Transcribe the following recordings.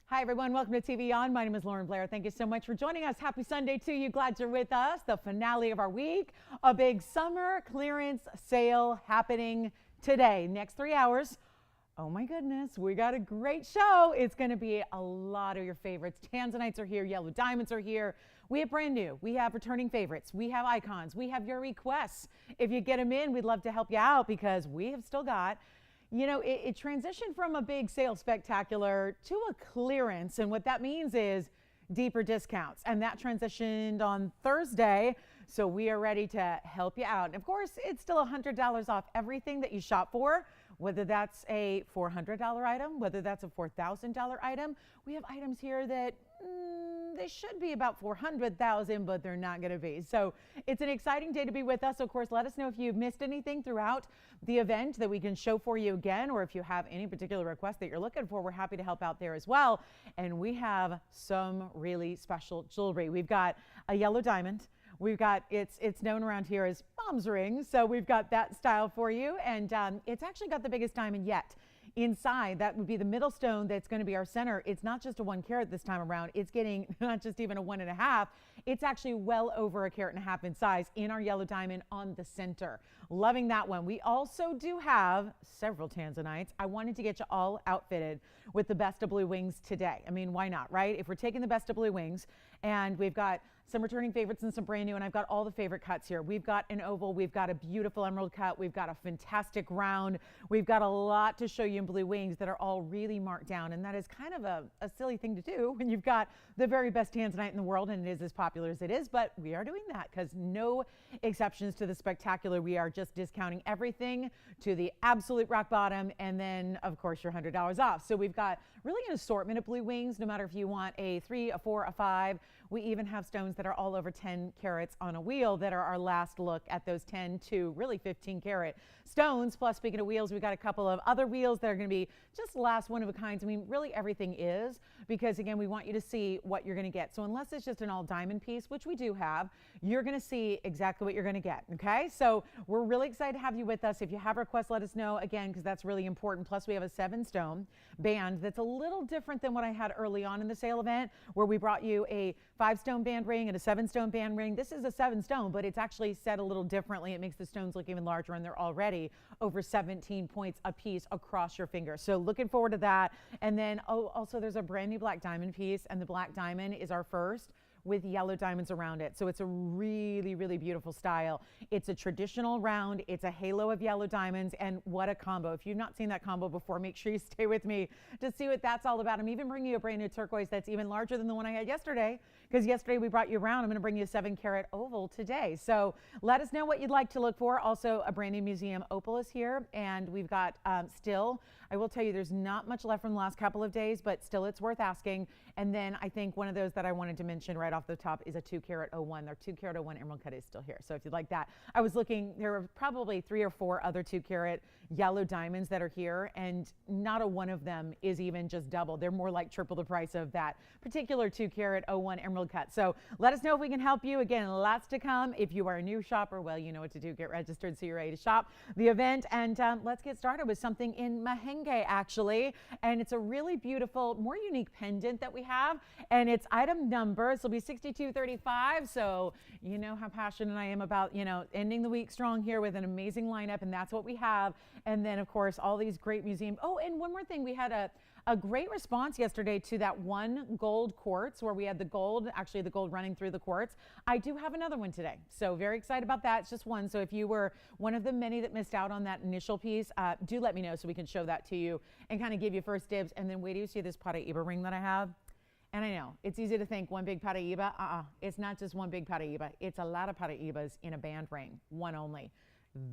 Hi, everyone. Welcome to TVON. My name is Lauren Blair. Thank you so much for joining us. Happy Sunday to you. Glad you're with us. The finale of our week, a big summer clearance sale happening today. Next 3 hours. Oh my goodness, we got a great show. It's going to be a lot of your favorites. Tanzanites are here. Yellow diamonds are here. We have brand new. We have returning favorites. We have icons. We have your requests. If you get them in, we'd love to help you out because we have still got, it transitioned from a big sale spectacular to a clearance. And what that means is deeper discounts. And that transitioned on Thursday. So we are ready to help you out. And of course, it's still $100 off everything that you shop for, whether that's a $400 item, whether that's a $4,000 item. We have items here that they should be about $400,000, but they're not going to be. So it's an exciting day to be with us. Of course, let us know if you've missed anything throughout the event that we can show for you again, or if you have any particular request that you're looking for, we're happy to help out there as well. And we have some really special jewelry. We've got a yellow diamond. We've got, it's known around here as mom's ring. So we've got that style for you. And it's actually got the biggest diamond yet. Inside, that would be the middle stone that's going to be our center. It's not just a 1 carat this time around. It's getting not just even a 1.5. It's actually well over 1.5 carats in size in our yellow diamond on the center. Loving that one. We also do have several Tanzanites. I wanted to get you all outfitted with the best of blue wings today. I mean, why not, right? If we're taking the best of blue wings, and we've got some returning favorites and some brand new, and I've got all the favorite cuts here. We've got an oval, we've got a beautiful emerald cut, we've got a fantastic round, we've got a lot to show you in blue wings that are all really marked down, and that is kind of a silly thing to do when you've got the very best Tanzanite in the world, and it is as popular as it is, but we are doing that because no exceptions to the spectacular. We are just discounting everything to the absolute rock bottom, and then of course your $100 off. So we've got really an assortment of blue wings, no matter if you want a 3, a 4, a 5. We even have stones that are all over 10 carats on a wheel that are our last look at those 10 to really 15 carat stones. Plus, speaking of wheels, we've got a couple of other wheels that are going to be just last one of a kind. I mean, really everything is, because again, we want you to see what you're going to get. So unless it's just an all diamond piece, which we do have, you're going to see exactly what you're going to get. Okay. So we're really excited to have you with us. If you have requests, let us know again, because that's really important. Plus we have a 7-stone band that's a little different than what I had early on in the sale event, where we brought you a 5-stone band ring and a 7-stone band ring. This is a 7-stone, but it's actually set a little differently. It makes the stones look even larger, and they're already over 17 points a piece across your finger. So looking forward to that. And then also there's a brand new black diamond piece, and the black diamond is our first with yellow diamonds around it. So it's a really, really beautiful style. It's a traditional round. It's a halo of yellow diamonds, and what a combo. If you've not seen that combo before, make sure you stay with me to see what that's all about. I'm even bringing you a brand new turquoise that's even larger than the one I had yesterday, because yesterday we brought you around. I'm going to bring you a 7-carat oval today. So let us know what you'd like to look for. Also, a brand new museum opal is here, and we've got still, I will tell you, there's not much left from the last couple of days, but still it's worth asking. And then I think one of those that I wanted to mention right off the top is a 2-carat 01. Their 2-carat 01 emerald cut is still here. So if you'd like that, I was looking, there are probably 3 or 4 other 2-carat yellow diamonds that are here, and not a one of them is even just double. They're more like triple the price of that particular 2-carat 01 emerald cut. So let us know if we can help you. Again, lots to come. If you are a new shopper, well, you know what to do. Get registered so you're ready to shop the event. And let's get started with something in Mahenge, actually. And it's a really beautiful, more unique pendant that we have. And it's item number, this will be 6235. So you know how passionate I am about, ending the week strong here with an amazing lineup. And that's what we have. And then, of course, all these great museums. Oh, and one more thing. We had a great response yesterday to that one gold quartz, where we had the gold, actually the gold running through the quartz. I do have another one today. So very excited about that. It's just one. So if you were one of the many that missed out on that initial piece, do let me know so we can show that to you and kind of give you first dibs. And then wait till you see this Prada Eva ring that I have. And I know it's easy to think one big Prada Eva. It's not just one big Prada Eva. It's a lot of Prada Evas in a band ring, one only.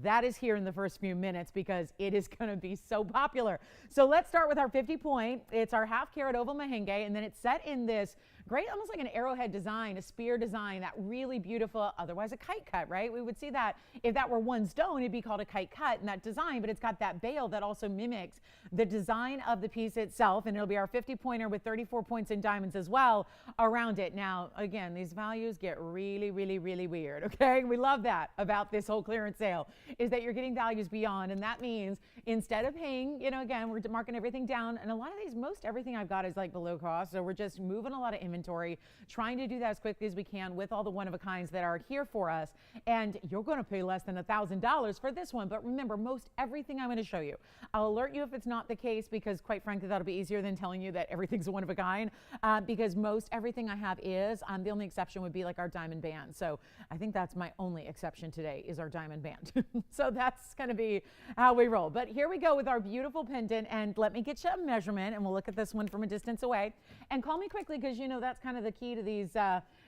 That is here in the first few minutes because it is going to be so popular. So let's start with our 50 point. It's our 1/2 carat oval Mahenge, and then it's set in this great, almost like an arrowhead design, a spear design, that really beautiful, otherwise a kite cut, right? We would see that if that were one stone, it'd be called a kite cut in that design, but it's got that bail that also mimics the design of the piece itself, and it'll be our 50 pointer with 34 points in diamonds as well around it. Now, again, these values get really, really, really weird, okay? We love that about this whole clearance sale. is that you're getting values beyond. And that means instead of paying, you know, again, we're marking everything down. And a lot of these, most everything I've got is like below cost. So we're just moving a lot of inventory, trying to do that as quickly as we can with all the one-of-a-kinds that are here for us. And you're going to pay less than $1,000 for this one. But remember, most everything I'm going to show you, I'll alert you if it's not the case, because quite frankly, that'll be easier than telling you that everything's a one-of-a-kind, because most everything I have is. The only exception would be like our diamond band. So I think that's my only exception today is our diamond band. So that's going to be how we roll. But here we go with our beautiful pendant. And let me get you a measurement, and we'll look at this one from a distance away. And call me quickly, because you know that's kind of the key to these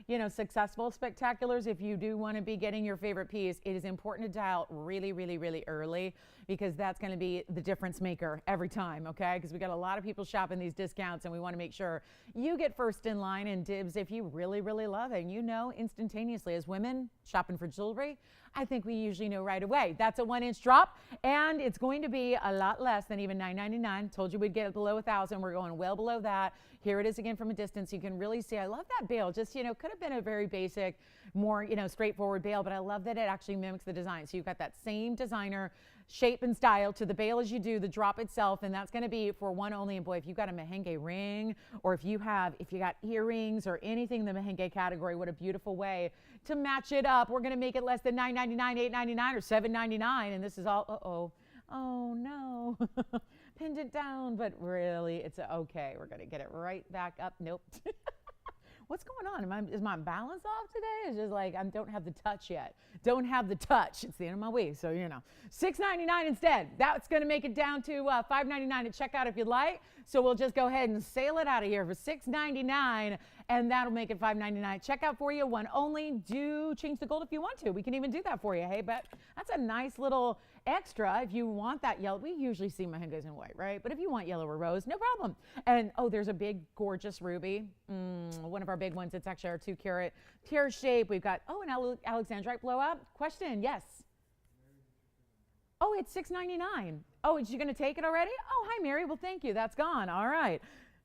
you know, successful spectaculars. If you do want to be getting your favorite piece, it is important to dial really, really, really early, because that's going to be the difference maker every time, okay? Because we got a lot of people shopping these discounts, and we want to make sure you get first in line and dibs if you really, really love it. And you know instantaneously, as women shopping for jewelry, I think we usually know right away. That's a 1-inch drop, and it's going to be a lot less than even $9.99. Told you we'd get it below $1,000. We're going well below that. Here it is again from a distance. You can really see, I love that bail. Just, you know, could have been a very basic, more, you know, straightforward bail, but I love that it actually mimics the design. So you've got that same designer shape and style to the bail as you do the drop itself, and that's going to be for one only. And boy, if you've got a mehengue ring, or if you got earrings or anything in the mehengue category, what a beautiful way to match it up. We're going to make it less than $9.99, $8.99, or $7.99, and this is all, oh no, pinned it down, but really it's okay. We're going to get it right back up. Nope. What's going on? Is my balance off today? It's just like I don't have the touch yet. Don't have the touch. It's the end of my week, so you know. $6.99 instead. That's going to make it down to $5.99 at checkout if you'd like. So we'll just go ahead and sail it out of here for $6.99, and that'll make it $5.99 checkout for you. One only. Do change the gold if you want to. We can even do that for you. Hey, but that's a nice little extra if you want that yellow. We usually see mehengues in white, right? But if you want yellow or rose, no problem. And oh, there's a big gorgeous ruby, one of our big ones. It's actually our 2-carat tear shape. We've got an Alexandrite blow up. Question? Yes. Oh, it's $6.99. Oh, is she going to take it already? Oh, hi Mary. Well, thank you. That's gone. All right.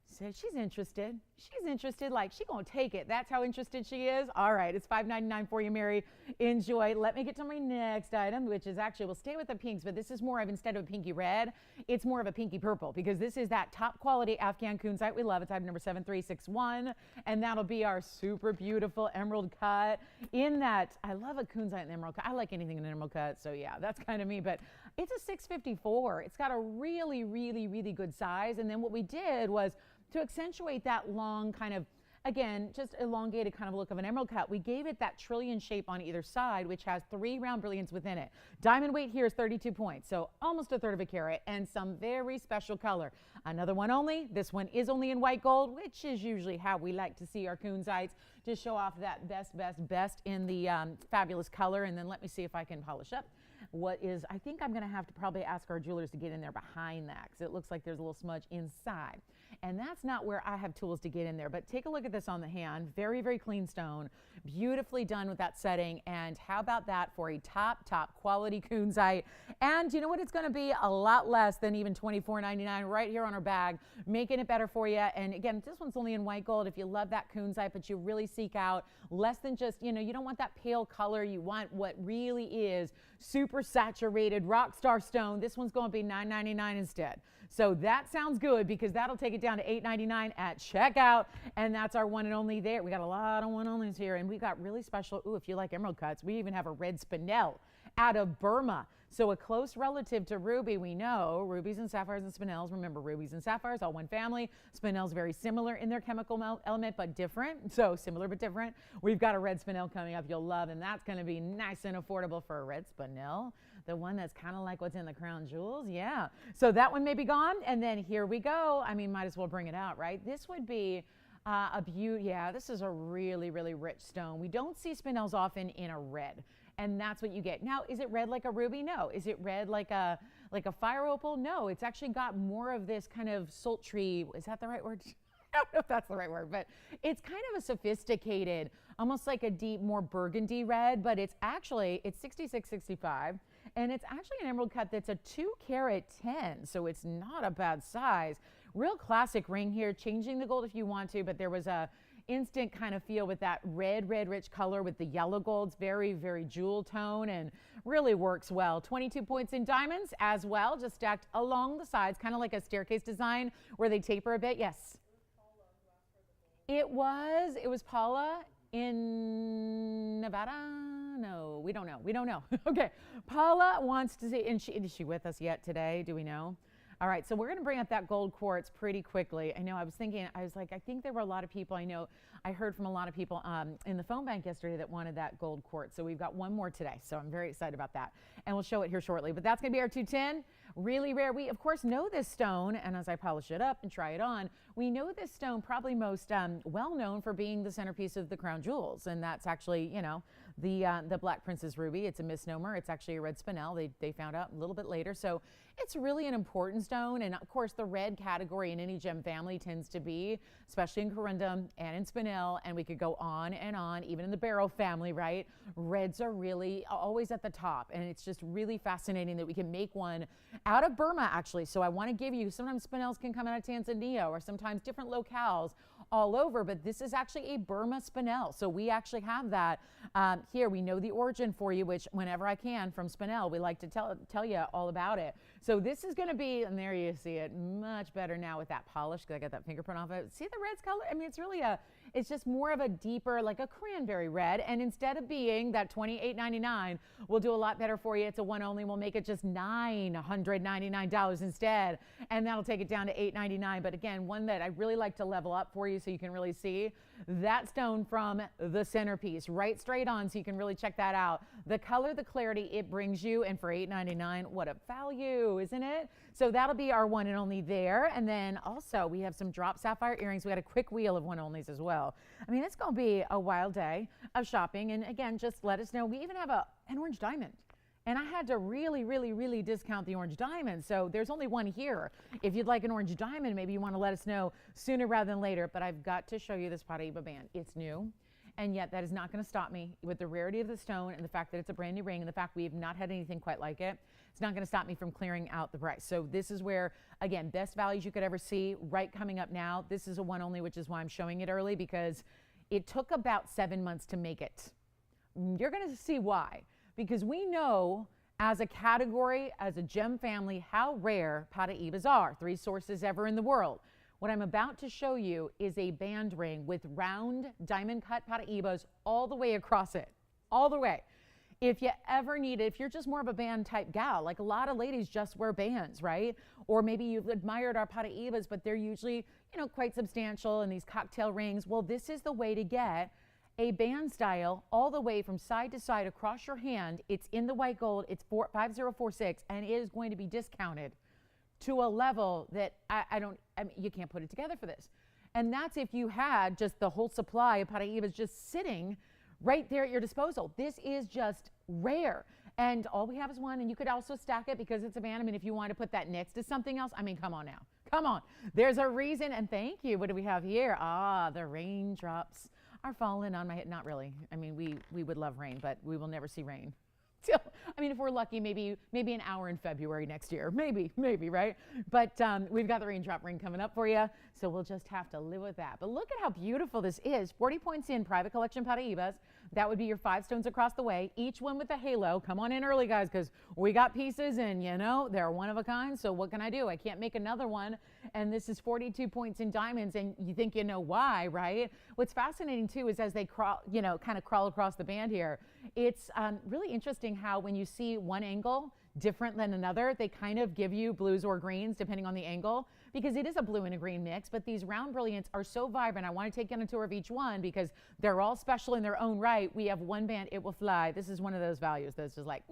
So she's interested. She's interested, like she gonna take it. That's how interested she is. All right, it's $5.99 for you, Mary. Enjoy. Let me get to my next item, which is actually, we'll stay with the pinks, but this is more of, instead of a pinky red, it's more of a pinky purple, because this is that top quality Afghan Kunzite we love. It's item number 7361, and that'll be our super beautiful emerald cut in that. I love a Kunzite and emerald cut. I like anything in an emerald cut, so yeah, that's kind of me, but it's a 654. It's got a really, really, really good size. And then what we did was, to accentuate that long kind of, again, just elongated kind of look of an emerald cut, we gave it that trillion shape on either side, which has 3 round brilliants within it. Diamond weight here is 32 points, so almost 1/3 of a carat, and some very special color. Another one only. This one is only in white gold, which is usually how we like to see our Kunzites, to show off that best in the fabulous color. And then let me see if I can polish up what is, I think I'm going to have to probably ask our jewelers to get in there behind that, because it looks like there's a little smudge inside. And that's not where I have tools to get in there. But take a look at this on the hand. Very, very clean stone. Beautifully done with that setting. And how about that for a top quality Kunzite? And you know what? It's going to be a lot less than even $24.99 right here on our bag, making it better for you. And again, this one's only in white gold. If you love that Kunzite, but you really seek out less than just, you know, you don't want that pale color. You want what really is super saturated rock star stone. This one's going to be $9.99 instead. So that sounds good, because that'll take it down to $8.99 at checkout. And that's our one and only there. We got a lot of one onlys here, and we got really special. Ooh, if you like emerald cuts, we even have a red spinel out of Burma. So a close relative to ruby. We know rubies and sapphires and spinels. Remember, rubies and sapphires, all one family. Spinels very similar in their chemical element, but different. So similar but different. We've got a red spinel coming up you'll love, and that's going to be nice and affordable for a red spinel. The one that's kind of like what's in the crown jewels. Yeah. So that one may be gone. And then here we go. I mean, might as well bring it out, right? This would be a beauty. Yeah, this is a really, really rich stone. We don't see spinels often in a red, and that's what you get. Now, is it red like a ruby? No. Is it red like a fire opal? No. It's actually got more of this kind of sultry. Is that the right word? I don't know if that's the right word, but it's kind of a sophisticated, almost like a deep, more burgundy red, but it's 6665. And it's actually an emerald cut that's a 2-carat 10, so it's not a bad size. Real classic ring here, changing the gold if you want to, but there was a instant kind of feel with that red rich color with the yellow golds. Very, very jewel tone and really works well. 22 points in diamonds as well, just stacked along the sides, kind of like a staircase design where they taper a bit. Yes. It was Paula in Nevada. No, we don't know. Okay. Paula wants to see, and is she with us yet today? Do we know? All right, so we're going to bring up that gold quartz pretty quickly. I know I was like, I think there were a lot of people, I heard from a lot of people in the phone bank yesterday that wanted that gold quartz. So we've got one more today. So I'm very excited about that. And we'll show it here shortly. But that's going to be our 210. Really rare. We, of course, know this stone. And as I polish it up and try it on, we know this stone probably most well known for being the centerpiece of the crown jewels. And that's actually, the Black Princess Ruby. It's a misnomer. It's actually a red spinel. They found out a little bit later. So it's really an important stone. And of course, the red category in any gem family tends to be, especially in corundum and in spinel, and we could go on and on, even in the beryl family, right? Reds are really always at the top. And it's just really fascinating that we can make one out of Burma, actually. So I want to give you, sometimes spinels can come out of Tanzania or sometimes different locales all over, but this is actually a Burma spinel. So we actually have that here. We know the origin for you, which whenever I can from spinel, we like to tell you all about it. So this is going to be, and there you see it, much better now with that polish because I got that fingerprint off it. See the red's color? I mean, it's really it's just more of a deeper, like a cranberry red. And instead of being that $28.99, we'll do a lot better for you. It's a one only. We'll make it just $999 instead. And that'll take it down to $899. But again, one that I really like to level up for you so you can really see that stone from the centerpiece right straight on, so you can really check that out. The color, the clarity it brings you, and for $899, what a value, isn't it? So that'll be our one and only there. And then also we have some drop sapphire earrings. We got a quick wheel of one onlys as well. I mean, it's going to be a wild day of shopping. And again, just let us know. We even have an orange diamond. And I had to really discount the orange diamond. So there's only one here. If you'd like an orange diamond, maybe you want to let us know sooner rather than later. But I've got to show you this Prada Eva band. It's new. And yet that is not going to stop me with the rarity of the stone and the fact that it's a brand new ring and the fact we have not had anything quite like it. It's not going to stop me from clearing out the price. So this is where, again, best values you could ever see right coming up now. This is a one only, which is why I'm showing it early, because it took about 7 months to make it. You're going to see why. Because we know as a category, as a gem family, how rare Prada Evas are. 3 sources ever in the world. What I'm about to show you is a band ring with round diamond cut Prada Evas all the way across it. All the way. If you ever need it, if you're just more of a band type gal, like a lot of ladies just wear bands, right? Or maybe you've admired our Prada Evas, but they're usually, quite substantial and these cocktail rings. Well, this is the way to get a band style all the way from side to side across your hand. It's in the white gold. It's 5046, and it is going to be discounted to a level that you can't put it together for this. And that's if you had just the whole supply of Prada Evas just sitting right there at your disposal. This is just rare. And all we have is one, and you could also stack it because it's a band. I mean, if you want to put that next to something else, I mean, come on now. Come on. There's a reason, and thank you. What do we have here? The raindrops are falling on my head. Not really. I mean, we would love rain, but we will never see rain. If we're lucky, maybe an hour in February next year. Maybe, right? But we've got the raindrop ring coming up for you, so we'll just have to live with that. But look at how beautiful this is. 40 points in private collection Prada Evas. That would be your 5 stones across the way, each one with a halo. Come on in early, guys, because we got pieces, and they're one of a kind. So what can I do? I can't make another one. And this is 42 points in diamonds, and you think you know why, right? What's fascinating too is as they crawl, kind of crawl across the band here, it's really interesting how when you see one angle different than another, they kind of give you blues or greens depending on the angle, because it is a blue and a green mix. But these round brilliants are so vibrant. I want to take you on a tour of each one because they're all special in their own right. We have one band, it will fly. This is one of those values that's just like,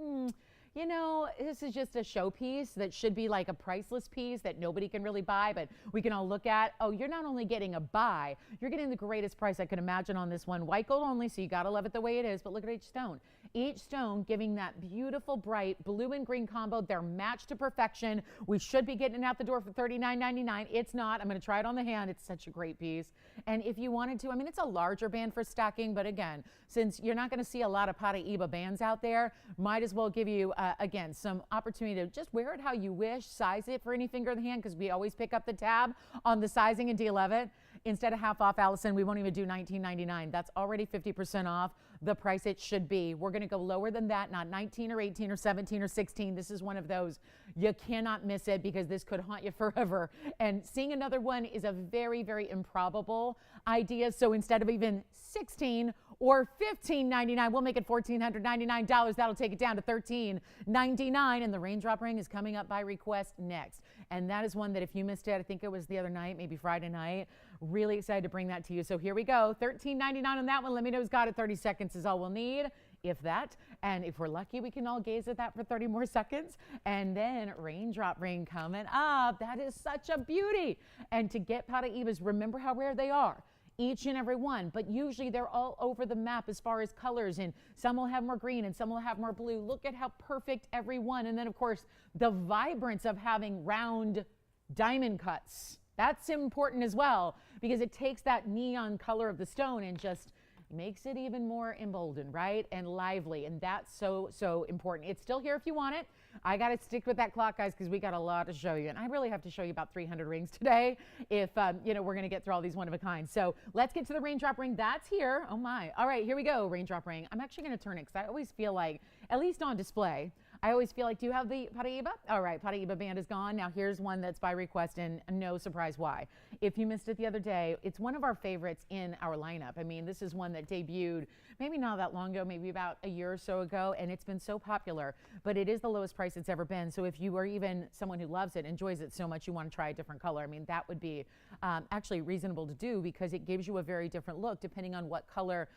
this is just a showpiece that should be like a priceless piece that nobody can really buy, but we can all look at. Oh, you're not only getting a buy, you're getting the greatest price I could imagine on this one. White gold only, so you got to love it the way it is, but look at each stone. Each stone giving that beautiful, bright blue and green combo. They're matched to perfection. We should be getting it out the door for $39.99. It's not. I'm going to try it on the hand. It's such a great piece. And if you wanted to, it's a larger band for stacking, but again, since you're not going to see a lot of Prada Eva bands out there, might as well give you, again, some opportunity to just wear it how you wish, size it for any finger of the hand, because we always pick up the tab on the sizing and deal of it. instead of half off, Allison, we won't even do $19.99. That's already 50% off the price it should be. We're going to go lower than that, not 19 or 18 or 17 or 16. This is one of those, you cannot miss it because this could haunt you forever. And seeing another one is a very, very improbable idea. So instead of even 16 or $15.99, we'll make it $1,499. That'll take it down to $13.99. And the Raindrop Ring is coming up by request next. And that is one that if you missed it, I think it was the other night, maybe Friday night, really excited to bring that to you. So here we go, $13.99 on that one. Let me know who's got it. 30 seconds is all we'll need, if that. And if we're lucky, we can all gaze at that for 30 more seconds. And then Raindrop Ring coming up. That is such a beauty. And to get Prada Evas, remember how rare they are. Each and every one, but usually they're all over the map as far as colors, and some will have more green and some will have more blue. Look at how perfect every one. And then of course the vibrance of having round diamond cuts. That's important as well, because it takes that neon color of the stone and just makes it even more emboldened, right? And lively. And that's so, so important. It's still here if you want it. I got to stick with that clock, guys, because we got a lot to show you. And I really have to show you about 300 rings today if, you know, we're going to get through all these one of a kind. So let's get to the Raindrop Ring. That's here. Oh, my. All right, here we go. Raindrop Ring. I'm actually going to turn it because I always feel like, at least on display, I always feel like, do you have the Prada Eva? All right, Prada Eva band is gone. Now here's one that's by request, and no surprise why. If you missed it the other day, it's one of our favorites in our lineup. I mean, this is one that debuted maybe not that long ago, maybe about a year or so ago, and it's been so popular, but it is the lowest price it's ever been. So if you are even someone who loves it, enjoys it so much, you want to try a different color, I mean, that would be actually reasonable to do because it gives you a very different look depending on what color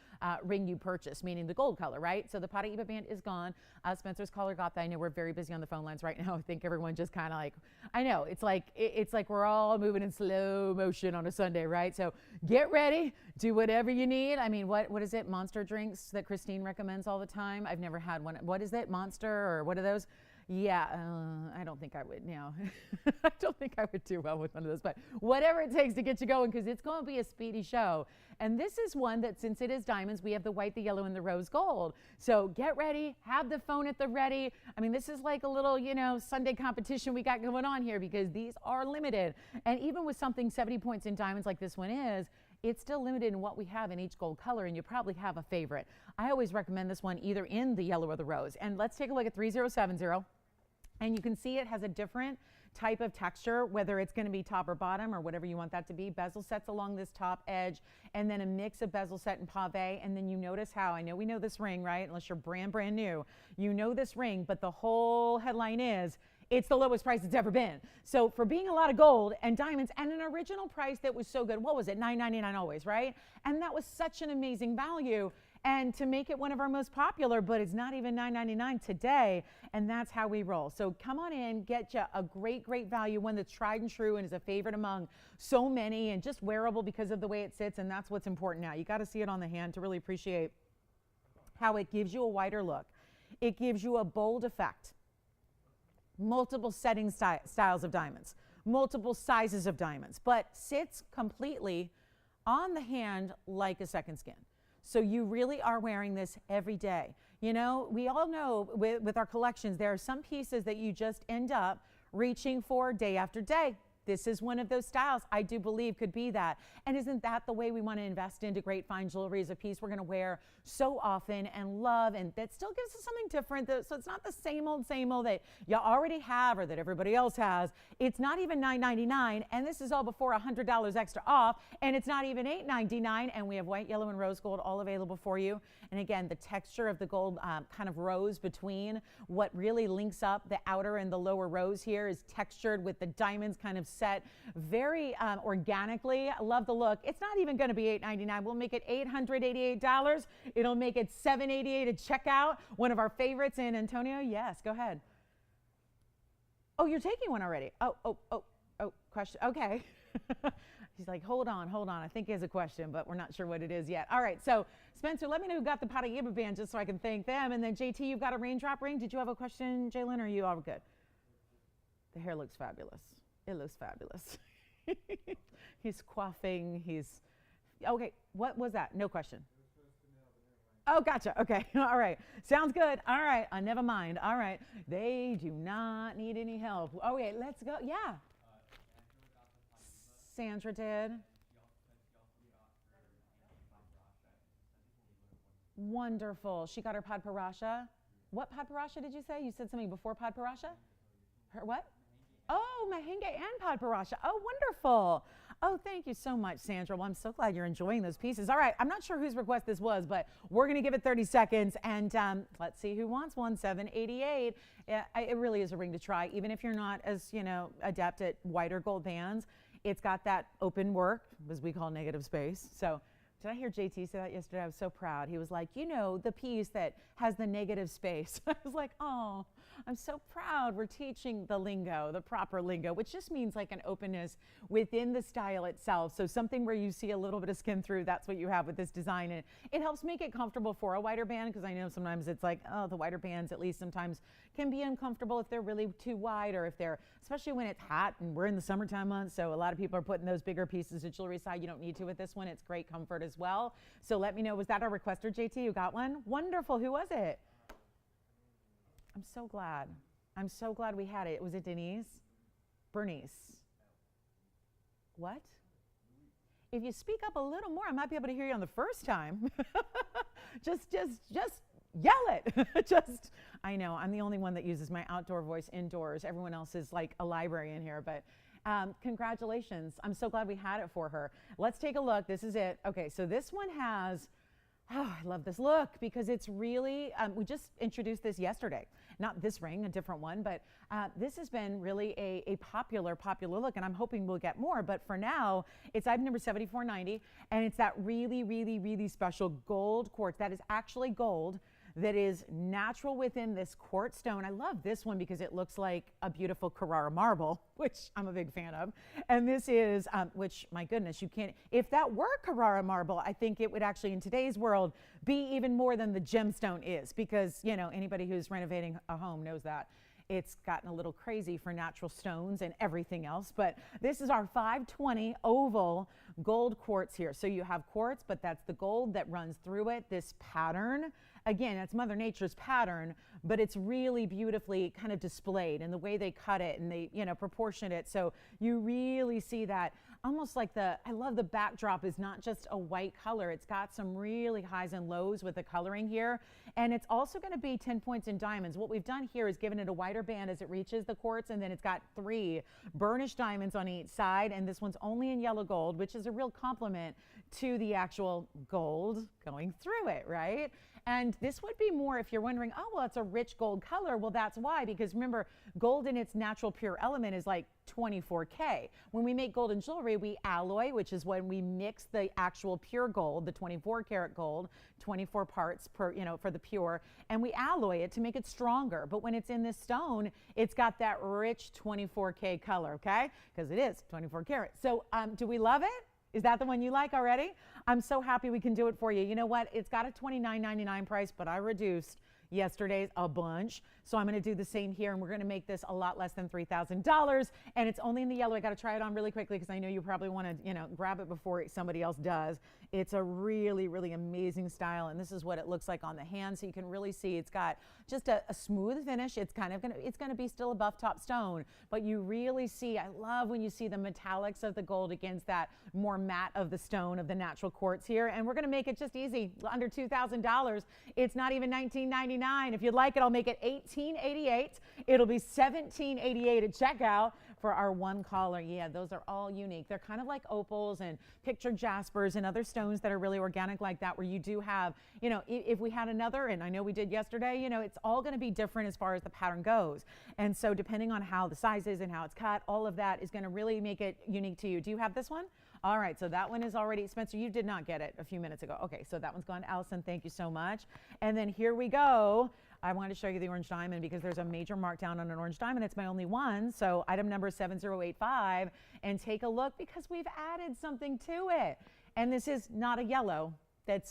ring you purchase, meaning the gold color, right? So the Prada Eva band is gone. Spencer's caller got that. I know we're very busy on the phone lines right now. I think everyone just kind of like, I know, it's like we're all moving in slow motion on a Sunday, right? So get ready, do whatever you need. I mean, what is it? Monster drinks that Christine recommends all the time. I've never had one. What is it? Monster or what are those? Yeah, I don't think I would, you know, I don't think I would do well with one of those, but whatever it takes to get you going, because it's going to be a speedy show. And this is one that, since it is diamonds, we have the white, the yellow, and the rose gold. So get ready, have the phone at the ready. I mean, this is like a little, you know, Sunday competition we got going on here because these are limited. And even with something 70 points in diamonds like this one is, it's still limited in what we have in each gold color, and you probably have a favorite. I always recommend this one either in the yellow or the rose. And let's take a look at 3070. And you can see it has a different type of texture, whether it's going to be top or bottom or whatever you want that to be. Bezel sets along this top edge, and then a mix of bezel set and pave. And then you notice how, I know we know this ring, right? Unless you're brand new, you know this ring, but the whole headline is, it's the lowest price it's ever been. So for being a lot of gold and diamonds and an original price that was so good, what was it? $9.99 always, right? And that was such an amazing value. And to make it one of our most popular, but it's not even $9.99 today, and that's how we roll. So come on in, get you a great, great value, one that's tried and true and is a favorite among so many and just wearable because of the way it sits, and that's what's important now. You got to see it on the hand to really appreciate how it gives you a wider look. It gives you a bold effect. Multiple setting styles of diamonds, multiple sizes of diamonds, but sits completely on the hand like a second skin. So you really are wearing this every day. You know, we all know with our collections, there are some pieces that you just end up reaching for day after day. This is one of those styles I do believe could be that. And isn't that the way we want to invest into great fine jewelry, as a piece we're going to wear so often and love, and that still gives us something different. So it's not the same old that you already have or that everybody else has. It's not even $9.99, and this is all before $100 extra off, and it's not even $8.99, and we have white, yellow, and rose gold all available for you. And again, the texture of the gold kind of rose between what really links up the outer and the lower rose here is textured with the diamonds kind of set very organically. I love the look. It's not even going to be $8.99. We'll make it $888. It'll make it $788 at checkout. One of our favorites in Antonio. Yes, go ahead. Oh, you're taking one already. Oh, question. Okay. He's like, hold on. I think he has a question, but we're not sure what it is yet. All right, so Spencer, let me know who got the Prada Eva band just so I can thank them. And then JT, you've got a Raindrop Ring. Did you have a question, Jalen, or are you all good? The hair looks fabulous. It looks fabulous. He's quaffing. Okay, what was that? No question. Oh, gotcha. Okay. All right. Sounds good. All right. Never mind. All right. They do not need any help. Okay, let's go. Yeah. Sandra did. Wonderful. She got her Padparasha. What Padparasha did you say? You said something before Padparasha? Her what? Oh, Mahenge and Padparasha. Oh, wonderful. Oh, thank you so much, Sandra. Well, I'm so glad you're enjoying those pieces. All right, I'm not sure whose request this was, but we're going to give it 30 seconds, and let's see who wants one. 788. It really is a ring to try, even if you're not as, adept at white or gold bands. It's got that open work, as we call negative space. So did I hear JT say that yesterday? I was so proud. He was like, the piece that has the negative space. I was like, oh, I'm so proud we're teaching the lingo, the proper lingo, which just means like an openness within the style itself. So something where you see a little bit of skin through, that's what you have with this design. And it helps make it comfortable for a wider band, because I know sometimes it's like, oh, the wider bands at least sometimes can be uncomfortable if they're really too wide, or if they're, especially when it's hot and we're in the summertime months. So a lot of people are putting those bigger pieces of jewelry aside. You don't need to with this one. It's great comfort as well. So let me know, was that our requester, JT? You got one? Wonderful. Who was it? I'm so glad. I'm so glad we had it. Was it Denise? Bernice? What? If you speak up a little more, I might be able to hear you on the first time. just yell it. I know, I'm the only one that uses my outdoor voice indoors. Everyone else is like a library in here, but congratulations. I'm so glad we had it for her. Let's take a look. This is it. Okay, so this one has, I love this look, because it's really, we just introduced this yesterday. Not this ring, a different one, but this has been really a popular look, and I'm hoping we'll get more. But for now, it's item number 7490, and it's that really, really, really special gold quartz. That is actually gold that is natural within this quartz stone. I love this one because it looks like a beautiful Carrara marble, which I'm a big fan of. And this is, which, my goodness, you can't, if that were Carrara marble, I think it would actually, in today's world, be even more than the gemstone is, because, anybody who's renovating a home knows that. It's gotten a little crazy for natural stones and everything else, but this is our 520 oval gold quartz here. So you have quartz, but that's the gold that runs through it. This pattern, again, it's Mother Nature's pattern, but it's really beautifully kind of displayed in the way they cut it and they, proportion it. So you really see that almost like I love the backdrop is not just a white color. It's got some really highs and lows with the coloring here. And it's also going to be 10 points in diamonds. What we've done here is given it a wider band as it reaches the quartz, and then it's got 3 burnished diamonds on each side. And this one's only in yellow gold, which is a real compliment to the actual gold going through it, right? And this would be more if you're wondering, oh, well, it's a rich gold color. Well, that's why, because remember, gold in its natural pure element is like 24K. When we make golden jewelry, we alloy, which is when we mix the actual pure gold, the 24 karat gold, 24 parts per, for the pure, and we alloy it to make it stronger. But when it's in this stone, it's got that rich 24K color, okay? Because it is 24 karat. So do we love it? Is that the one you like already? I'm so happy we can do it for you. You know what? It's got a $29.99 price, but I reduced yesterday's a bunch. So I'm going to do the same here, and we're going to make this a lot less than $3,000. And it's only in the yellow. I got to try it on really quickly because I know you probably want to, grab it before somebody else does. It's a really, really amazing style, and this is what it looks like on the hand. So you can really see it's got just a smooth finish. It's kind of it's going to be still a buff top stone, but you really see, I love when you see the metallics of the gold against that more matte of the stone of the natural quartz here. And we're going to make it just easy, under $2,000. It's not even $19.99. If you'd like it, I'll make it $18.88. It'll be $17.88 at checkout for our one caller. Yeah, those are all unique. They're kind of like opals and pictured jaspers and other stones that are really organic like that, where you do have, if we had another, and I know we did yesterday, it's all going to be different as far as the pattern goes. And so depending on how the size is and how it's cut, all of that is going to really make it unique to you. Do you have this one? All right, so that one is already, Spencer, you did not get it a few minutes ago. Okay, so that one's gone to Allison. Thank you so much. And then here we go. I wanted to show you the orange diamond because there's a major markdown on an orange diamond. It's my only one. So item number 7085, and take a look because we've added something to it. And this is not a yellow.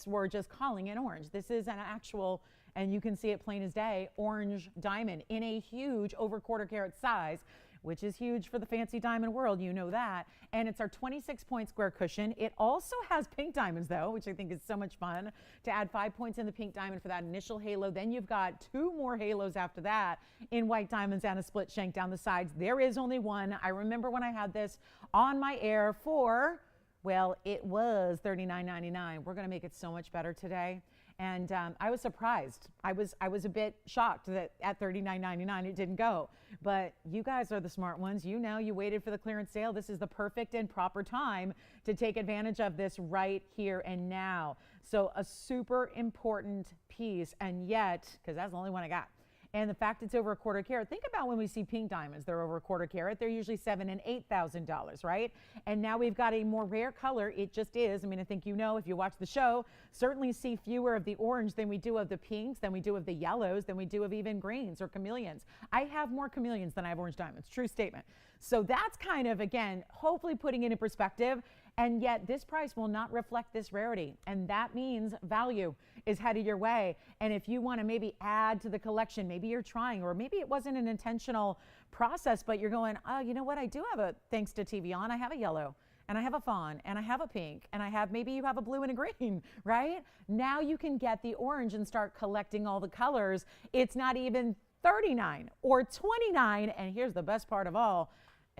We're just calling it orange. This is an actual, and you can see it plain as day, orange diamond in a huge over quarter carat size, which is huge for the fancy diamond world, you know that. And it's our 26-point square cushion. It also has pink diamonds though, which I think is so much fun, to add 5 points in the pink diamond for that initial halo. Then you've got 2 more halos after that in white diamonds and a split shank down the sides. There is only one. I remember when I had this on my air for, well, it was $39.99. We're gonna make it so much better today. And I was surprised. I was a bit shocked that at $39.99 it didn't go. But you guys are the smart ones. You know, you waited for the clearance sale. This is the perfect and proper time to take advantage of this right here and now. So a super important piece, and yet, because that's the only one I got. And the fact it's over a quarter carat, think about when we see pink diamonds, they're over a quarter carat, they're usually $7,000 and $8,000, right? And now we've got a more rare color, it just is. I mean, I think you know, if you watch the show, certainly see fewer of the orange than we do of the pinks, than we do of the yellows, than we do of even greens or chameleons. I have more chameleons than I have orange diamonds, true statement. So that's kind of, again, hopefully putting it in perspective. And yet this price will not reflect this rarity. And that means value is headed your way. And if you want to maybe add to the collection, maybe you're trying, or maybe it wasn't an intentional process, but you're going, oh, you know what? I do have a, thanks to TVON, I have a yellow, and I have a fawn, and I have a pink, and I have, maybe you have a blue and a green, right? Now you can get the orange and start collecting all the colors. It's not even $39 or $29. And here's the best part of all,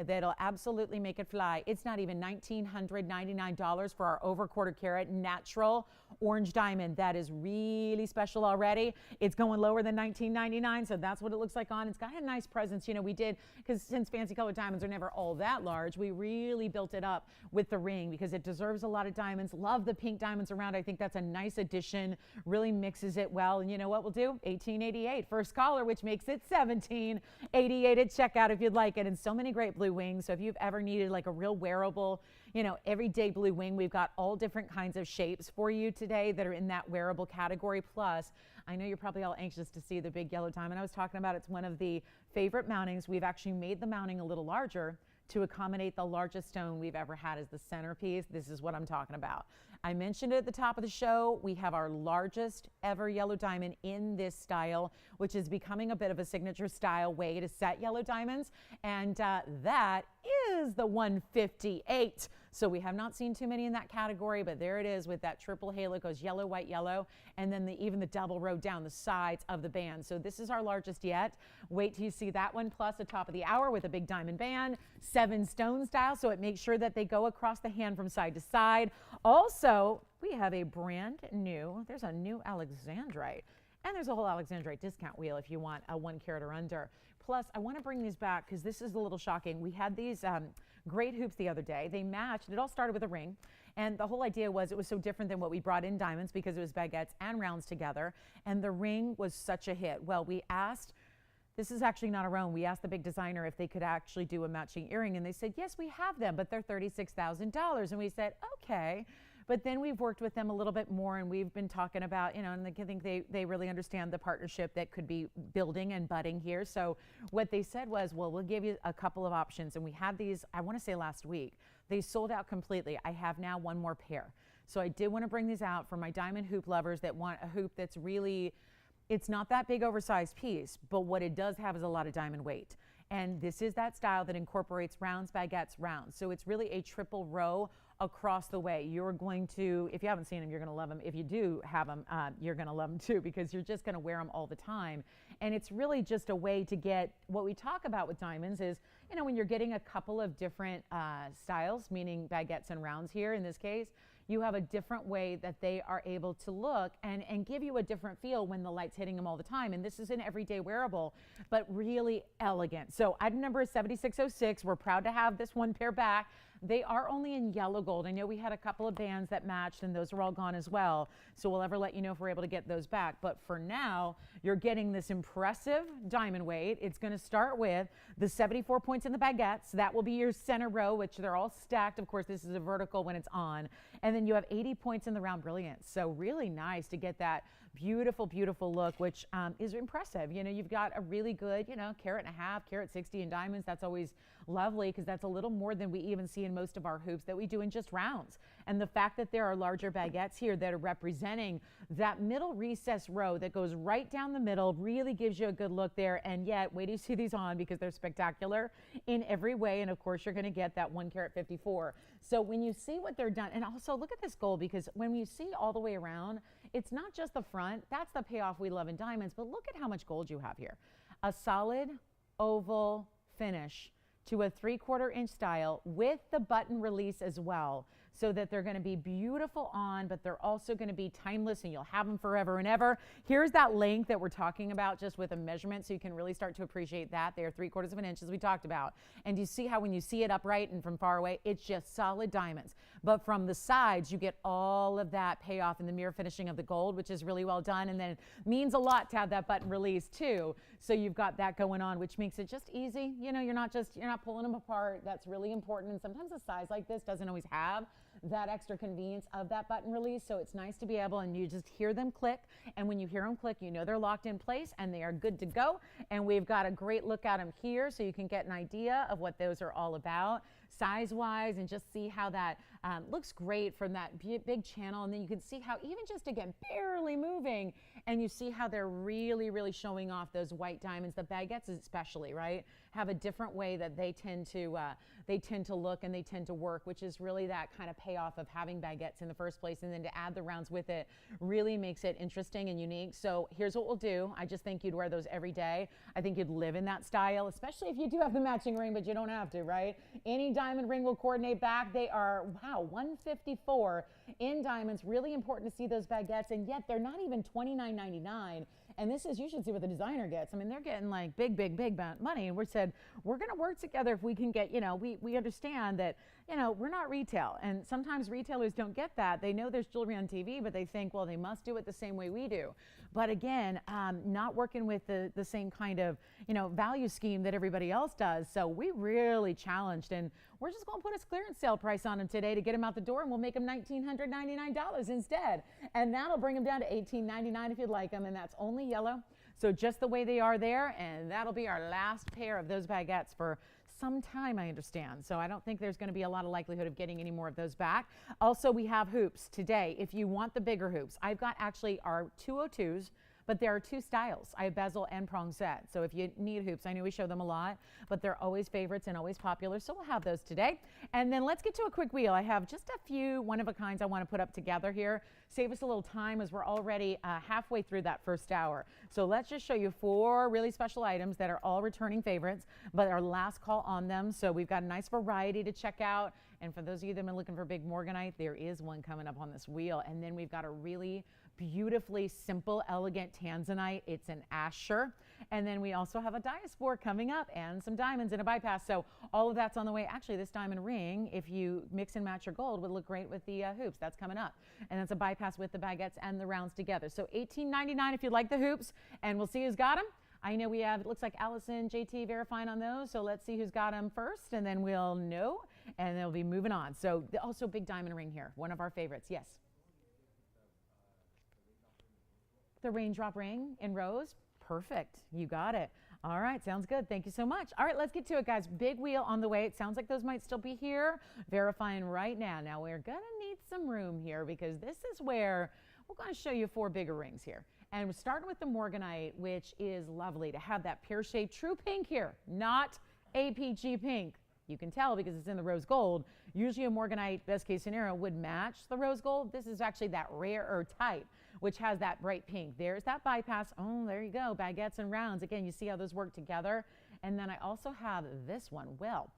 that'll absolutely make it fly. It's not even $1,999 for our over quarter carat natural orange diamond. That is really special already. It's going lower than $19.99, so that's what it looks like on. It's got a nice presence. You know, we did, because since fancy colored diamonds are never all that large, we really built it up with the ring because it deserves a lot of diamonds. Love the pink diamonds around. I think that's a nice addition, really mixes it well. And you know what we'll do? $18.88 first caller, which makes it $17.88 at checkout if you'd like it. And so many great blue wings. So if you've ever needed like a real wearable, you know, everyday blue wing, we've got all different kinds of shapes for you today that are in that wearable category. Plus, I know you're probably all anxious to see the big yellow diamond I was talking about. It's one of the favorite mountings. We've actually made the mounting a little larger to accommodate the largest stone we've ever had as the centerpiece. This is what I'm talking about. I mentioned it at the top of the show. We have our largest ever yellow diamond in this style, which is becoming a bit of a signature style way to set yellow diamonds. And that is the 158. So we have not seen too many in that category, but there it is with that triple halo. It goes yellow, white, yellow, and then even the double row down the sides of the band. So this is our largest yet. Wait till you see that one, plus a top of the hour with a big diamond band, 7 stone style, so it makes sure that they go across the hand from side to side. Also, we have a brand new, there's a new Alexandrite, and there's a whole Alexandrite discount wheel if you want a 1 carat or under. Plus, I want to bring these back because this is a little shocking. We had these great hoops the other day. They matched. It all started with a ring. And the whole idea was it was so different than what we brought in diamonds because it was baguettes and rounds together. And the ring was such a hit. Well, we asked, this is actually not our own. We asked the big designer if they could actually do a matching earring. And they said, yes, we have them, but they're $36,000. And we said, okay. But then we've worked with them a little bit more, and we've been talking about, you know, and I think they really understand the partnership that could be building and budding here. So what they said was, well, we'll give you a couple of options. And we had these, I want to say last week, they sold out completely. I have now one more pair. So I did want to bring these out for my diamond hoop lovers that want a hoop that's really, it's not that big oversized piece, but what it does have is a lot of diamond weight. And this is that style that incorporates rounds, baguettes, rounds. So it's really a triple row across the way. You're going to, if you haven't seen them, you're going to love them. If you do have them, you're going to love them too, because you're just going to wear them all the time. And it's really just a way to get, what we talk about with diamonds is, you know, when you're getting a couple of different styles, meaning baguettes and rounds here in this case, you have a different way that they are able to look and give you a different feel when the light's hitting them all the time. And this is an everyday wearable, but really elegant. So item number is 7606. We're proud to have this one pair back. They are only in yellow gold. I know we had a couple of bands that matched and those are all gone as well. So we'll ever let you know if we're able to get those back. But for now, you're getting this impressive diamond weight. It's going to start with the 74 points in the baguettes. That will be your center row, which they're all stacked. Of course, this is a vertical when it's on. And then you have 80 points in the round brilliance. So really nice to get that beautiful, beautiful look, which is impressive. You know, you've got a really good, you know, carat and a half, carat 60 in diamonds. That's always lovely because that's a little more than we even see in most of our hoops that we do in just rounds. And the fact that there are larger baguettes here that are representing that middle recess row that goes right down the middle really gives you a good look there. And yet, wait till you see these on because they're spectacular in every way. And of course, you're going to get that 1 carat 54. So when you see what they're done, and also look at this gold, because when you see all the way around, it's not just the front. That's the payoff we love in diamonds, but look at how much gold you have here. A solid oval finish to a 3/4 inch style with the button release as well, so that they're going to be beautiful on, but they're also going to be timeless and you'll have them forever and ever. Here's that length that we're talking about, just with a measurement, so you can really start to appreciate that. They are 3/4 of an inch, as we talked about. And you see how when you see it upright and from far away, it's just solid diamonds. But from the sides, you get all of that payoff in the mirror finishing of the gold, which is really well done. And then it means a lot to have that button release too. So you've got that going on, which makes it just easy. You know, you're not pulling them apart. That's really important. And sometimes a size like this doesn't always have that extra convenience of that button release. So it's nice to be able, and you just hear them click. And when you hear them click, you know they're locked in place and they are good to go. And we've got a great look at them here, so you can get an idea of what those are all about size-wise, and just see how that looks great from that big channel. And then you can see how, even just again barely moving, and you see how they're really showing off those white diamonds. The baguettes especially, right, have a different way that they tend to look and they tend to work, which is really that kind of payoff of having baguettes in the first place. And then to add the rounds with it really makes it interesting and unique. So here's what we'll do. I just think you'd wear those every day. I think you'd live in that style, especially if you do have the matching ring, but you don't have to, right? Any diamond ring will coordinate back. They are, wow, $154 in diamonds. Really important to see those baguettes, and yet they're not even $29.99. And this is, you should see what the designer gets. I mean, they're getting like big money. And we said, we're going to work together if we can get, you know, we understand that, you know, we're not retail. And sometimes retailers don't get that. They know there's jewelry on TV, but they think, well, they must do it the same way we do. But again, not working with the same kind of, you know, value scheme that everybody else does. So we really challenged, and we're just going to put a clearance sale price on them today to get them out the door, and we'll make them $1,999 instead. And that'll bring them down to $1,899 if you'd like them. And that's only yellow, so just the way they are there. And that'll be our last pair of those baguettes for some time, I understand. So I don't think there's going to be a lot of likelihood of getting any more of those back. Also, we have hoops today. If you want the bigger hoops, I've got actually our 202s, but there are two styles. I have bezel and prong set. So if you need hoops, I know we show them a lot, but they're always favorites and always popular. So we'll have those today. And then let's get to a quick wheel. I have just a few one-of-a-kinds I want to put up together here. Save us a little time, as we're already halfway through that first hour. So let's just show you 4 really special items that are all returning favorites, but our last call on them. So we've got a nice variety to check out. And for those of you that have been looking for big Morganite, there is one coming up on this wheel. And then we've got a really beautifully simple, elegant Tanzanite. It's an Asher. And then we also have a diaspora coming up, and some diamonds and a bypass. So all of that's on the way. Actually, this diamond ring, if you mix and match your gold, would look great with the hoops. That's coming up. And that's a bypass with the baguettes and the rounds together. So $18.99 if you like the hoops, and we'll see who's got them. I know we have, it looks like Allison, JT verifying on those. So let's see who's got them first, and then we'll know, and they'll be moving on. So also big diamond ring here, one of our favorites. Yes. The Raindrop Ring in rose. Perfect. You got it. All right. Sounds good. Thank you so much. All right. Let's get to it, guys. Big wheel on the way. It sounds like those might still be here. Verifying right now. Now, we're going to need some room here, because this is where we're going to show you 4 bigger rings here. And we're starting with the Morganite, which is lovely to have that pear shaped true pink here, not a peachy pink. You can tell because it's in the rose gold. Usually a Morganite, best case scenario, would match the rose gold. This is actually that rarer type, which has that bright pink. There's that bypass. Oh, there you go. Baguettes and rounds. Again, you see how those work together. And then I also have this one. Well,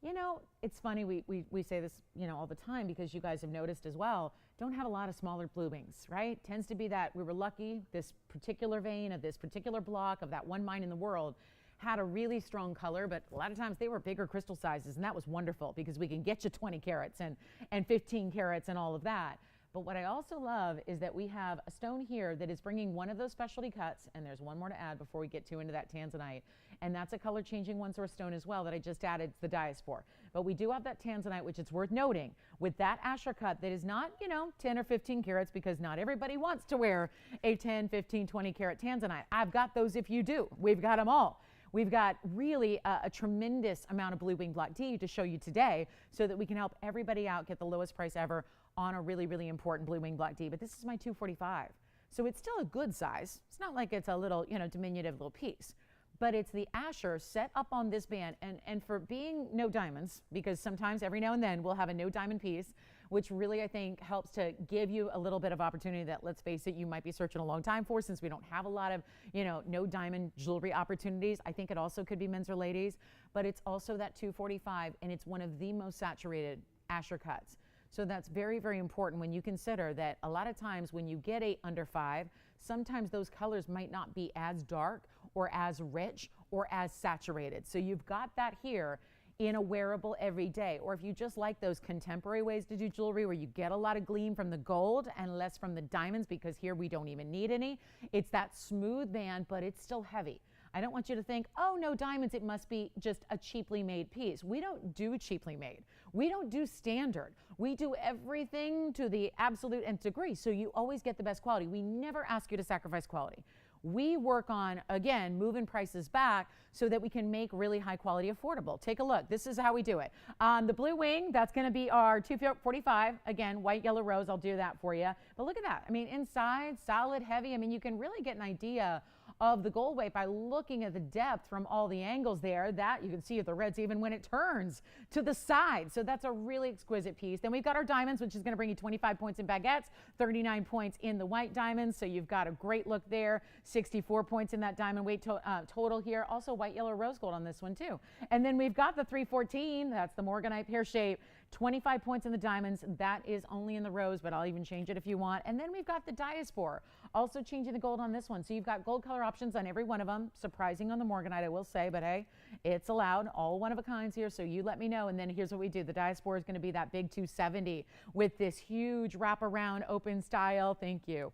you know, it's funny. We say this, you know, all the time, because you guys have noticed as well, don't have a lot of smaller blue wings, right? Tends to be that we were lucky. This particular vein of this particular block of that one mine in the world had a really strong color, but a lot of times they were bigger crystal sizes, and that was wonderful, because we can get you 20 carats and 15 carats and all of that. But what I also love is that we have a stone here that is bringing one of those specialty cuts, and there's one more to add before we get too into that Tanzanite, and that's a color changing one source stone as well that I just added the diaspora. But we do have that Tanzanite, which it's worth noting, with that Asher cut that is not, you know, 10 or 15 carats, because not everybody wants to wear a 10, 15, 20 carat Tanzanite. I've got those if you do. We've got them all. We've got really a tremendous amount of blue wing block D to show you today, so that we can help everybody out get the lowest price ever on a really important blue wing block D. But this is my 245. So it's still a good size. It's not like it's a little, you know, diminutive little piece. But it's the Asher set up on this band. And for being no diamonds, because sometimes every now and then we'll have a no diamond piece, which really I think helps to give you a little bit of opportunity that, let's face it, you might be searching a long time for, since we don't have a lot of, you know, no diamond jewelry opportunities. I think it also could be men's or ladies. but it's also that 245, and it's one of the most saturated Asher cuts. So that's very, very important when you consider that a lot of times when you get a under 5, sometimes those colors might not be as dark or as rich or as saturated. So you've got that here in a wearable every day. Or if you just like those contemporary ways to do jewelry where you get a lot of gleam from the gold and less from the diamonds, because here we don't even need any. It's that smooth band, but it's still heavy. I don't want you to think, oh, no diamonds, it must be just a cheaply made piece. We don't do cheaply made. We don't do standard. We do everything to the absolute nth degree, so you always get the best quality. We never ask you to sacrifice quality. We work on, again, moving prices back so that we can make really high quality affordable. Take a look. This is how we do it. The blue wing, that's going to be our 245. Again, white, yellow, rose. I'll do that for you. But look at that. I mean, inside, solid, heavy. I mean, you can really get an idea of the gold weight by looking at the depth from all the angles there. That you can see if the red's even when it turns to the side. So that's a really exquisite piece. Then we've got our diamonds, which is going to bring you 25 points in baguettes, 39 points in the white diamonds. So you've got a great look there. 64 points in that diamond weight total here. Also white, yellow, rose gold on this one too. And then we've got the 314. That's the Morganite pear shape. 25 points in the diamonds. That is only in the rose, but I'll even change it if you want. And then we've got the diaspora, also changing the gold on this one. So you've got gold color options on every one of them. Surprising on the Morganite, I will say, but hey, it's allowed. All one of a kinds here, so you let me know. And then here's what we do. The diaspora is going to be that big 270 with this huge wraparound open style. Thank you.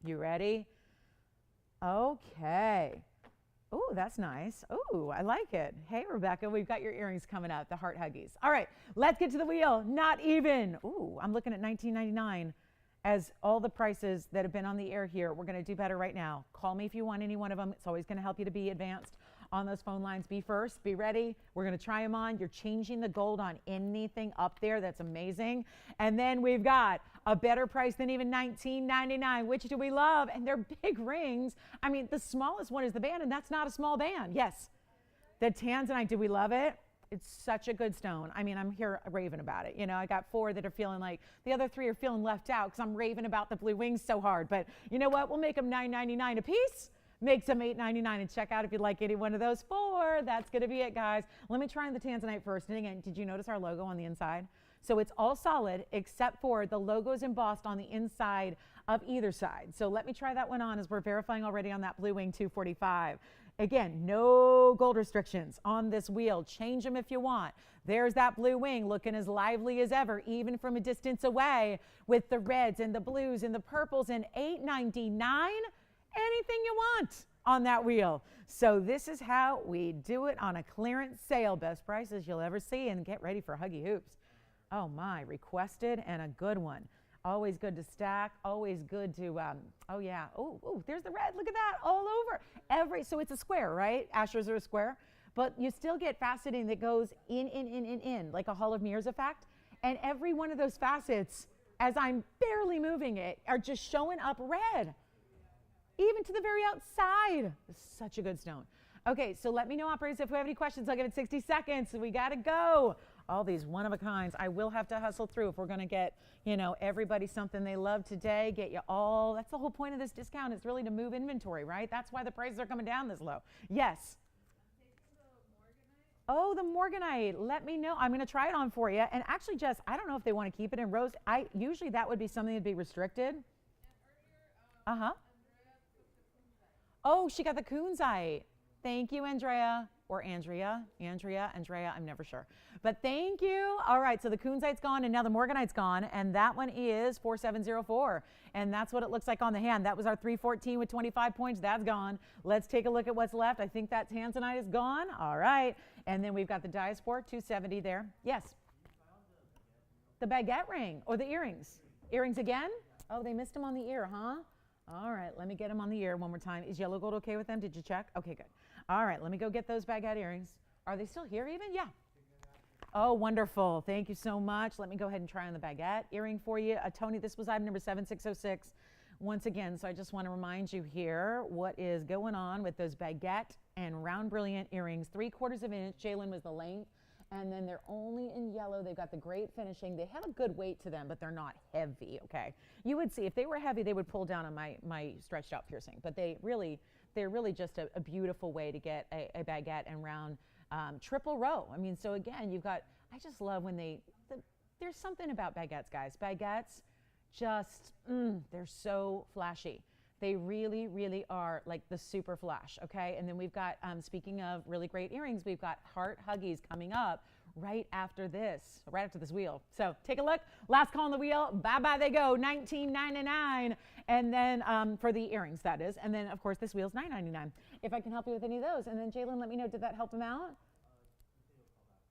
You ready? Okay. Oh, that's nice. Oh, I like it. Hey, Rebecca, we've got your earrings coming up, the heart huggies. All right, let's get to the wheel. Not even. Ooh, I'm looking at $19.99 as all the prices that have been on the air here. We're going to do better right now. Call me if you want any one of them. It's always going to help you to be advanced on those phone lines. Be first, be ready. We're going to try them on. You're changing the gold on anything up there. That's amazing. And then we've got a better price than even $19.99. Which do we love? And they're big rings. I mean, the smallest one is the band, and that's not a small band. Yes. The Tanzanite, do we love it? It's such a good stone. I mean, I'm here raving about it. You know, I got 4 that are feeling like the other 3 are feeling left out because I'm raving about the blue wings so hard. But you know what? We'll make them $9.99 a piece. Make some $8.99 and check out if you'd like any one of those 4. That's going to be it, guys. Let me try on the Tanzanite first. And again, did you notice our logo on the inside? So it's all solid except for the logo is embossed on the inside of either side. So let me try that one on as we're verifying already on that blue wing 245. Again, no gold restrictions on this wheel. Change them if you want. There's that blue wing looking as lively as ever, even from a distance away, with the reds and the blues and the purples, and $8.99. Anything you want on that wheel. So this is how we do it on a clearance sale. Best prices you'll ever see, and get ready for huggy hoops. Oh my, requested and a good one. Always good to stack, always good to, oh yeah, oh, there's the red, look at that, all over. So it's a square, right? Ashers are a square, but you still get faceting that goes in, like a Hall of Mirrors effect. And every one of those facets, as I'm barely moving it, are just showing up red, even to the very outside. Such a good stone. Okay, so let me know, operators, if we have any questions. I'll give it 60 seconds. We gotta go. All these one-of-a-kinds. I will have to hustle through if we're going to get, you know, everybody something they love today. Get you all. That's the whole point of this discount. It's really to move inventory, right? That's why the prices are coming down this low. Yes. Oh, the Morganite. Let me know. I'm going to try it on for you. And actually, Jess, I don't know if they want to keep it in rose. Usually that would be something that'd be restricted. Uh-huh. Oh, she got the Kunzite. Thank you, Andrea. Or Andrea, I'm never sure. But thank you. All right, so the Kunzite's gone, and now the Morganite's gone, and that one is 4704. And that's what it looks like on the hand. That was our 314 with 25 points. That's gone. Let's take a look at what's left. I think that Tanzanite is gone. All right. And then we've got the diaspora, 270 there. Yes. The baguette ring, or the earrings. Earrings again? Oh, they missed them on the ear, huh? All right, let me get them on the ear one more time. Is yellow gold okay with them? Did you check? Okay, good. All right, let me go get those baguette earrings. Are they still here even? Yeah. Oh, wonderful. Thank you so much. Let me go ahead and try on the baguette earring for you. Tony, this was item number 7606. Once again, so I just want to remind you here what is going on with those baguette and round brilliant earrings. 3/4 of an inch. Jalen was the length. And then they're only in yellow. They've got the great finishing. They have a good weight to them, but they're not heavy, okay? You would see, if they were heavy, they would pull down on my stretched out piercing. But they're really just a beautiful way to get a baguette and round triple row. I mean, so again, you've got, I just love when there's something about baguettes, guys. Baguettes just, they're so flashy. They really, really are like the super flash, okay? And then we've got, speaking of really great earrings, we've got heart huggies coming up right after this wheel. So take a look. Last call on the wheel. Bye-bye they go. $19.99. And then for the earrings, that is. And then, of course, this wheel's $9.99. If I can help you with any of those. And then, Jalen, let me know, did that help them out?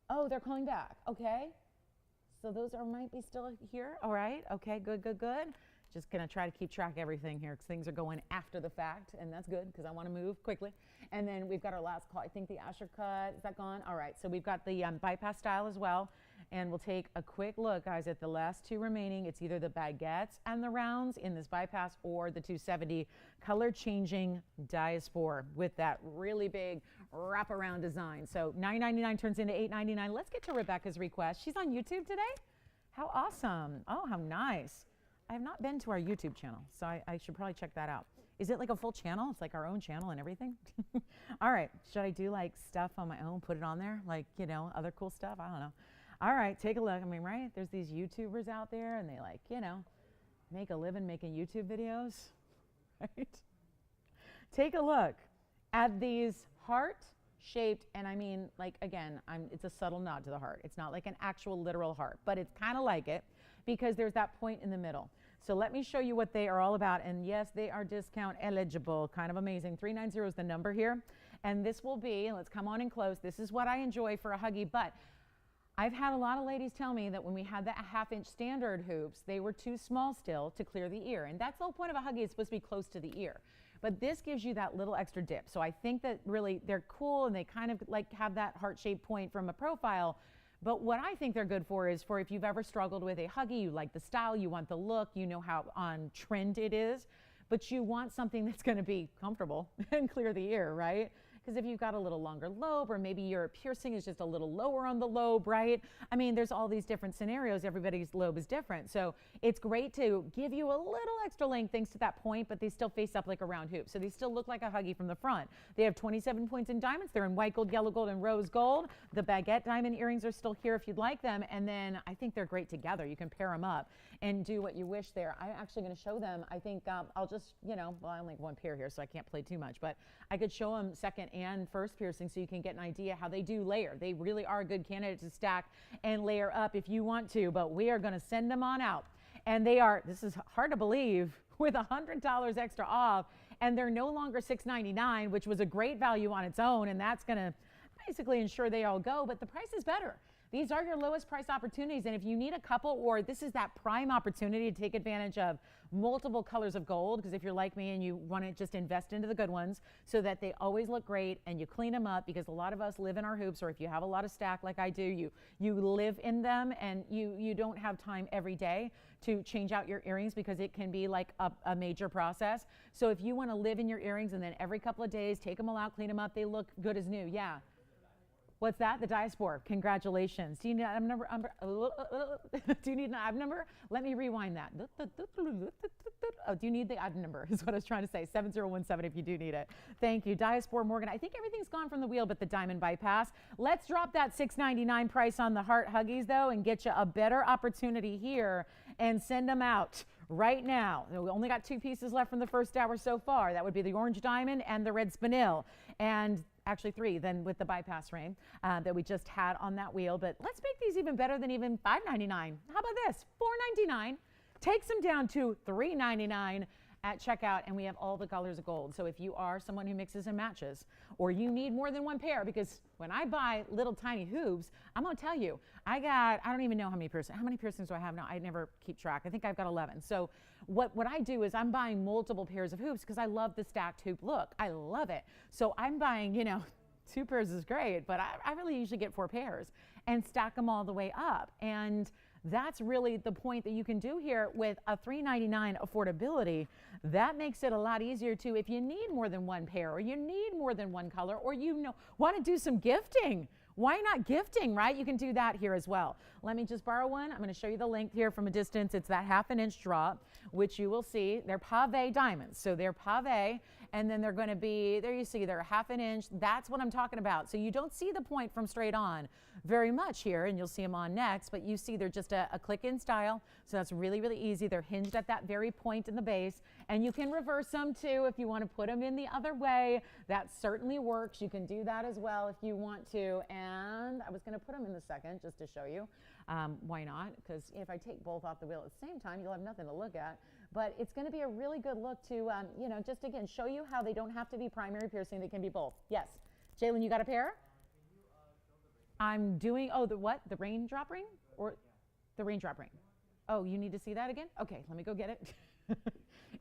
Oh, they're calling back. Okay. So those might be still here. All right. Okay, good, good, good. Just going to try to keep track of everything here because things are going after the fact, and that's good because I want to move quickly. And then we've got our last call. I think the Asher cut, is that gone? All right, so we've got the bypass style as well. And we'll take a quick look, guys, at the last two remaining. It's either the baguettes and the rounds in this bypass or the 270 color-changing diaspora with that really big wraparound design. So $9.99 turns into $8.99. Let's get to Rebecca's request. She's on YouTube today? How awesome. Oh, how nice. I have not been to our YouTube channel, so I should probably check that out. Is it like a full channel? It's like our own channel and everything? All right, should I do like stuff on my own, put it on there? Like, you know, other cool stuff? I don't know. All right, take a look. I mean, right? There's these YouTubers out there and they like, you know, make a living making YouTube videos, right? Take a look at these heart-shaped, and I mean, like, again, it's a subtle nod to the heart. It's not like an actual literal heart, but it's kind of like it because there's that point in the middle. So let me show you what they are all about. And yes, they are discount eligible. Kind of amazing. 390 is the number here. And this will be, let's come on in close. This is what I enjoy for a huggy. But I've had a lot of ladies tell me that when we had the half-inch standard hoops, they were too small still to clear the ear. And that's the whole point of a huggy. It's supposed to be close to the ear. But this gives you that little extra dip. So I think that really they're cool and they kind of like have that heart-shaped point from a profile. But what I think they're good for is for if you've ever struggled with a huggy, you like the style, you want the look, you know how on trend it is, but you want something that's going to be comfortable and clear the ear, right? Because if you've got a little longer lobe or maybe your piercing is just a little lower on the lobe, right? I mean, there's all these different scenarios. Everybody's lobe is different. So it's great to give you a little extra length thanks to that point, but they still face up like a round hoop. So they still look like a huggy from the front. They have 27 points in diamonds. They're in white gold, yellow gold, and rose gold. The baguette diamond earrings are still here if you'd like them. And then I think they're great together. You can pair them up and do what you wish there. I'm actually going to show them. I think I'll just, you know, well, I only have one pair here, so I can't play too much, but I could show them second and first piercing so you can get an idea how they do layer. They really are a good candidate to stack and layer up if you want to, but we are going to send them on out. And they are, this is hard to believe, with $100 extra off, and they're no longer $6.99, which was a great value on its own, and that's going to basically ensure they all go, but the price is better. These are your lowest price opportunities, and if you need a couple, or this is that prime opportunity to take advantage of multiple colors of gold, because if you're like me and you want to just invest into the good ones so that they always look great and you clean them up, because a lot of us live in our hoops, or if you have a lot of stack like I do, you live in them and you don't have time every day to change out your earrings because it can be like a major process. So if you want to live in your earrings and then every couple of days take them all out, clean them up, they look good as new. Yeah. What's that? The diaspora. Congratulations. Do you need an item number? Do you need an item number? Let me rewind that. Oh, do you need the item number is what I was trying to say. 7017 if you do need it. Thank you. Diaspora Morgan. I think everything's gone from the wheel but the diamond bypass. Let's drop that $6.99 price on the heart huggies though and get you a better opportunity here and send them out right now. We only got 2 pieces left from the first hour so far. That would be the orange diamond and the red spinel. And actually 3 then with the bypass ring that we just had on that wheel. But let's make these even better than even $5.99. How about this? $4.99 takes them down to $3.99 at checkout, and we have all the colors of gold. So if you are someone who mixes and matches, or you need more than one pair, because when I buy little tiny hoops, I'm gonna tell you, I don't even know how many piercings do I have now? I never keep track. I think I've got 11. So what I do is I'm buying multiple pairs of hoops because I love the stacked hoop look. I love it. So I'm buying, you know, 2 pairs is great, but I really usually get 4 pairs and stack them all the way up. And that's really the point that you can do here with a $3.99 affordability. That makes it a lot easier to, if you need more than one pair, or you need more than one color, or you want to do some gifting. Why not gifting, right? You can do that here as well. Let me just borrow one. I'm going to show you the length here from a distance. It's that 1/2 inch drop, which you will see. They're pave diamonds. So they're pave, and then they're going to be, there you see, they're a half an inch. That's what I'm talking about. So you don't see the point from straight on very much here, and you'll see them on next, but you see they're just a click-in style. So that's really, really easy. They're hinged at that very point in the base, and you can reverse them too if you want to put them in the other way. That certainly works. You can do that as well if you want to. And I was going to put them in the second just to show you. Why not? Because if I take both off the wheel at the same time, you'll have nothing to look at. But it's going to be a really good look to, you know, just again, show you how they don't have to be primary piercing. They can be both. Yes. Jalen, you got a pair? I'm doing, oh, the what? The raindrop ring? Or the raindrop ring? Oh, you need to see that again? Okay, let me go get it.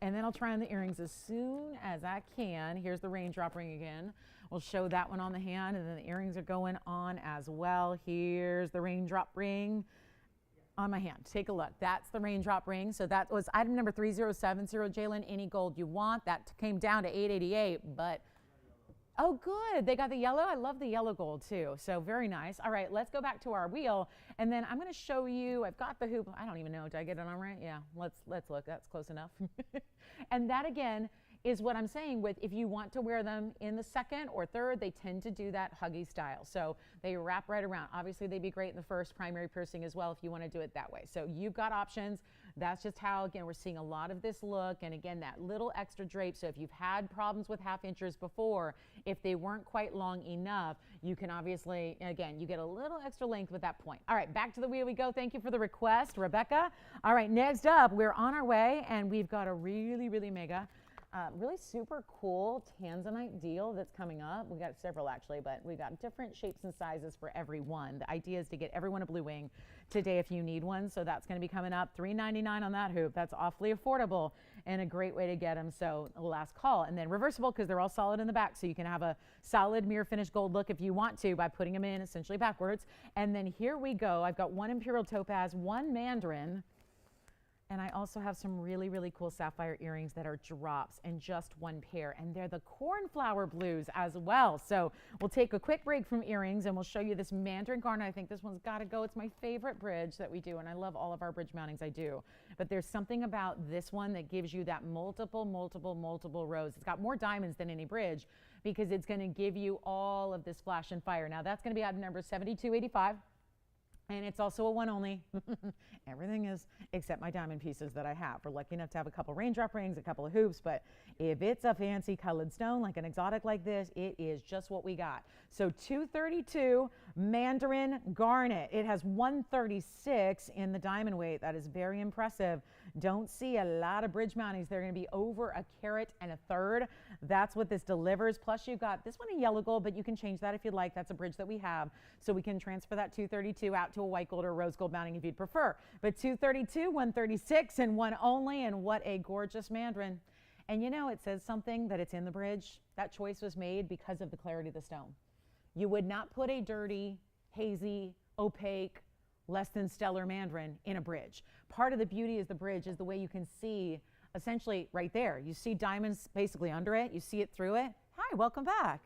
And then I'll try on the earrings as soon as I can. Here's the raindrop ring again. We'll show that one on the hand, and then the earrings are going on as well. Here's the raindrop ring on my hand. Take a look. That's the raindrop ring. So that was item number 3070, Jalen. Any gold you want. That came down to $888, but oh, good. They got the yellow. I love the yellow gold too. So very nice. All right, let's go back to our wheel, and then I'm going to show you. I've got the hoop. I don't even know. Did I get it on right? Yeah. Let's look. That's close enough. And that again is what I'm saying with if you want to wear them in the second or third, they tend to do that huggy style. So they wrap right around. Obviously, they'd be great in the first primary piercing as well if you want to do it that way. So you've got options. That's just how, again, we're seeing a lot of this look. And again, that little extra drape. So if you've had problems with half inches before, if they weren't quite long enough, you can obviously, again, you get a little extra length with that point. All right, back to the wheel we go. Thank you for the request, Rebecca. All right, next up, we're on our way, and we've got a really, really mega, really super cool Tanzanite deal that's coming up. We got several actually, but we got different shapes and sizes for every one. The idea is to get everyone a blue wing today if you need one. So that's going to be coming up. $3.99 on that hoop. That's awfully affordable and a great way to get them. So last call, and then reversible because they're all solid in the back. So you can have a solid mirror finished gold look if you want to by putting them in essentially backwards. And then here we go. I've got one imperial topaz, one mandarin. And I also have some really, really cool sapphire earrings that are drops and just one pair. And they're the cornflower blues as well. So we'll take a quick break from earrings and we'll show you this mandarin garnet. I think this one's got to go. It's my favorite bridge that we do. And I love all of our bridge mountings. I do. But there's something about this one that gives you that multiple rows. It's got more diamonds than any bridge because it's going to give you all of this flash and fire. Now that's going to be item number 7285. And it's also a one only. Everything is except my diamond pieces that I have. We're lucky enough to have a couple raindrop rings, a couple of hoops, but if it's a fancy colored stone, like an exotic like this, it is just what we got. So 232 mandarin garnet. It has 136 in the diamond weight. That is very impressive. Don't see a lot of bridge mountings. They're going to be over a carat and a third. That's what this delivers. Plus you've got this one in yellow gold, but you can change that if you'd like. That's a bridge that we have. So we can transfer that 232 out to a white gold or rose gold mounting if you'd prefer. But 232, 136, and one only. And what a gorgeous mandarin. And you know, it says something that it's in the bridge. That choice was made because of the clarity of the stone. You would not put a dirty, hazy, opaque, less than stellar mandarin in a bridge. Part of the beauty is the bridge is the way you can see essentially right there. You see diamonds basically under it. You see it through it. Hi, welcome back.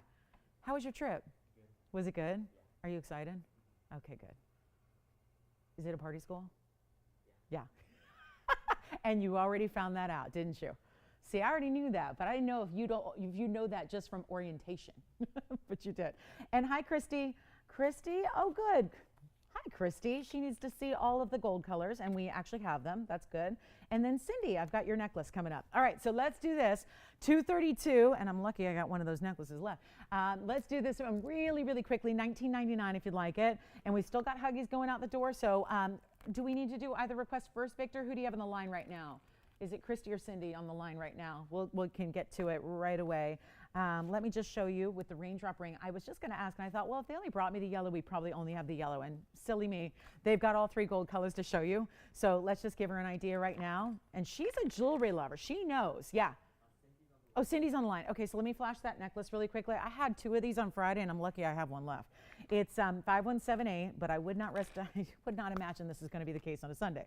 How was your trip? Good. Was it good? Yeah. Are you excited? Okay, good. Is it a party school? Yeah. And you already found that out, didn't you? See, I already knew that, but I didn't know if you know that just from orientation, but you did. And hi, Christy. Christy, oh, good. Hi, Christy. She needs to see all of the gold colors, and we actually have them. That's good. And then Cindy, I've got your necklace coming up. All right, so let's do this. 232, and I'm lucky I got one of those necklaces left. Let's do this one really, really quickly. $19.99 if you'd like it. And we still got Huggies going out the door, so do we need to do either request first, Victor? Who do you have on the line right now? Is it Christy or Cindy on the line right now? We can get to it right away. Let me just show you with the raindrop ring. I was just going to ask, and I thought, well, if they only brought me the yellow, we probably only have the yellow. And silly me, they've got all three gold colors to show you. So let's just give her an idea right now. And she's a jewelry lover. She knows. Yeah. Oh, Cindy's on the line. Okay, so let me flash that necklace really quickly. I had two of these on Friday, and I'm lucky I have one left. It's 5178, but I would not imagine this is going to be the case on a Sunday.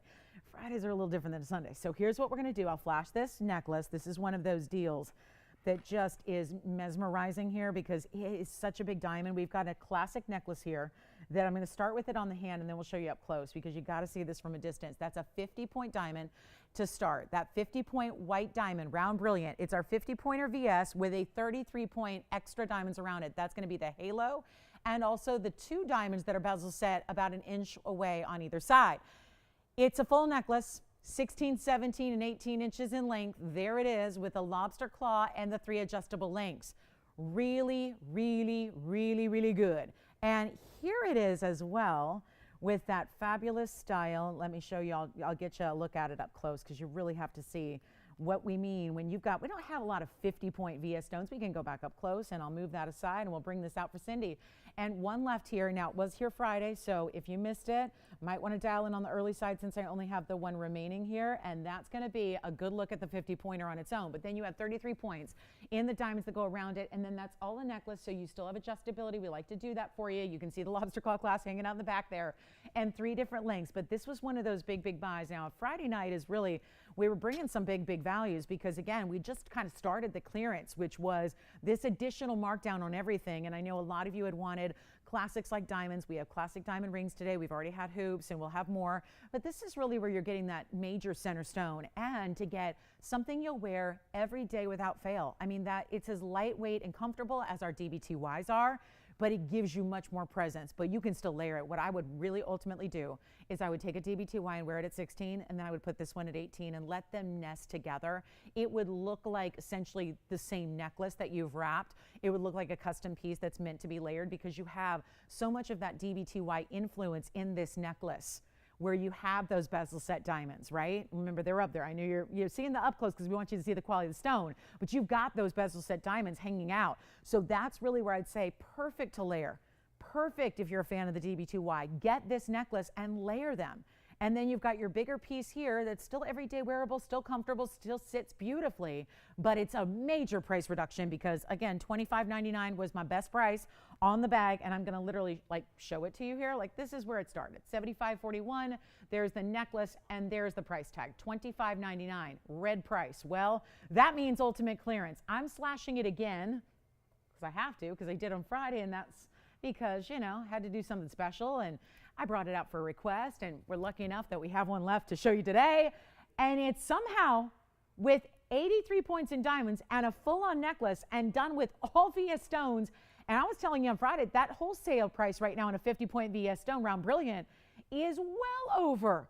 Fridays are a little different than a Sunday. So here's what we're going to do. I'll flash this necklace. This is one of those deals that just is mesmerizing here because it is such a big diamond. We've got a classic necklace here that I'm going to start with it on the hand and then we'll show you up close because you got to see this from a distance. That's a 50-point diamond to start. That 50-point white diamond, round brilliant. It's our 50-pointer VS with a 33-point extra diamonds around it. That's going to be the halo and also the 2 diamonds that are bezel set about an inch away on either side. It's a full necklace, 16, 17, and 18 inches in length. There it is with a lobster claw and the 3 adjustable links. Really, really, really, really good. And here it is as well with that fabulous style. Let me show you, I'll get you a look at it up close because you really have to see what we mean when you've got, we don't have a lot of 50-point VS stones. We can go back up close and I'll move that aside and we'll bring this out for Cindy. And one left here. Now it was here Friday, so if you missed it, might want to dial in on the early side since I only have the one remaining here, and that's going to be a good look at the 50-pointer on its own. But then you have 33 points in the diamonds that go around it, and then that's all a necklace, so you still have adjustability. We like to do that for you. You can see the lobster claw clasp hanging out in the back there, and 3 different lengths. But this was one of those big, big buys. Now, Friday night is really, we were bringing some big, big values because, again, we just kind of started the clearance, which was this additional markdown on everything. And I know a lot of you had wanted classics like diamonds. We have classic diamond rings today. We've already had hoops and we'll have more. But this is really where you're getting that major center stone and to get something you'll wear every day without fail. I mean, that it's as lightweight and comfortable as our DBTYs are, but it gives you much more presence, but you can still layer it. What I would really ultimately do is I would take a DBTY and wear it at 16, and then I would put this one at 18 and let them nest together. It would look like essentially the same necklace that you've wrapped. It would look like a custom piece that's meant to be layered because you have so much of that DBTY influence in this necklace where you have those bezel set diamonds, right? Remember, they're up there. I know you're seeing the up close because we want you to see the quality of the stone, but you've got those bezel set diamonds hanging out. So that's really where I'd say perfect to layer. Perfect if you're a fan of the DB2Y. Get this necklace and layer them. And then you've got your bigger piece here that's still everyday wearable, still comfortable, still sits beautifully, but it's a major price reduction because, again, $25.99 was my best price on the bag, and I'm going to literally like show it to you here. Like, this is where it started, $75.41. There's the necklace, and there's the price tag, $25.99, red price. Well, that means ultimate clearance. I'm slashing it again because I have to, because I did on Friday, and that's because, you know, I had to do something special, and I brought it out for a request, and we're lucky enough that we have one left to show you today. And it's somehow with 83 points in diamonds and a full-on necklace and done with all VS stones. And I was telling you on Friday, that wholesale price right now on a 50-point VS stone round brilliant is well over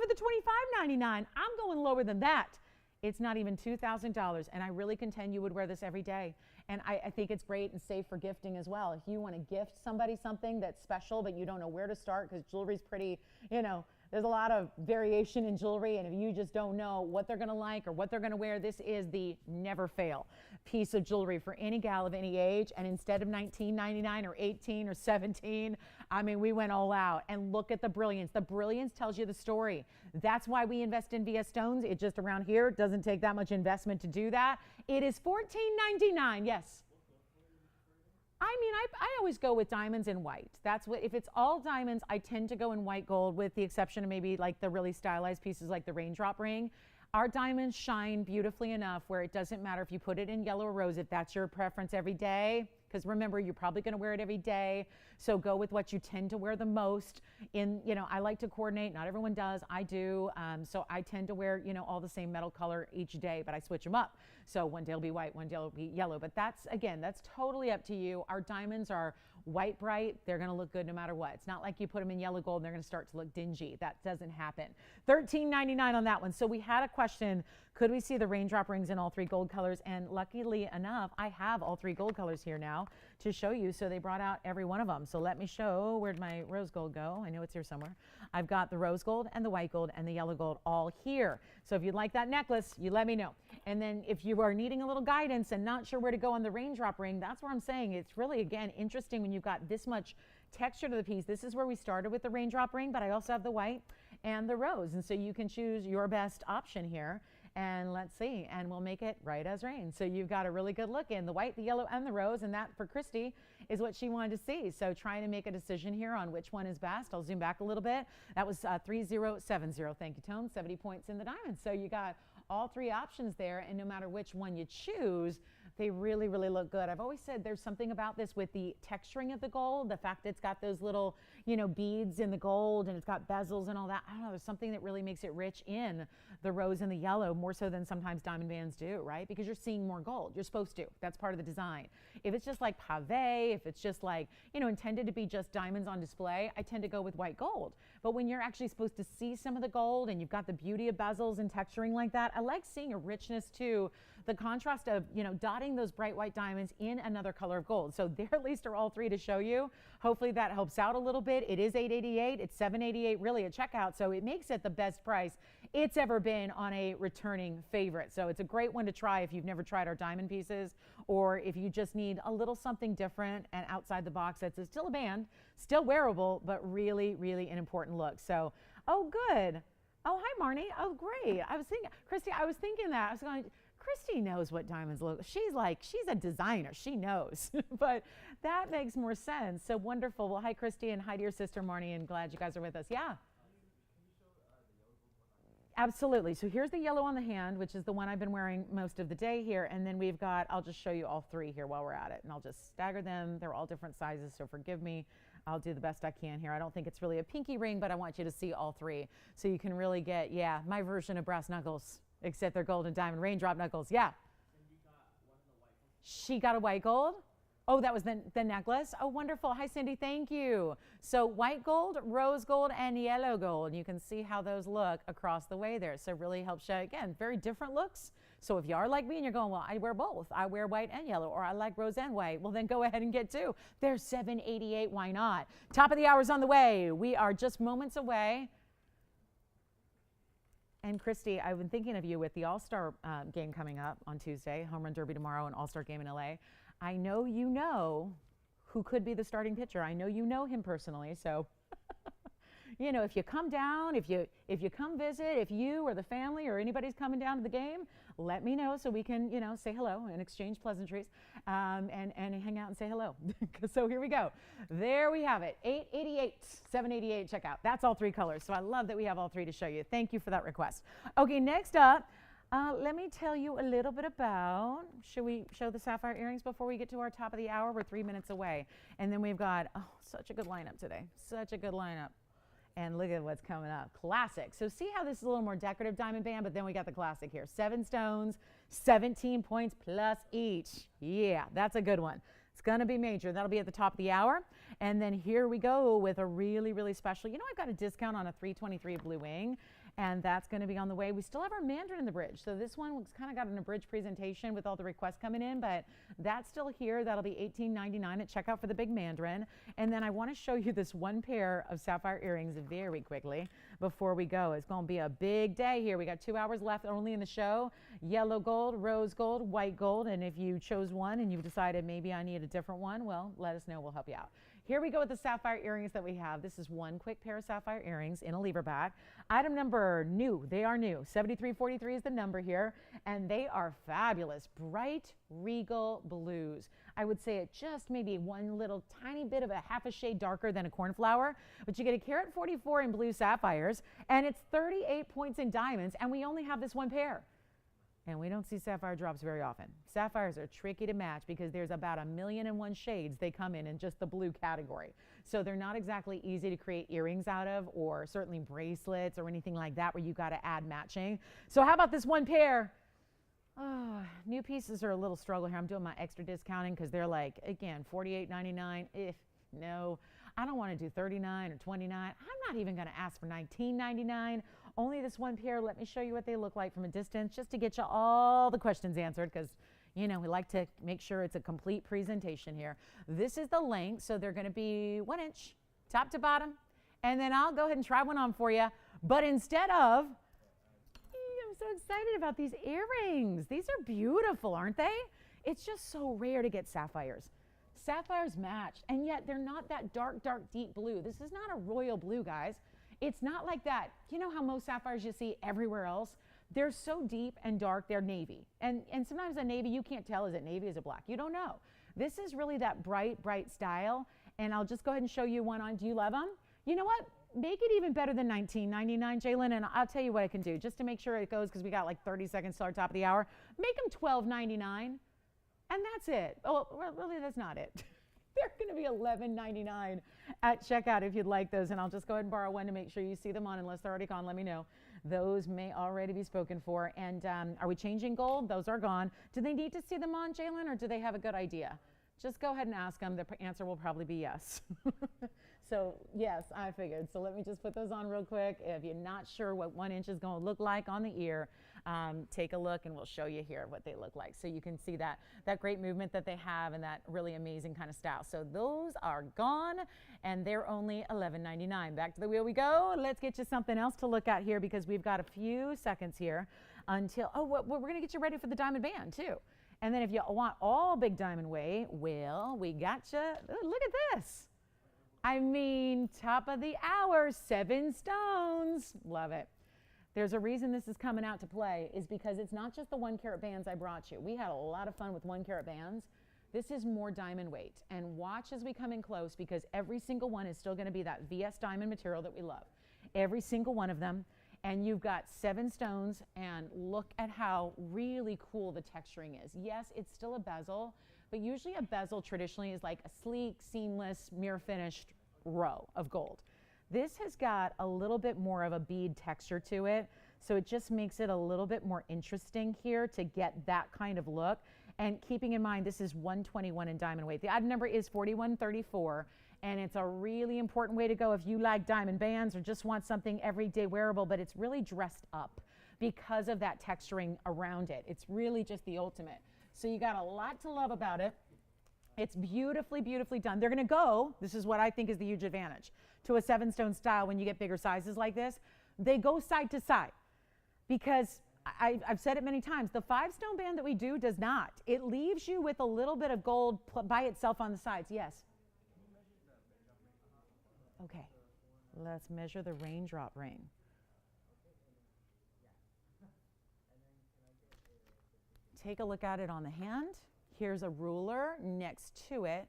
the $25.99. I'm going lower than that. It's not even $2,000, and I really contend you would wear this every day. And I think it's great and safe for gifting as well. If you want to gift somebody something that's special, but you don't know where to start because jewelry's pretty, you know, there's a lot of variation in jewelry, and if you just don't know what they're going to like or what they're going to wear, this is the never fail piece of jewelry for any gal of any age. And instead of $19.99 or $18 or $17, I mean, we went all out. And look at the brilliance. The brilliance tells you the story. That's why we invest in VS stones. It just around here doesn't take that much investment to do that. It is $14.99. Yes. I mean, I always go with diamonds and white. That's what, if it's all diamonds, I tend to go in white gold with the exception of maybe like the really stylized pieces like the Raindrop Ring. Our diamonds shine beautifully enough where it doesn't matter if you put it in yellow or rose, if that's your preference every day. Because remember, you're probably going to wear it every day. So go with what you tend to wear the most. You know, I like to coordinate. Not everyone does. I do. So I tend to wear, you know, all the same metal color each day, but I switch them up. So one day will be white, one day will be yellow. But that's, again, that's totally up to you. Our diamonds are white bright. They're going to look good no matter what. It's not like you put them in yellow gold and they're going to start to look dingy. That doesn't happen. $13.99 on that one. So we had a question, could we see the Raindrop Rings in all 3 gold colors? And luckily enough, I have all 3 gold colors here now to show you. So they brought out every one of them. So let me show, where'd my rose gold go? I know it's here somewhere. I've got the rose gold and the white gold and the yellow gold all here. So if you'd like that necklace, you let me know. And then if you are needing a little guidance and not sure where to go on the Raindrop Ring, that's where I'm saying it's really, again, interesting when you've got this much texture to the piece. This is where we started with the Raindrop Ring, but I also have the white and the rose. And so you can choose your best option here. And let's see, and we'll make it right as rain. So you've got a really good look in the white, the yellow, and the rose, and that for Christy is what she wanted to see. So trying to make a decision here on which one is best. I'll zoom back a little bit. That was 3070. Thank you, Tone. 70 points in the diamond. So you got all 3 options there, and no matter which one you choose, They really, really look good. I've always said there's something about this with the texturing of the gold, the fact that it's got those little, beads in the gold and it's got bezels and all that. I don't know, there's something that really makes it rich in the rose and the yellow, more so than sometimes diamond bands do, right? Because you're seeing more gold. You're supposed to. That's part of the design. If it's just like pave, if it's just like, intended to be just diamonds on display, I tend to go with white gold. But when you're actually supposed to see some of the gold and you've got the beauty of bezels and texturing like that, I like seeing a richness to the contrast of, dotting those bright white diamonds in another color of gold. So there at least are all three to show you. Hopefully that helps out a little bit. It is $888. It's $788 really at checkout. So it makes it the best price it's ever been on a returning favorite. So it's a great one to try if you've never tried our diamond pieces, or if you just need a little something different and outside the box that's still a band, still wearable, but really, really an important look. So, oh, good. Oh, hi, Marnie. Oh, great. I was thinking that. I was going, Christy knows what diamonds look. She's a designer. She knows. But that makes more sense. So wonderful. Well, hi, Christy, and hi to your sister, Marnie, and glad you guys are with us. Yeah. Absolutely. So here's the yellow on the hand, which is the one I've been wearing most of the day here. And then we've got, I'll just show you all three here while we're at it. And I'll just stagger them. They're all different sizes, so forgive me. I'll do the best I can here. I don't think it's really a pinky ring, but I want you to see all three. So you can really get, my version of brass knuckles, except they're gold and diamond raindrop knuckles. Yeah. And you got one of the white ones? She got a white gold? Oh, that was the necklace? Oh, wonderful. Hi, Cindy. Thank you. So white gold, rose gold, and yellow gold. You can see how those look across the way there. So really helps you, again, very different looks. So if you are like me and you're going, well, I wear both. I wear white and yellow, or I like rose and white. Well, then go ahead and get two. They're $788. Why not? Top of the hour's on the way. We are just moments away. And Christy, I've been thinking of you with the All-Star game coming up on Tuesday, Home Run Derby tomorrow, and All-Star game in LA. I know you know who could be the starting pitcher. I know you know him personally, so if you come down, if you come visit, if you or the family or anybody's coming down to the game, let me know so we can say hello and exchange pleasantries and hang out and say hello. So here we go. There we have it. $888, $788 checkout. That's all three colors. So I love that we have all three to show you. Thank you for that request. Okay, next up. Let me tell you a little bit about, should we show the sapphire earrings before we get to our top of the hour? We're 3 minutes away. And then we've got, such a good lineup today. Such a good lineup. And look at what's coming up. Classic. So see how this is a little more decorative diamond band, but then we got the classic here. 7 stones, 17 points plus each. Yeah, that's a good one. It's going to be major. That'll be at the top of the hour. And then here we go with a really, really special, I've got a discount on a 323 blue wing. And that's going to be on the way. We still have our mandarin in the bridge. So this one's kind of got an abridged presentation with all the requests coming in, but that's still here. That'll be $18.99 at checkout for the big mandarin. And then I want to show you this one pair of sapphire earrings very quickly before we go. It's going to be a big day here. We got 2 hours left only in the show. Yellow gold, rose gold, white gold. And if you chose one and you've decided maybe I need a different one, well, let us know. We'll help you out. Here we go with the sapphire earrings that we have. This is one quick pair of sapphire earrings in a lever back. Item number new. They are new. 7343 is the number here. And they are fabulous. Bright regal blues. I would say it just maybe one little tiny bit of a half a shade darker than a cornflower. But you get a carat 44 in blue sapphires. And it's 38 points in diamonds. And we only have this one pair. And we don't see sapphire drops very often. Sapphires are tricky to match because there's about 1,000,001 shades they come in just the blue category. So they're not exactly easy to create earrings out of, or certainly bracelets or anything like that where you got to add matching. So how about this one pair? Oh, new pieces are a little struggle here. I'm doing my extra discounting because they're like, again, $48.99. No, I don't want to do $39 or $29. I'm not even going to ask for $19.99. Only this one pair. Let me show you what they look like from a distance just to get you all the questions answered because, we like to make sure it's a complete presentation here. This is the length, so they're going to be 1 inch, top to bottom. And then I'll go ahead and try one on for you. But instead of, I'm so excited about these earrings. These are beautiful, aren't they? It's just so rare to get sapphires. Sapphires match, and yet they're not that dark, deep blue. This is not a royal blue, guys. It's not like that. You know how most sapphires you see everywhere else? They're so deep and dark, they're navy. And sometimes a navy, you can't tell, is it navy, is it black? You don't know. This is really that bright style. And I'll just go ahead and show you one on. Do you love them? You know what? Make it even better than $19.99, Jalen. And I'll tell you what I can do just to make sure it goes, because we got like 30 seconds till our top of the hour. Make them $12.99. And that's it. Oh, well, really, that's not it. They're going to be $11.99 at checkout if you'd like those. And I'll just go ahead and borrow one to make sure you see them on. Unless they're already gone, let me know. Those may already be spoken for. And are we changing gold? Those are gone. Do they need to see them on, Jalen, or do they have a good idea? Just go ahead and ask them. The answer will probably be yes. So yes, I figured. So let me just put those on real quick. If you're not sure what 1 inch is going to look like on the ear, take a look and we'll show you here what they look like. So you can see that great movement that they have and that really amazing kind of style. So those are gone and they're only $11.99. Back to the wheel we go. Let's get you something else to look at here because we've got a few seconds here until, we're going to get you ready for the diamond band too. And then if you want all big diamond weight, well, we got you. Look at this. I mean, top of the hour, 7 stones. Love it. There's a reason this is coming out to play is because it's not just the 1 carat bands I brought you. We had a lot of fun with 1 carat bands. This is more diamond weight. And watch as we come in close because every single one is still going to be that VS diamond material that we love. Every single one of them. And you've got 7 stones and look at how really cool the texturing is. Yes, it's still a bezel, but usually a bezel traditionally is like a sleek, seamless, mirror finished row of gold. This has got a little bit more of a bead texture to it, so it just makes it a little bit more interesting here to get that kind of look. And keeping in mind, this is 121 in diamond weight. The item number is 4134, and it's a really important way to go if you like diamond bands or just want something everyday wearable, but it's really dressed up because of that texturing around it. It's really just the ultimate. So you got a lot to love about it. It's beautifully, beautifully done. They're going to go, this is what I think is the huge advantage, to a 7-stone style when you get bigger sizes like this. They go side to side because I've said it many times, the 5-stone band that we do does not. It leaves you with a little bit of gold by itself on the sides. Yes? Okay, let's measure the raindrop ring. Take a look at it on the hand. Here's a ruler next to it.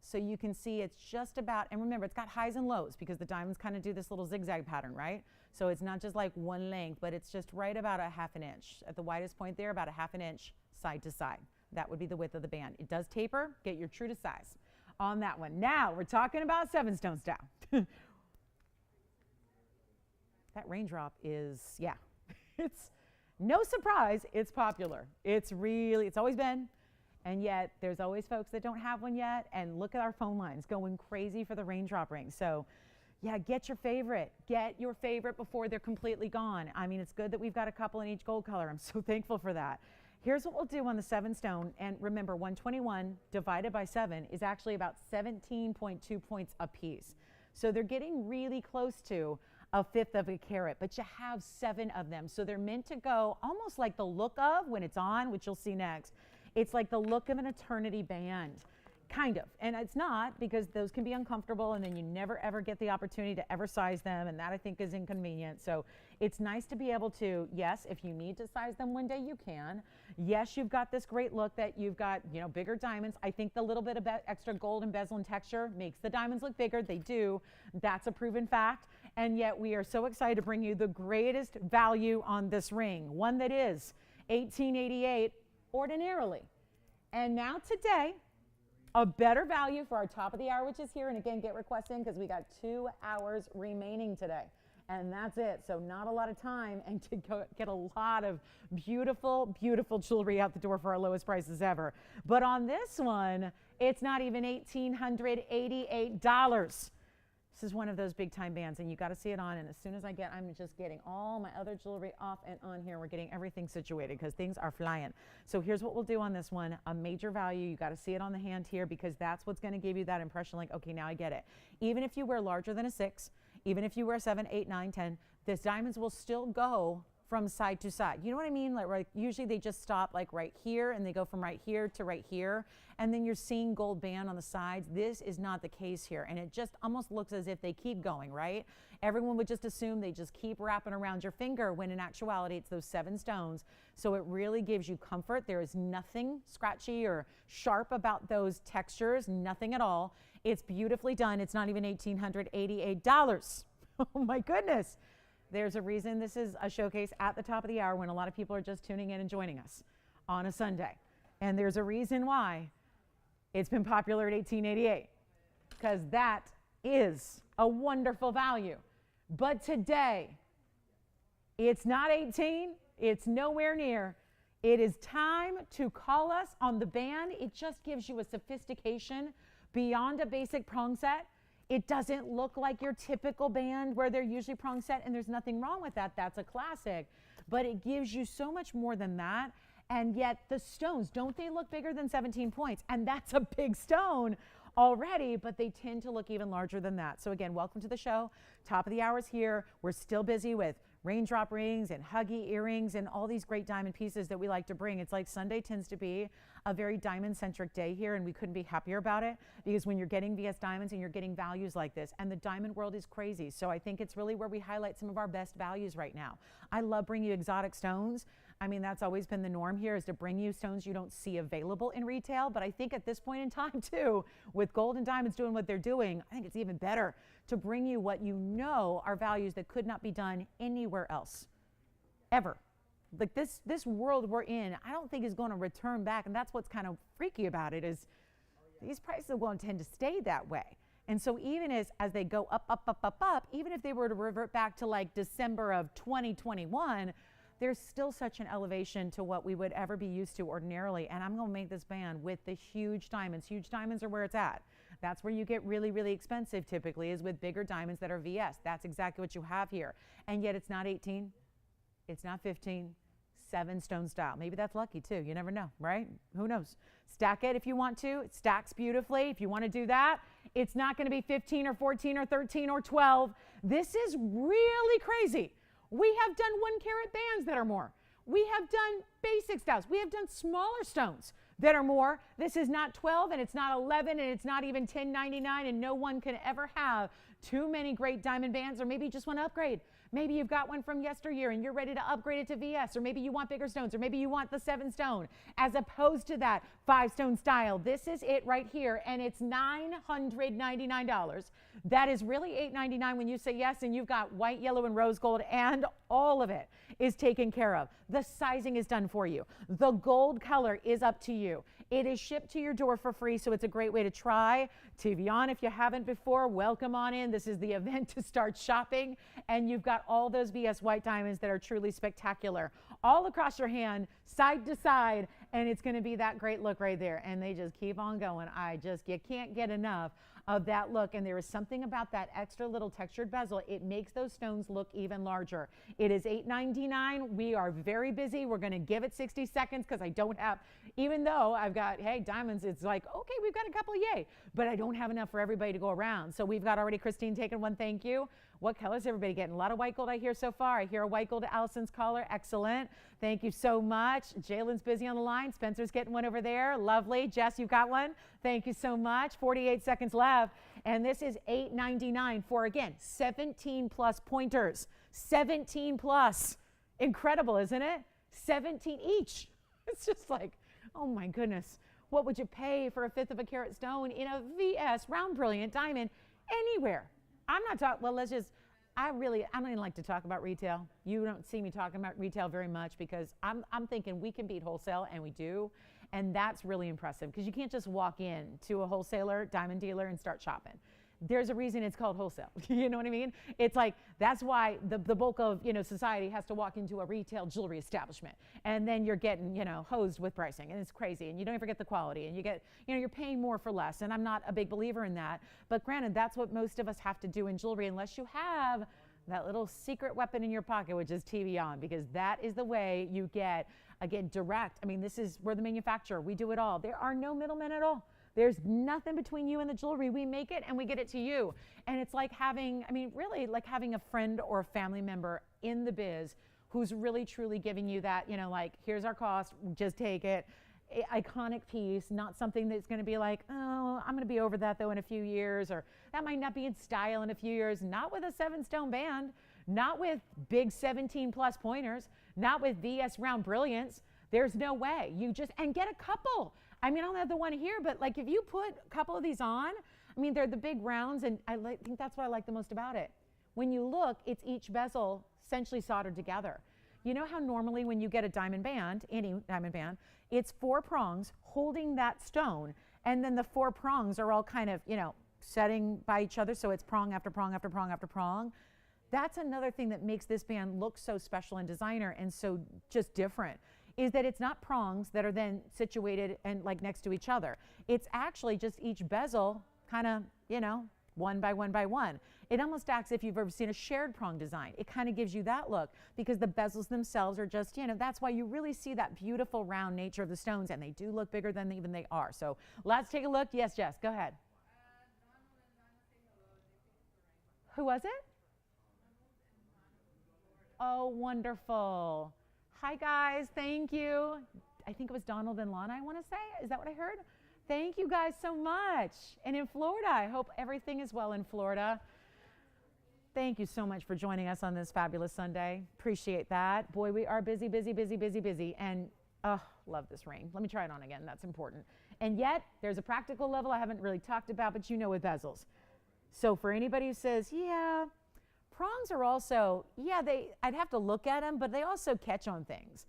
So you can see it's just about, and remember, it's got highs and lows because the diamonds kind of do this little zigzag pattern, right? So it's not just like one length, but it's just right about a 1/2 inch. At the widest point there, about a 1/2 inch side to side. That would be the width of the band. It does taper, get your true to size on that one. Now we're talking about 7-stone style. That raindrop is, yeah, it's no surprise, it's popular. It's always been. And yet there's always folks that don't have one yet. And look at our phone lines going crazy for the raindrop ring. So yeah, get your favorite. Get your favorite before they're completely gone. I mean, it's good that we've got a couple in each gold color. I'm so thankful for that. Here's what we'll do on the 7-stone. And remember, 121 divided by 7 is actually about 17.2 points a piece. So they're getting really close to 1/5 of a carat, but you have 7 of them. So they're meant to go almost like the look of when it's on, which you'll see next. It's like the look of an eternity band, kind of. And it's not, because those can be uncomfortable and then you never ever get the opportunity to ever size them, and that I think is inconvenient. So it's nice to be able to, yes, if you need to size them one day, you can. Yes, you've got this great look that you've got, you know, bigger diamonds. I think the little bit of extra gold and bezel and texture makes the diamonds look bigger. They do. That's a proven fact. And yet we are so excited to bring you the greatest value on this ring, one that is $18.88 ordinarily. And now today, a better value for our top of the hour, which is here. And again, get requests in because we got 2 hours remaining today. And that's it. So not a lot of time, and to get a lot of beautiful, beautiful jewelry out the door for our lowest prices ever. But on this one, it's not even $1,888. This is one of those big time bands, and you got to see it on. And as soon as I'm just getting all my other jewelry off and on here. We're getting everything situated because things are flying. So here's what we'll do on this one. A major value. You got to see it on the hand here because that's what's going to give you that impression like, okay, now I get it. Even if you wear larger than a 6, even if you wear 7, 8, 9, 10, this diamonds will still go from side to side. You know what I mean? Like usually they just stop like right here and they go from right here to right here. And then you're seeing gold band on the sides. This is not the case here. And it just almost looks as if they keep going, right? Everyone would just assume they just keep wrapping around your finger when in actuality it's those 7 stones. So it really gives you comfort. There is nothing scratchy or sharp about those textures, nothing at all. It's beautifully done. It's not even $1,888. Oh my goodness. There's a reason this is a showcase at the top of the hour when a lot of people are just tuning in and joining us on a Sunday. And there's a reason why it's been popular at $18.88, because that is a wonderful value. But today, it's not 18, it's nowhere near. It is time to call us on the band. It just gives you a sophistication beyond a basic prong set. It doesn't look like your typical band where they're usually prong set, and there's nothing wrong with that. That's a classic. But it gives you so much more than that. And yet the stones, don't they look bigger than 17 points? And that's a big stone already, but they tend to look even larger than that. So again, welcome to the show. Top of the hour is here. We're still busy with raindrop rings and huggy earrings and all these great diamond pieces that we like to bring. It's like Sunday tends to be a very diamond-centric day here, and we couldn't be happier about it, because when you're getting VS diamonds and you're getting values like this, and the diamond world is crazy. So I think it's really where we highlight some of our best values right now. I love bringing you exotic stones. I mean, that's always been the norm here, is to bring you stones you don't see available in retail. But I think at this point in time too, with gold and diamonds doing what they're doing, I think it's even better to bring you what you know are values that could not be done anywhere else, ever. Like this world we're in, I don't think is going to return back. And that's what's kind of freaky about it, is these prices are going to tend to stay that way. And so even as they go up, even if they were to revert back to like December of 2021, there's still such an elevation to what we would ever be used to ordinarily. And I'm going to make this band with the huge diamonds. Huge diamonds are where it's at. That's where you get really, really expensive typically, is with bigger diamonds that are VS. That's exactly what you have here. And yet it's not 18. It's not 15. 7 stone style. Maybe that's lucky too. You never know, right? Who knows? Stack it if you want to. It stacks beautifully. If you want to do that, it's not going to be 15 or 14 or 13 or 12. This is really crazy. We have done 1 carat bands that are more. We have done basic styles. We have done smaller stones that are more. This is not 12, and it's not 11, and it's not even $10.99, and no one can ever have too many great diamond bands. Or maybe you just want to upgrade. Maybe you've got one from yesteryear and you're ready to upgrade it to VS, or maybe you want bigger stones, or maybe you want the 7 stone as opposed to that 5 stone style. This is it right here, and it's $999. That is really $899 when you say yes, and you've got white, yellow, and rose gold, and all of it is taken care of. The sizing is done for you. The gold color is up to you. It is shipped to your door for free, so it's a great way to try TVON. If you haven't before, welcome on in. This is the event to start shopping, and you've got all those VS white diamonds that are truly spectacular all across your hand, side to side, and it's going to be that great look right there. And they just keep on going. You can't get enough of that look. And there is something about that extra little textured bezel. It makes those stones look even larger. It is $899. We are very busy. We're going to give it 60 seconds because I don't have, even though I've got, hey, diamonds, it's like, okay, we've got a couple, yay, but I don't have enough for everybody to go around. So we've got already Christine taking one, thank you. What color is everybody getting? A lot of white gold I hear so far. I hear a white gold Allison's collar. Excellent. Thank you so much. Jalen's busy on the line. Spencer's getting one over there. Lovely. Jess, you've got one. Thank you so much. 48 seconds left. And this is $899 for, again, 17 plus pointers. 17 plus. Incredible, isn't it? 17 each. It's just like, oh my goodness. What would you pay for a 1/5 of a carat stone in a VS round brilliant diamond anywhere? I'm not talking, well, I don't even like to talk about retail. You don't see me talking about retail very much because I'm thinking we can beat wholesale, and we do. And that's really impressive because you can't just walk in to a wholesaler, diamond dealer, and start shopping. There's a reason it's called wholesale. You know what I mean? It's like, that's why the bulk of, society has to walk into a retail jewelry establishment, and then you're getting, hosed with pricing, and it's crazy, and you don't even get the quality, and you get, you're paying more for less. And I'm not a big believer in that. But granted, that's what most of us have to do in jewelry, unless you have that little secret weapon in your pocket, which is TVON, because that is the way you get, again, direct. I mean, we're the manufacturer. We do it all. There are no middlemen at all. There's nothing between you and the jewelry. We make it and we get it to you. And it's like really like having a friend or a family member in the biz who's really truly giving you that, like, here's our cost, just take it. Iconic piece, not something that's going to be like, oh, I'm going to be over that though in a few years, or that might not be in style in a few years. Not with a 7 stone band, not with big 17 plus pointers, not with VS round brilliance. There's no way. And get a couple. I mean, I don't have the one here, but like if you put a couple of these on, I mean, they're the big rounds, and I think that's what I like the most about it. When you look, it's each bezel essentially soldered together. You know how normally when you get a diamond band, any diamond band, it's 4 prongs holding that stone, and then the 4 prongs are all kind of, you know, setting by each other, so it's prong after prong after prong after prong. That's another thing that makes this band look so special and designer and so just different, is that it's not prongs that are then situated and like next to each other. It's actually just each bezel kind of, you know, one by one by one. It almost acts if you've ever seen a shared prong design. It kind of gives you that look because the bezels themselves are just, you know, that's why you really see that beautiful round nature of the stones, and they do look bigger than even they are. So let's take a look. Yes, Jess, go ahead. Who was it? Oh, wonderful. Hi, guys. Thank you. I think it was Donald and Lana, I want to say. Is that what I heard? Thank you guys so much. And in Florida, I hope everything is well in Florida. Thank you so much for joining us on this fabulous Sunday. Appreciate that. Boy, we are busy, busy, busy, busy, busy. And, oh, love this ring. Let me try it on again. That's important. And yet, there's a practical level I haven't really talked about, but you know with bezels. So for anybody who says, yeah, prongs are also, yeah, I'd have to look at them, but they also catch on things.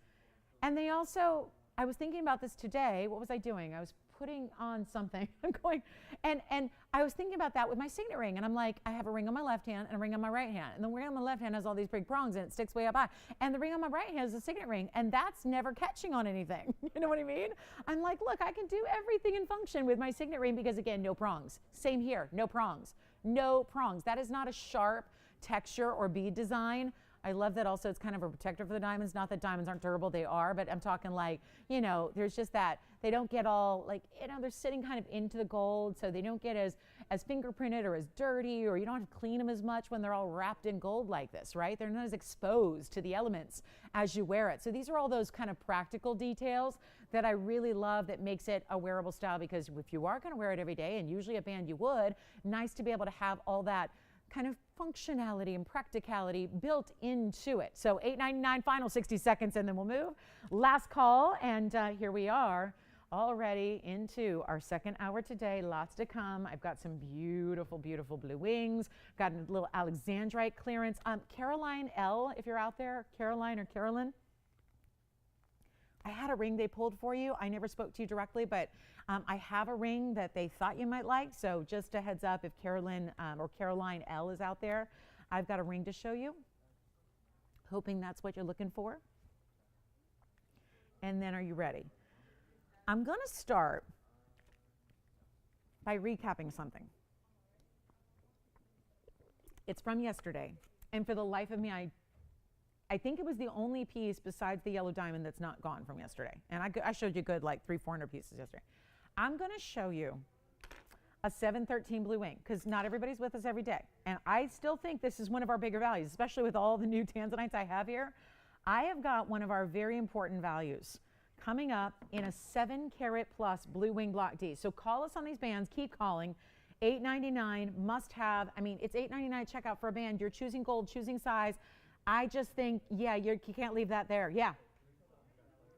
And they also, I was thinking about this today. What was I doing? I was putting on something. I'm going, and I was thinking about that with my signet ring. And I'm like, I have a ring on my left hand and a ring on my right hand. And the ring on my left hand has all these big prongs and it sticks way up high. And the ring on my right hand is a signet ring. And that's never catching on anything. You know what I mean? I'm like, look, I can do everything in function with my signet ring because, again, no prongs. Same here, no prongs. No prongs. That is not a sharp texture or bead design. I love that also it's kind of a protector for the diamonds. Not that diamonds aren't durable, they are, but I'm talking like, you know, there's just that, they don't get all like, you know, they're sitting kind of into the gold, so they don't get as fingerprinted or as dirty, or you don't have to clean them as much when they're all wrapped in gold like this, right? They're not as exposed to the elements as you wear it. So these are all those kind of practical details that I really love that makes it a wearable style, because if you are gonna wear it every day, and usually a band you would, nice to be able to have all that kind of functionality and practicality built into it. So $8.99, final 60 seconds, and then we'll move. Last call, and here we are already into our second hour today. Lots to come. I've got some beautiful, beautiful blue wings. Got a little Alexandrite clearance. Caroline L, if you're out there, Caroline or Carolyn. I had a ring they pulled for you. I never spoke to you directly, but I have a ring that they thought you might like. So just a heads up, if Carolyn or Caroline L is out there, I've got a ring to show you. Hoping that's what you're looking for. And then are you ready? I'm going to start by recapping something. It's from yesterday. And for the life of me, I think it was the only piece besides the yellow diamond that's not gone from yesterday. And I showed you good like 300-400 pieces yesterday. I'm going to show you a 713 blue wing, because not everybody's with us every day. And I still think this is one of our bigger values, especially with all the new Tanzanites I have here. I have got one of our very important values coming up in a 7 carat plus blue wing block D. So call us on these bands, keep calling. $8.99 must have. I mean, it's $8.99 checkout for a band. You're choosing gold, choosing size. I just think, yeah, you can't leave that there. Yeah.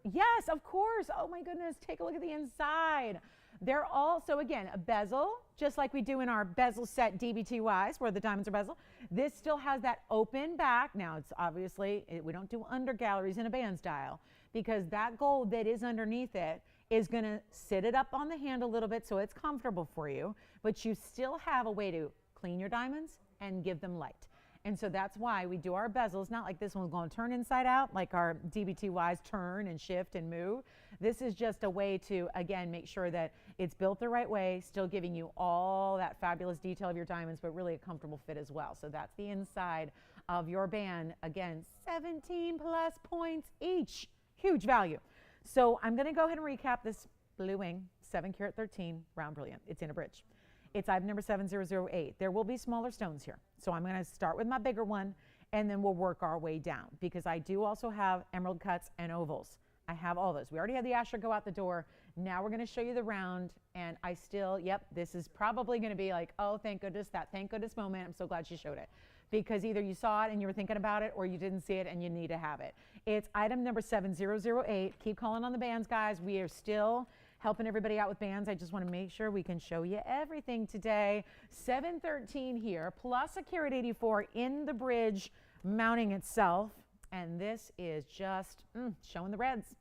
Yes, of course. Oh my goodness, take a look at the inside. They're all, so again, a bezel, just like we do in our bezel set DBTYs where the diamonds are bezel. This still has that open back. Now it's obviously, we don't do under galleries in a band style, because that gold that is underneath it is gonna sit it up on the hand a little bit so it's comfortable for you, but you still have a way to clean your diamonds and give them light. And so that's why we do our bezels, not like this one's going to turn inside out, like our DBTYs turn and shift and move. This is just a way to, again, make sure that it's built the right way, still giving you all that fabulous detail of your diamonds, but really a comfortable fit as well. So that's the inside of your band. Again, 17 plus points each. Huge value. So I'm going to go ahead and recap this blue wing, 7 carat 13, round brilliant. It's in a bridge. It's item number 7008. There will be smaller stones here. So I'm going to start with my bigger one, and then we'll work our way down, because I do also have emerald cuts and ovals. I have all those. We already had the Asher go out the door. Now we're going to show you the round, and I still, yep, this is probably going to be like, oh, thank goodness, that thank goodness moment. I'm so glad she showed it, because either you saw it and you were thinking about it, or you didn't see it and you need to have it. It's item number 7008. Keep calling on the bands, guys. We are still helping everybody out with bands. I just want to make sure we can show you everything today. 713 here, plus a carat 84 in the bridge mounting itself. And this is just showing the reds.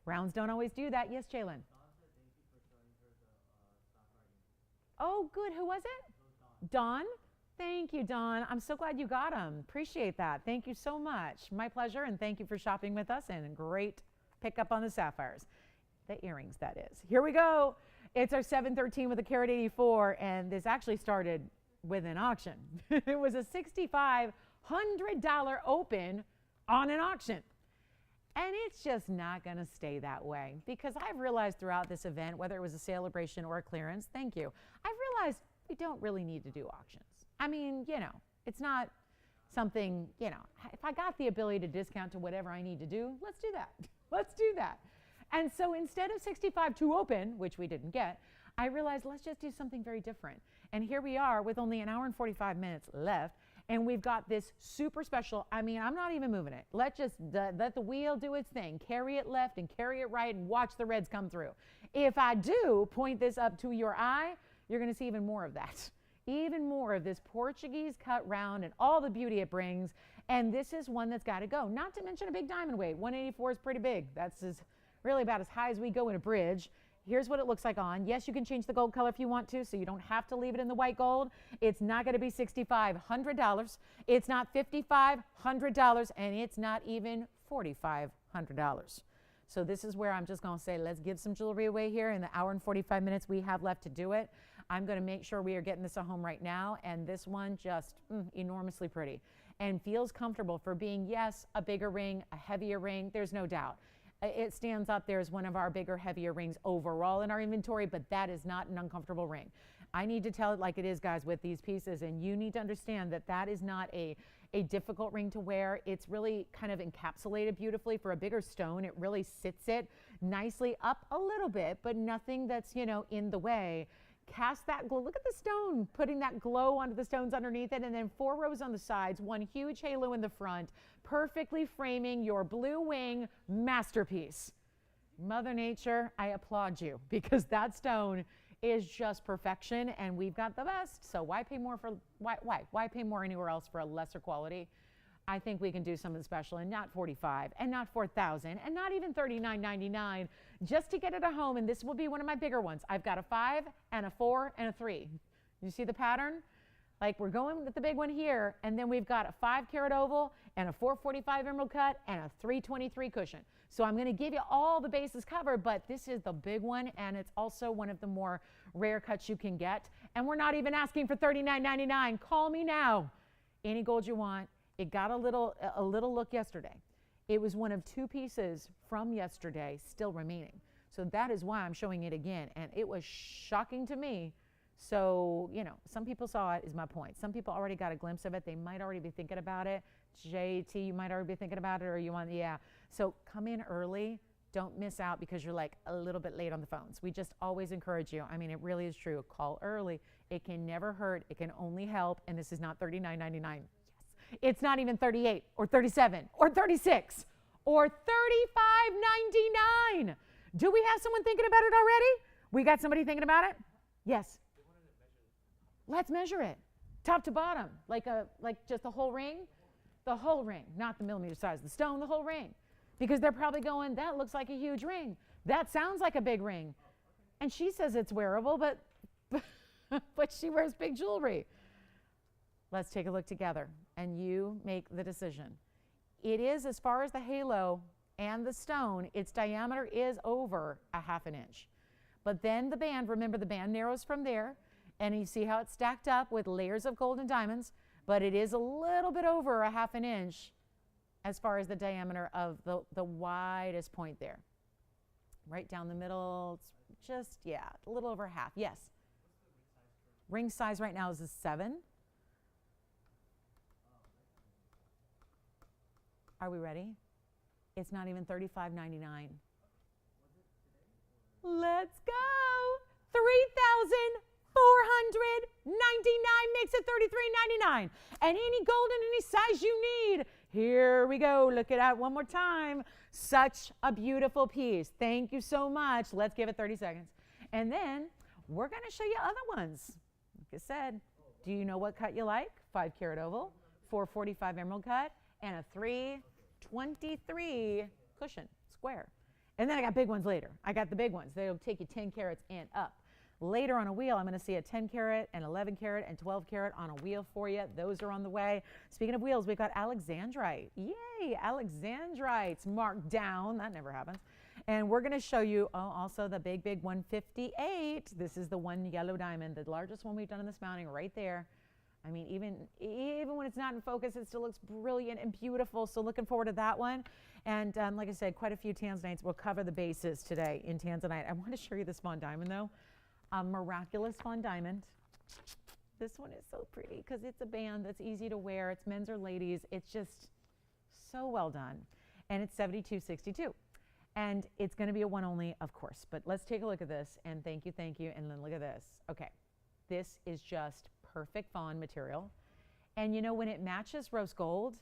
Rounds don't always do that. Yes, Jalen. Oh, good. Who was it? Dawn. Thank you, Dawn. I'm so glad you got them. Appreciate that. Thank you so much. My pleasure, and thank you for shopping with us, and a great pickup on the sapphires. The earrings, that is. Here we go. It's our 713 with a carat 84, and this actually started with an auction. It was a $6,500 open on an auction. And it's just not going to stay that way, because I've realized throughout this event, whether it was a celebration or a clearance, thank you, I've realized we don't really need to do auctions. I mean, you know, it's not something, you know, if I got the ability to discount to whatever I need to do, let's do that. Let's do that. And so instead of 65 to open, which we didn't get, I realized let's just do something very different. And here we are with only an hour and 45 minutes left. And we've got this super special, I mean, I'm not even moving it. Let the wheel do its thing. Carry it left and carry it right and watch the reds come through. If I do point this up to your eye, you're going to see even more of that. Even more of this Portuguese cut round and all the beauty it brings. And this is one that's got to go. Not to mention a big diamond weight. 184 is pretty big. That's really about as high as we go in a bridge. Here's what it looks like on. Yes, you can change the gold color if you want to, so you don't have to leave it in the white gold. It's not going to be $6,500. It's not $5,500, and it's not even $4,500. So this is where I'm just going to say, let's give some jewelry away here in the hour and 45 minutes we have left to do it. I'm going to make sure we are getting this at home right now, and this one just enormously pretty and feels comfortable for being, yes, a bigger ring, a heavier ring. There's no doubt. It stands up there as one of our bigger, heavier rings overall in our inventory, but that is not an uncomfortable ring. I need to tell it like it is, guys, with these pieces, and you need to understand that that is not a difficult ring to wear. It's really kind of encapsulated beautifully. For a bigger stone, it really sits it nicely up a little bit, but nothing that's, you know, in the way. Cast that glow. Look at the stone, putting that glow onto the stones underneath it, and then 4 rows on the sides, one huge halo in the front, perfectly framing your blue wing masterpiece. Mother Nature, I applaud you, because that stone is just perfection, and we've got the best. So why pay more for why pay more anywhere else for a lesser quality? I think we can do something special, and not $45,000 and not $4,000 and not even $39.99 just to get it at home. And this will be one of my bigger ones. I've got a 5 and a 4 and a 3. You see the pattern? Like, we're going with the big one here, and then we've got a 5-carat oval and a 445 emerald cut and a 323 cushion. So I'm going to give you all the bases covered, but this is the big one, and it's also one of the more rare cuts you can get. And we're not even asking for $39.99. Call me now. Any gold you want. It got a little look yesterday. It was one of 2 pieces from yesterday still remaining. So that is why I'm showing it again. And it was shocking to me. So, you know, some people saw it, is my point. Some people already got a glimpse of it. They might already be thinking about it. JT, you might already be thinking about it, or you want, yeah. So come in early. Don't miss out because you're like a little bit late on the phones. We just always encourage you. I mean, it really is true. Call early. It can never hurt. It can only help. And this is not $39.99. It's not even 38 or 37 or 36 or $35.99. Do we have someone thinking about it already? We got somebody thinking about it? Yes. Let's measure it, top to bottom, like just the whole ring. The whole ring, not the millimeter size of the stone, the whole ring. Because they're probably going, that looks like a huge ring. That sounds like a big ring. And she says it's wearable, but she wears big jewelry. Let's take a look together, and you make the decision. It is, as far as the halo and the stone, its diameter is over a 1/2 inch. But then the band, remember the band narrows from there, and you see how it's stacked up with layers of gold and diamonds, but it is a little bit over a 1/2 inch as far as the diameter of the widest point there. Right down the middle, it's just, yeah, a little over half, yes. Ring size right now is a 7. Are we ready? It's not even $35.99. Let's go. $3,499 makes it $33.99. And any gold in any size you need. Here we go. Look at that one more time. Such a beautiful piece. Thank you so much. Let's give it 30 seconds. And then we're going to show you other ones. Like I said, do you know what cut you like? 5-carat oval, 445 emerald cut, and a 23 cushion, square. And then I got big ones later. I got the big ones. They'll take you 10 carats and up. Later on a wheel, I'm going to see a 10 carat and 11 carat and 12 carat on a wheel for you. Those are on the way. Speaking of wheels, we've got Alexandrite. Yay, Alexandrite's marked down. That never happens. And we're going to show you also the big 158. This is the one yellow diamond, the largest one we've done in this mounting right there. I mean, even when it's not in focus, it still looks brilliant and beautiful. So looking forward to that one. And like I said, quite a few Tanzanites. We'll cover the bases today in Tanzanite. I want to show you this Fawn Diamond, though. Miraculous Fawn Diamond. This one is so pretty because it's a band that's easy to wear. It's men's or ladies. It's just so well done. And it's $72.62. And it's going to be a one only, of course. But let's take a look at this. And thank you. And then look at this. Okay. This is just perfect fawn material. And you know, when it matches rose gold,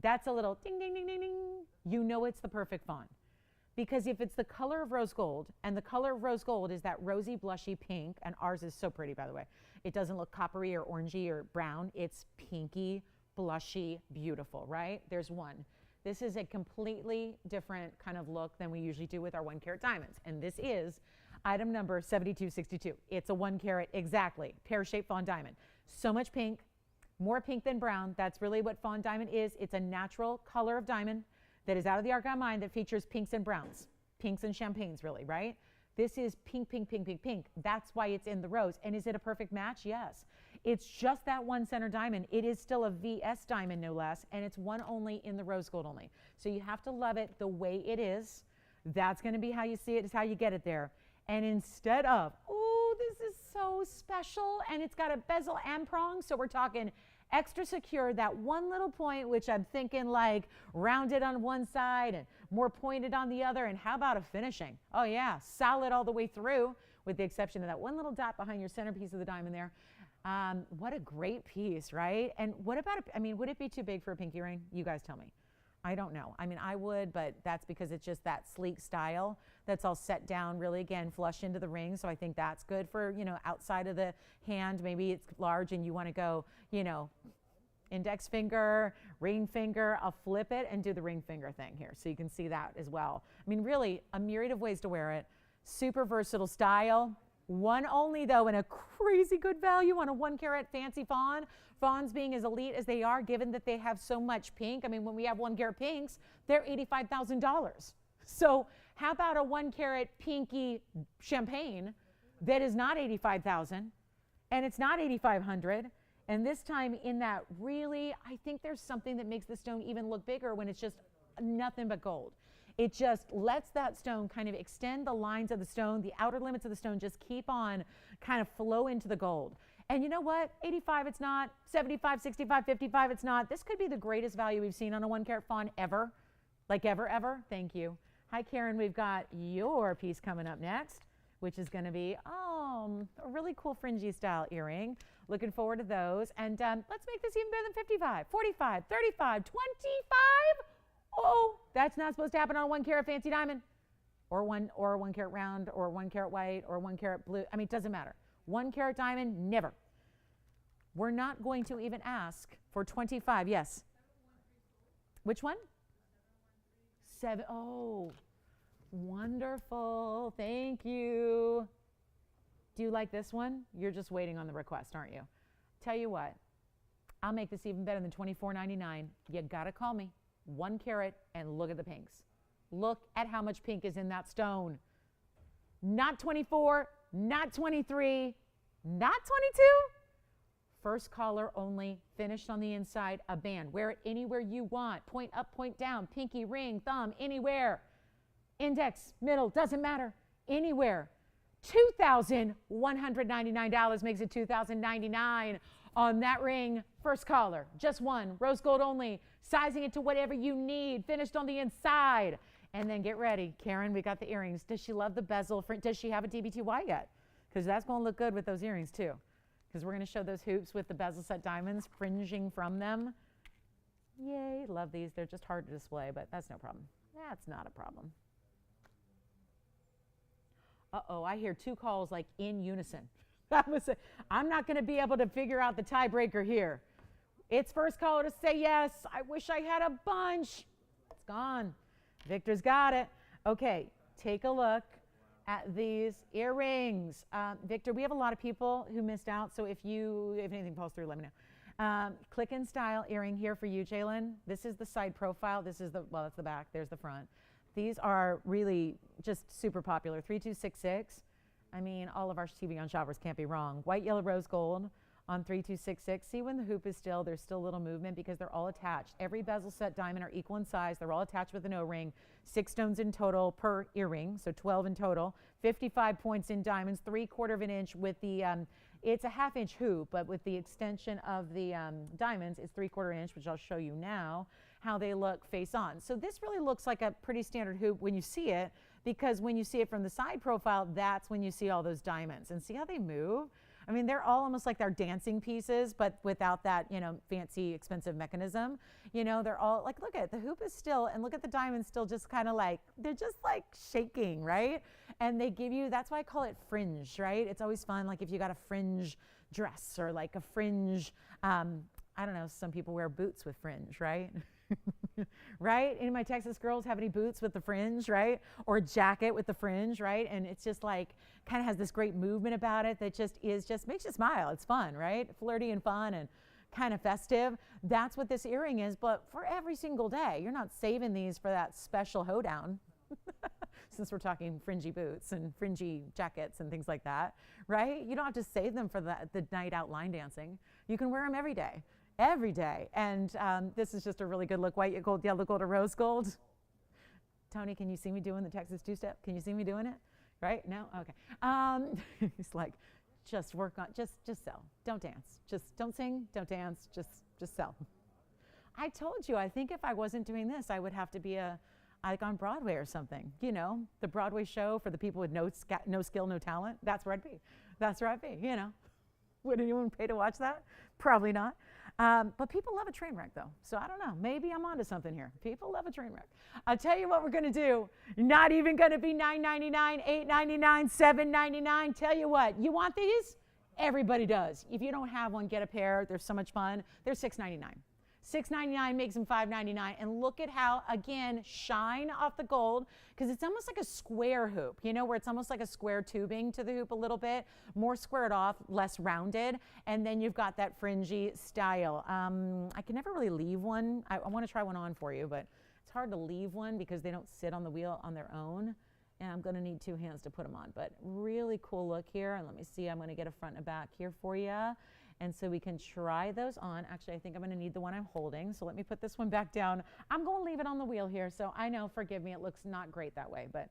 that's a little ding, ding, ding, ding, ding. You know it's the perfect fawn. Because if it's the color of rose gold, and the color of rose gold is that rosy, blushy pink, and ours is so pretty, by the way. It doesn't look coppery or orangey or brown. It's pinky, blushy, beautiful, right? There's one. This is a completely different kind of look than we usually do with our 1 carat diamonds. And this is item number 7262. It's a 1 carat, exactly, pear-shaped fawn diamond. So much pink, more pink than brown. That's really what fawn diamond is. It's a natural color of diamond that is out of the argon mine that features pinks and browns, pinks and champagnes, really, right? This is pink, pink, pink, pink, pink. That's why it's in the rose. And is it a perfect match? Yes. It's just that one center diamond. It is still a VS diamond, no less, and it's one only in the rose gold only. So you have to love it the way it is. That's going to be how you see it, is how you get it there. And instead of, oh, this is so special, and it's got a bezel and prong, so we're talking extra secure, that one little point, which I'm thinking like rounded on one side and more pointed on the other. And how about a finishing? Oh yeah, solid all the way through, with the exception of that one little dot behind your centerpiece of the diamond there. What a great piece, right? And what about, I mean, would it be too big for a pinky ring? You guys tell me. I don't know. I mean, I would, but that's because it's just that sleek style that's all set down really, again, flush into the ring. So I think that's good for, you know, outside of the hand. Maybe it's large and you want to go, you know, index finger, ring finger. I'll flip it and do the ring finger thing here. So you can see that as well. I mean, really a myriad of ways to wear it. Super versatile style. One only, though, and a crazy good value on a 1 carat fancy fawn. Fawns being as elite as they are, given that they have so much pink. I mean, when we have 1 carat pinks, they're $85,000. So how about a 1 carat pinky champagne that is not $85,000 and it's not $8,500? And this time in that really, I think there's something that makes the stone even look bigger when it's just nothing but gold. It just lets that stone kind of extend the lines of the stone, the outer limits of the stone just keep on kind of flow into the gold. And you know what? 85 it's not, 75, 65, 55 it's not. This could be the greatest value we've seen on a 1 carat fawn ever. Like ever. Thank you. Hi Karen, we've got your piece coming up next, which is going to be a really cool fringy style earring. Looking forward to those. And let's make this even better than 55, 45, 35, 25. Oh, that's not supposed to happen on a 1 carat fancy diamond, or 1 carat round, or 1 carat white, or 1 carat blue. I mean, it doesn't matter. 1 carat diamond, never. We're not going to even ask for 25. Yes. Which one? 7. Oh, wonderful. Thank you. Do you like this one? You're just waiting on the request, aren't you? Tell you what, I'll make this even better than $24.99. You gotta call me. 1 carat, and look at the pinks. Look at how much pink is in that stone. Not 24, not 23, not 22. First caller only, finished on the inside, a band. Wear it anywhere you want. Point up, point down, pinky, ring, thumb, anywhere. Index, middle, doesn't matter. Anywhere. $2,199 makes it $2,099 on that ring. First caller, just one, rose gold only, sizing it to whatever you need, finished on the inside. And then get ready. Karen, we got the earrings. Does she love the bezel? Does she have a DBTY yet? Because that's going to look good with those earrings too. Because we're going to show those hoops with the bezel set diamonds fringing from them. Yay, love these. They're just hard to display, but that's no problem. That's not a problem. Uh-oh, I hear 2 calls like in unison. I'm not going to be able to figure out the tiebreaker here. It's first caller to say yes. I wish I had a bunch. Let's It's gone. Victor's got it. Okay, take a look at these earrings. Victor, we have a lot of people who missed out, so if anything falls through, let me know. Click and style earring here for you, Jalen. This is the side profile. This is that's the back. There's the front. These are really just super popular. 3266. I mean, all of our TVON shoppers can't be wrong. White, yellow, rose gold on 3266. See when the hoop is still, there's still a little movement because they're all attached. Every bezel set diamond are equal in size. They're all attached with an O-ring. 6 stones in total per earring, so 12 in total. 55 points in diamonds, 3/4 of an inch with the, it's a 1/2 inch hoop, but with the extension of the diamonds, it's 3/4 inch, which I'll show you now how they look face on. So this really looks like a pretty standard hoop when you see it, because when you see it from the side profile, that's when you see all those diamonds. And see how they move? I mean, they're all almost like they're dancing pieces, but without that, fancy, expensive mechanism. They're all like, look at it, the hoop is still, and look at the diamonds still just kind of like, they're just like shaking, right? And they give you, that's why I call it fringe, right? It's always fun, like if you got a fringe dress or like a fringe, I don't know, some people wear boots with fringe, right? Right? Any of my Texas girls have any boots with the fringe, right? Or a jacket with the fringe, right? And it's just like, kind of has this great movement about it that just makes you smile. It's fun, right? Flirty and fun and kind of festive. That's what this earring is, but for every single day. You're not saving these for that special hoedown. Since we're talking fringy boots and fringy jackets and things like that, right? You don't have to save them for the night out line dancing. You can wear them every day. Every day. And this is just a really good look. White, gold, yellow, gold, or rose gold. Tony, can you see me doing the Texas two-step? Can you see me doing it? Right? No? Okay. He's like, just work on, just sell. Don't dance. Just don't sing, don't dance, just sell. I told you, I think if I wasn't doing this, I would have to be like on Broadway or something. The Broadway show for the people with no skill, no talent. That's where I'd be. That's where I'd be, Would anyone pay to watch that? Probably not. But people love a train wreck, though. So I don't know. Maybe I'm onto something here. People love a train wreck. I'll tell you what we're going to do. Not even going to be $9.99, $8.99, $7.99. Tell you what. You want these? Everybody does. If you don't have one, get a pair. They're so much fun. They're $6.99. $6.99 makes them $5.99. And look at how, again, shine off the gold, because it's almost like a square hoop, where it's almost like a square tubing to the hoop a little bit, more squared off, less rounded. And then you've got that fringy style. I can never really leave one. I want to try one on for you, but it's hard to leave one because they don't sit on the wheel on their own. And I'm going to need 2 hands to put them on. But really cool look here. And let me see, I'm going to get a front and back here for you. And so we can try those on. Actually, I think I'm going to need the one I'm holding. So let me put this one back down. I'm going to leave it on the wheel here. So I know, forgive me, it looks not great that way, but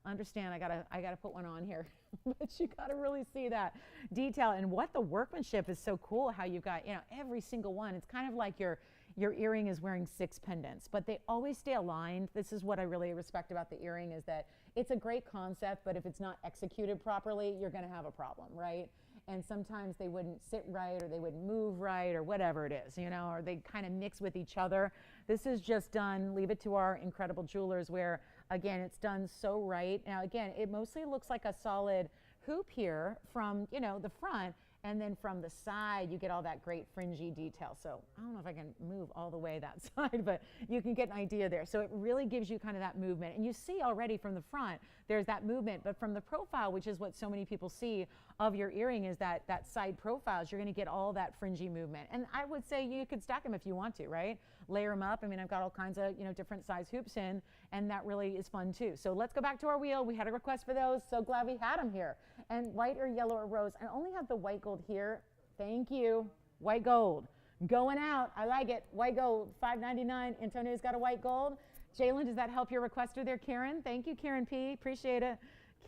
understand I gotta put one on here. But you got to really see that detail and what the workmanship is so cool. How you've got, every single one. It's kind of like your earring is wearing 6 pendants, but they always stay aligned. This is what I really respect about the earring, is that it's a great concept, but if it's not executed properly, you're going to have a problem, right? And sometimes they wouldn't sit right, or they wouldn't move right, or whatever it is, or they kind of mix with each other. This is just done, leave it to our incredible jewelers, where, again, it's done so right. Now, again, it mostly looks like a solid hoop here from, the front, and then from the side, you get all that great fringy detail. So I don't know if I can move all the way that side, but you can get an idea there. So it really gives you kind of that movement. And you see already from the front, there's that movement. But from the profile, which is what so many people see of your earring, is that side profiles, you're going to get all that fringy movement. And I would say you could stack them if you want to, right? Layer them up. I mean, I've got all kinds of, different size hoops in, and that really is fun too. So let's go back to our wheel. We had a request for those. So glad we had them here. And white or yellow or rose. I only have the white gold here. Thank you. White gold. Going out. I like it. White gold. $5.99. Antonio's got a white gold. Jalen, does that help your requester there, Karen? Thank you, Karen P. Appreciate it.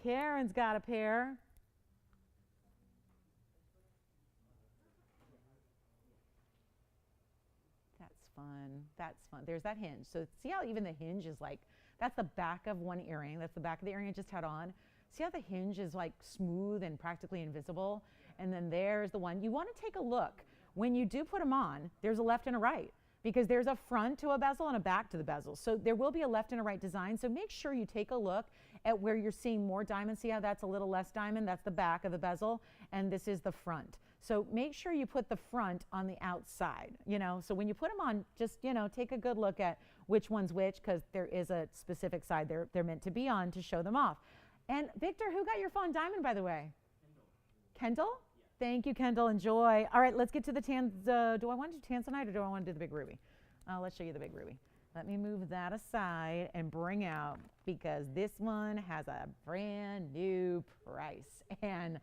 Karen's got a pair. Fun. That's fun. There's that hinge. So see how even the hinge is like, that's the back of one earring. That's the back of the earring I just had on. See how the hinge is like smooth and practically invisible? And then there's the one. You want to take a look. When you do put them on, there's a left and a right, because there's a front to a bezel and a back to the bezel. So there will be a left and a right design. So make sure you take a look at where you're seeing more diamond. See how that's a little less diamond? That's the back of the bezel, and this is the front. So make sure you put the front on the outside, so when you put them on, just, take a good look at which one's which because there is a specific side they're meant to be on to show them off. And Victor, who got your fawn diamond, by the way? Kendall? Yeah. Thank you, Kendall. Enjoy. All right, let's get to the do I want to do Tanzanite or do I want to do the big ruby? Let's show you the big ruby. Let me move that aside and bring out, because this one has a brand new price. And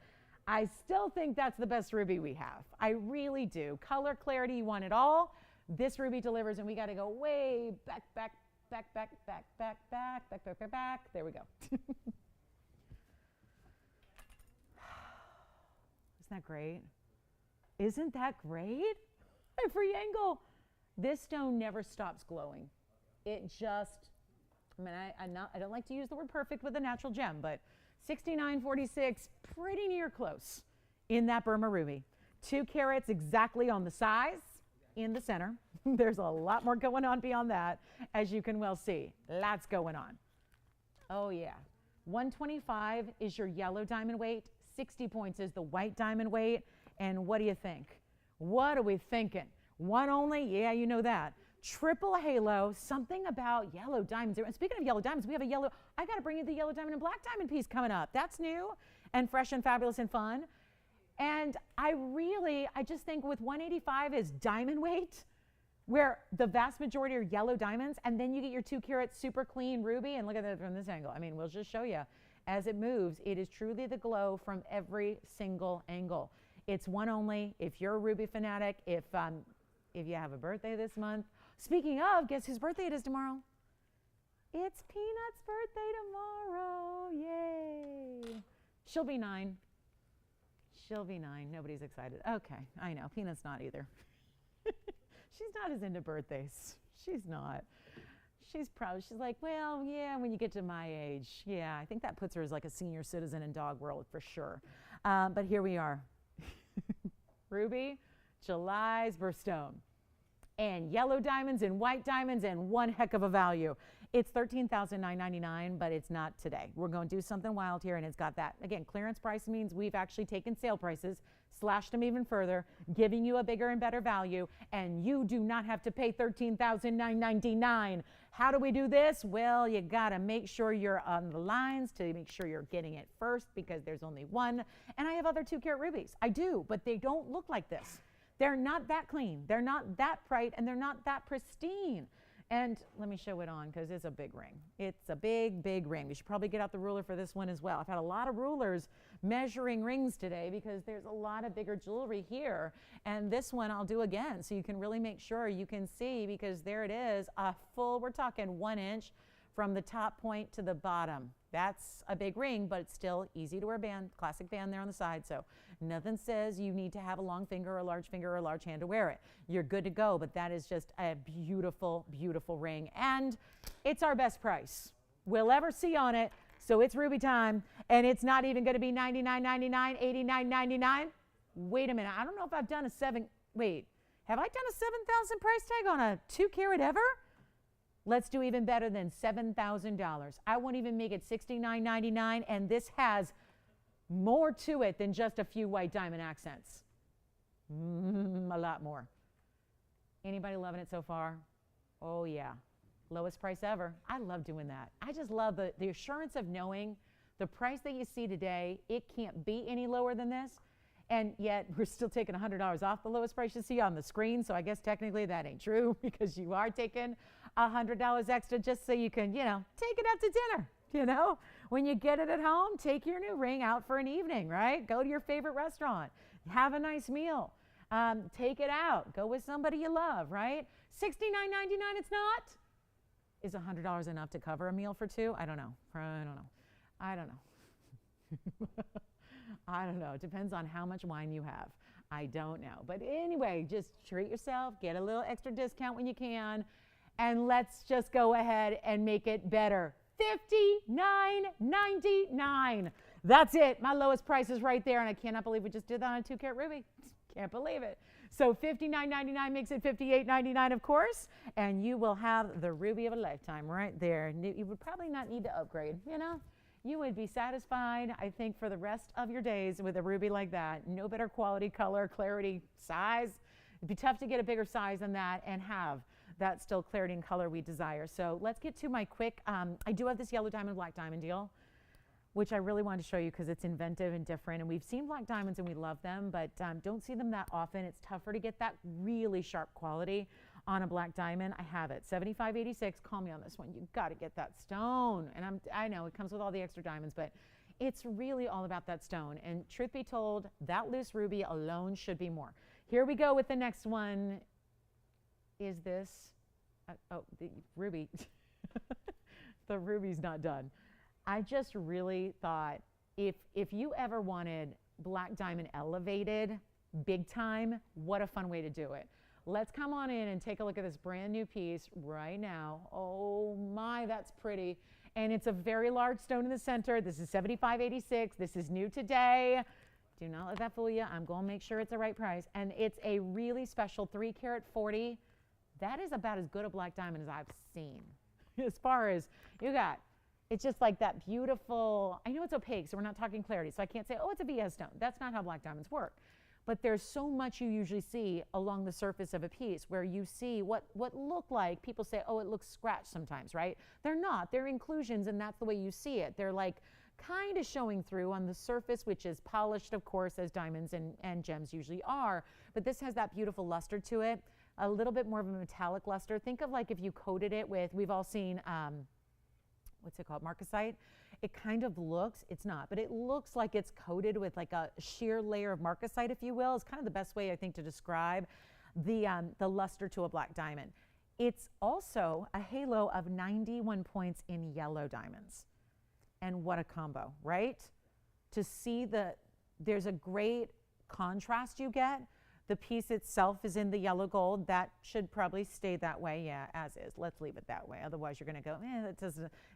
I still think that's the best ruby we have. I really do. Color, clarity, you want it all. This ruby delivers, and we got to go way back. There we go. Isn't that great? Isn't that great? Every angle. This stone never stops glowing. It just, I mean, I don't like to use the word perfect with a natural gem, but 6946, pretty near close in that Burma ruby. 2 carats exactly on the size in the center. There's a lot more going on beyond that, as you can well see. Lots going on. Oh yeah. 125 is your yellow diamond weight. 60 points is the white diamond weight. And what do you think? What are we thinking? One only? Yeah, you know that. Triple halo, something about yellow diamonds. And speaking of yellow diamonds, we have a yellow, I got to bring you the yellow diamond and black diamond piece coming up. That's new and fresh and fabulous and fun. And I just think with 185 is diamond weight, where the vast majority are yellow diamonds, and then you get your 2 carat super clean ruby. And look at that from this angle. I mean, we'll just show you. As it moves, it is truly the glow from every single angle. It's one only. If you're a ruby fanatic, if you have a birthday this month. Speaking of, guess whose birthday it is tomorrow? It's Peanut's birthday tomorrow. Yay. She'll be 9. She'll be 9. Nobody's excited. Okay, I know. Peanut's not either. She's not as into birthdays. She's not. She's like, well, yeah, when you get to my age. Yeah, I think that puts her as like a senior citizen in dog world for sure. But here we are. Ruby, July's birthstone. And yellow diamonds and white diamonds and one heck of a value. It's $13,999, but it's not today. We're going to do something wild here, and it's got that. Again, clearance price means we've actually taken sale prices, slashed them even further, giving you a bigger and better value, and you do not have to pay $13,999. How do we do this? Well, you got to make sure you're on the lines to make sure you're getting it first, because there's only one. And I have other 2 carat rubies. I do, but they don't look like this. They're not that clean. They're not that bright, and they're not that pristine. And let me show it on, because it's a big ring. It's a big, big ring. We should probably get out the ruler for this one as well. I've had a lot of rulers measuring rings today because there's a lot of bigger jewelry here. And this one I'll do again so you can really make sure you can see, because there it is, a full, we're talking 1 inch from the top point to the bottom. That's a big ring, but it's still easy to wear band, classic band there on the side. So nothing says you need to have a long finger or a large finger or a large hand to wear it. You're good to go, but that is just a beautiful, beautiful ring. And it's our best price we'll ever see on it. So it's ruby time, and it's not even going to be $99.99, $89.99. Wait a minute. I don't know if I've done have I done a $7,000 price tag on a 2 carat ever? Let's do even better than $7,000. I won't even make it $69.99, and this has more to it than just a few white diamond accents. A lot more. Anybody loving it so far? Oh yeah, lowest price ever. I love doing that. I just love the assurance of knowing the price that you see today, it can't be any lower than this. And yet we're still taking $100 off the lowest price you see on the screen. So I guess technically that ain't true, because you are taking $100 extra just so you can, take it out to dinner. When you get it at home, take your new ring out for an evening, right? Go to your favorite restaurant, have a nice meal, take it out, go with somebody you love, right? $69.99 it's not? Is $100 enough to cover a meal for 2? I don't know. I don't know. It depends on how much wine you have. I don't know. But anyway, just treat yourself, get a little extra discount when you can, and let's just go ahead and make it better. $59.99. That's it. My lowest price is right there, and I cannot believe we just did that on a 2 carat ruby. Can't believe it. So $59.99 makes it $58.99, of course, and you will have the ruby of a lifetime right there. You would probably not need to upgrade, You would be satisfied, I think, for the rest of your days with a ruby like that. No better quality, color, clarity, size. It'd be tough to get a bigger size than that and have that still clarity and color we desire. So let's get to my quick, I do have this yellow diamond, black diamond deal, which I really wanted to show you because it's inventive and different. And we've seen black diamonds and we love them, but don't see them that often. It's tougher to get that really sharp quality on a black diamond. I have it, 7586. Call me on this one. You got to get that stone. And I know it comes with all the extra diamonds, but it's really all about that stone. And truth be told, that loose ruby alone should be more. Here we go with the next one. Is this, the ruby, the ruby's not done. I just really thought if you ever wanted black diamond elevated big time, what a fun way to do it. Let's come on in and take a look at this brand new piece right now. Oh my, that's pretty. And it's a very large stone in the center. This is 7586. This is new today. Do not let that fool you. I'm going to make sure it's the right price. And it's a really special 3 carat 40. That is about as good a black diamond as I've seen. As far as you got, it's just like that beautiful, I know it's opaque, so we're not talking clarity. So I can't say, oh, it's a VS stone. That's not how black diamonds work. But there's so much you usually see along the surface of a piece where you see what look like, people say, oh, it looks scratched sometimes, right? They're not. They're inclusions, and that's the way you see it. They're like kind of showing through on the surface, which is polished, of course, as diamonds and gems usually are. But this has that beautiful luster to it, a little bit more of a metallic luster. Think of like if you coated it with, we've all seen, what's it called, marcasite. It kind of looks, it's not, but it looks like it's coated with like a sheer layer of marcasite, if you will. It's kind of the best way, I think, to describe the luster to a black diamond. It's also a halo of 91 points in yellow diamonds. And what a combo, right? To see there's a great contrast you get. The piece itself is in the yellow gold. That should probably stay that way. Yeah, as is. Let's leave it that way. Otherwise, you're going to go, that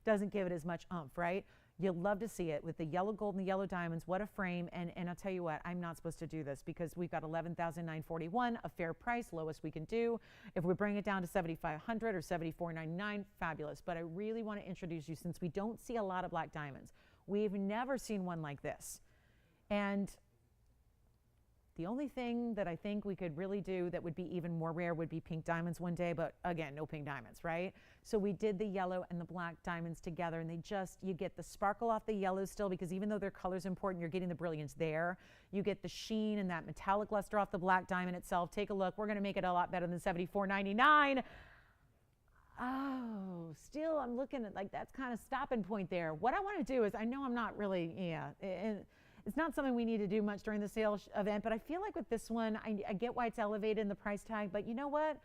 doesn't give it as much oomph, right? You'll love to see it with the yellow gold and the yellow diamonds. What a frame. And I'll tell you what, I'm not supposed to do this because we've got $11,941, a fair price, lowest we can do. If we bring it down to $7,500 or $7,499, fabulous. But I really want to introduce you, since we don't see a lot of black diamonds. We've never seen one like this. And the only thing that I think we could really do that would be even more rare would be pink diamonds one day, but again, no pink diamonds, right? So we did the yellow and the black diamonds together, and you get the sparkle off the yellow still, because even though their color's important, you're getting the brilliance there. You get the sheen and that metallic luster off the black diamond itself. Take a look. We're going to make it a lot better than $74.99. Oh, still I'm looking at like that's kind of stopping point there. What I want to do is, I know I'm not really, it's not something we need to do much during the sales event, but I feel like with this one, I get why it's elevated in the price tag, but you know what?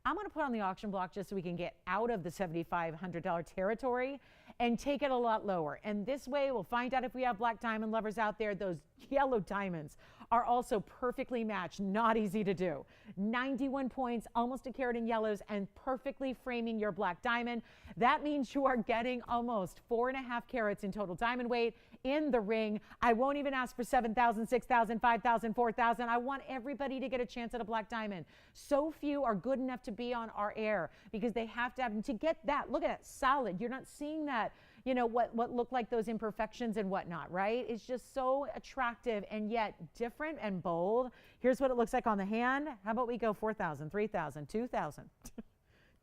I'm going to put on the auction block just so we can get out of the $7,500 territory and take it a lot lower. And this way, we'll find out if we have black diamond lovers out there. Those yellow diamonds are also perfectly matched, not easy to do. 91 points, almost a carat in yellows, and perfectly framing your black diamond. That means you are getting almost 4.5 carats in total diamond weight in the ring. I won't even ask for 7,000, 6,000, 5,000, 4,000. I want everybody to get a chance at a black diamond. So few are good enough to be on our air because they have to have, to get that, look at that, solid. You're not seeing that, what look like those imperfections and whatnot, right? It's just so attractive and yet different and bold. Here's what it looks like on the hand. How about we go 4,000, 3,000, 2,000,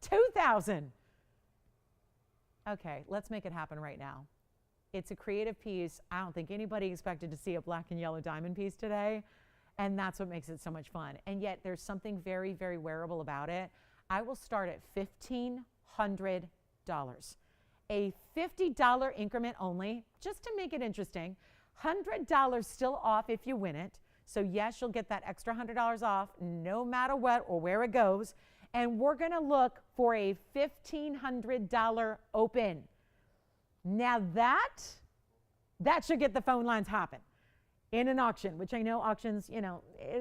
2,000. Okay, let's make it happen right now. It's a creative piece. I don't think anybody expected to see a black and yellow diamond piece today. And that's what makes it so much fun. And yet there's something very, very wearable about it. I will start at $1,500. A $50 increment only, just to make it interesting. $100 still off if you win it. So yes, you'll get that extra $100 off no matter what or where it goes. And we're going to look for a $1,500 open. Now that should get the phone lines hopping in an auction, which I know auctions,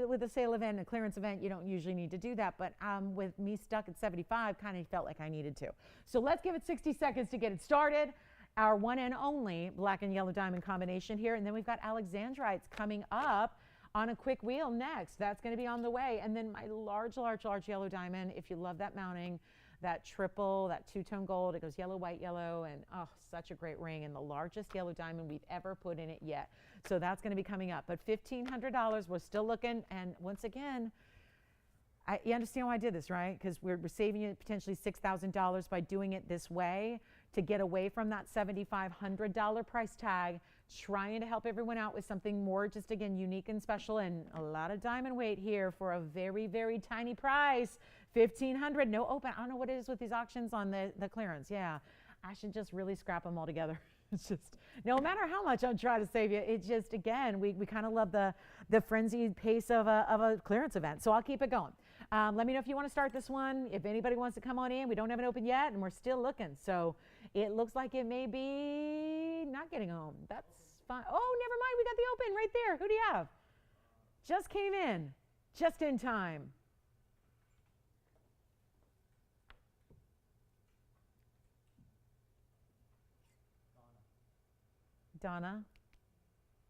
with a sale event, a clearance event, you don't usually need to do that. But with me stuck at 75, kind of felt like I needed to. So let's give it 60 seconds to get it started. Our one and only black and yellow diamond combination here. And then we've got Alexandrites coming up on a quick wheel next. That's going to be on the way. And then my large, large, large yellow diamond, if you love that mounting, that triple, that two-tone gold, it goes yellow, white, yellow, and oh, such a great ring, and the largest yellow diamond we've ever put in it yet. So that's going to be coming up. But $1,500, we're still looking, and once again, You understand why I did this, right? Because we're saving you potentially $6,000 by doing it this way to get away from that $7,500 price tag, trying to help everyone out with something more just, again, unique and special, and a lot of diamond weight here for a very, very tiny price. $1,500, no open. I don't know what it is with these auctions on the clearance. Yeah, I should just really scrap them all together. It's just, no matter how much I'm trying to save you, it just, again, we kind of love the frenzied pace of a clearance event. So I'll keep it going. Let me know if you want to start this one. If anybody wants to come on in, we don't have it open yet, and we're still looking. So it looks like it may be not getting home. That's fine. Oh, never mind. We got the open right there. Who do you have? Just came in, just in time. Donna.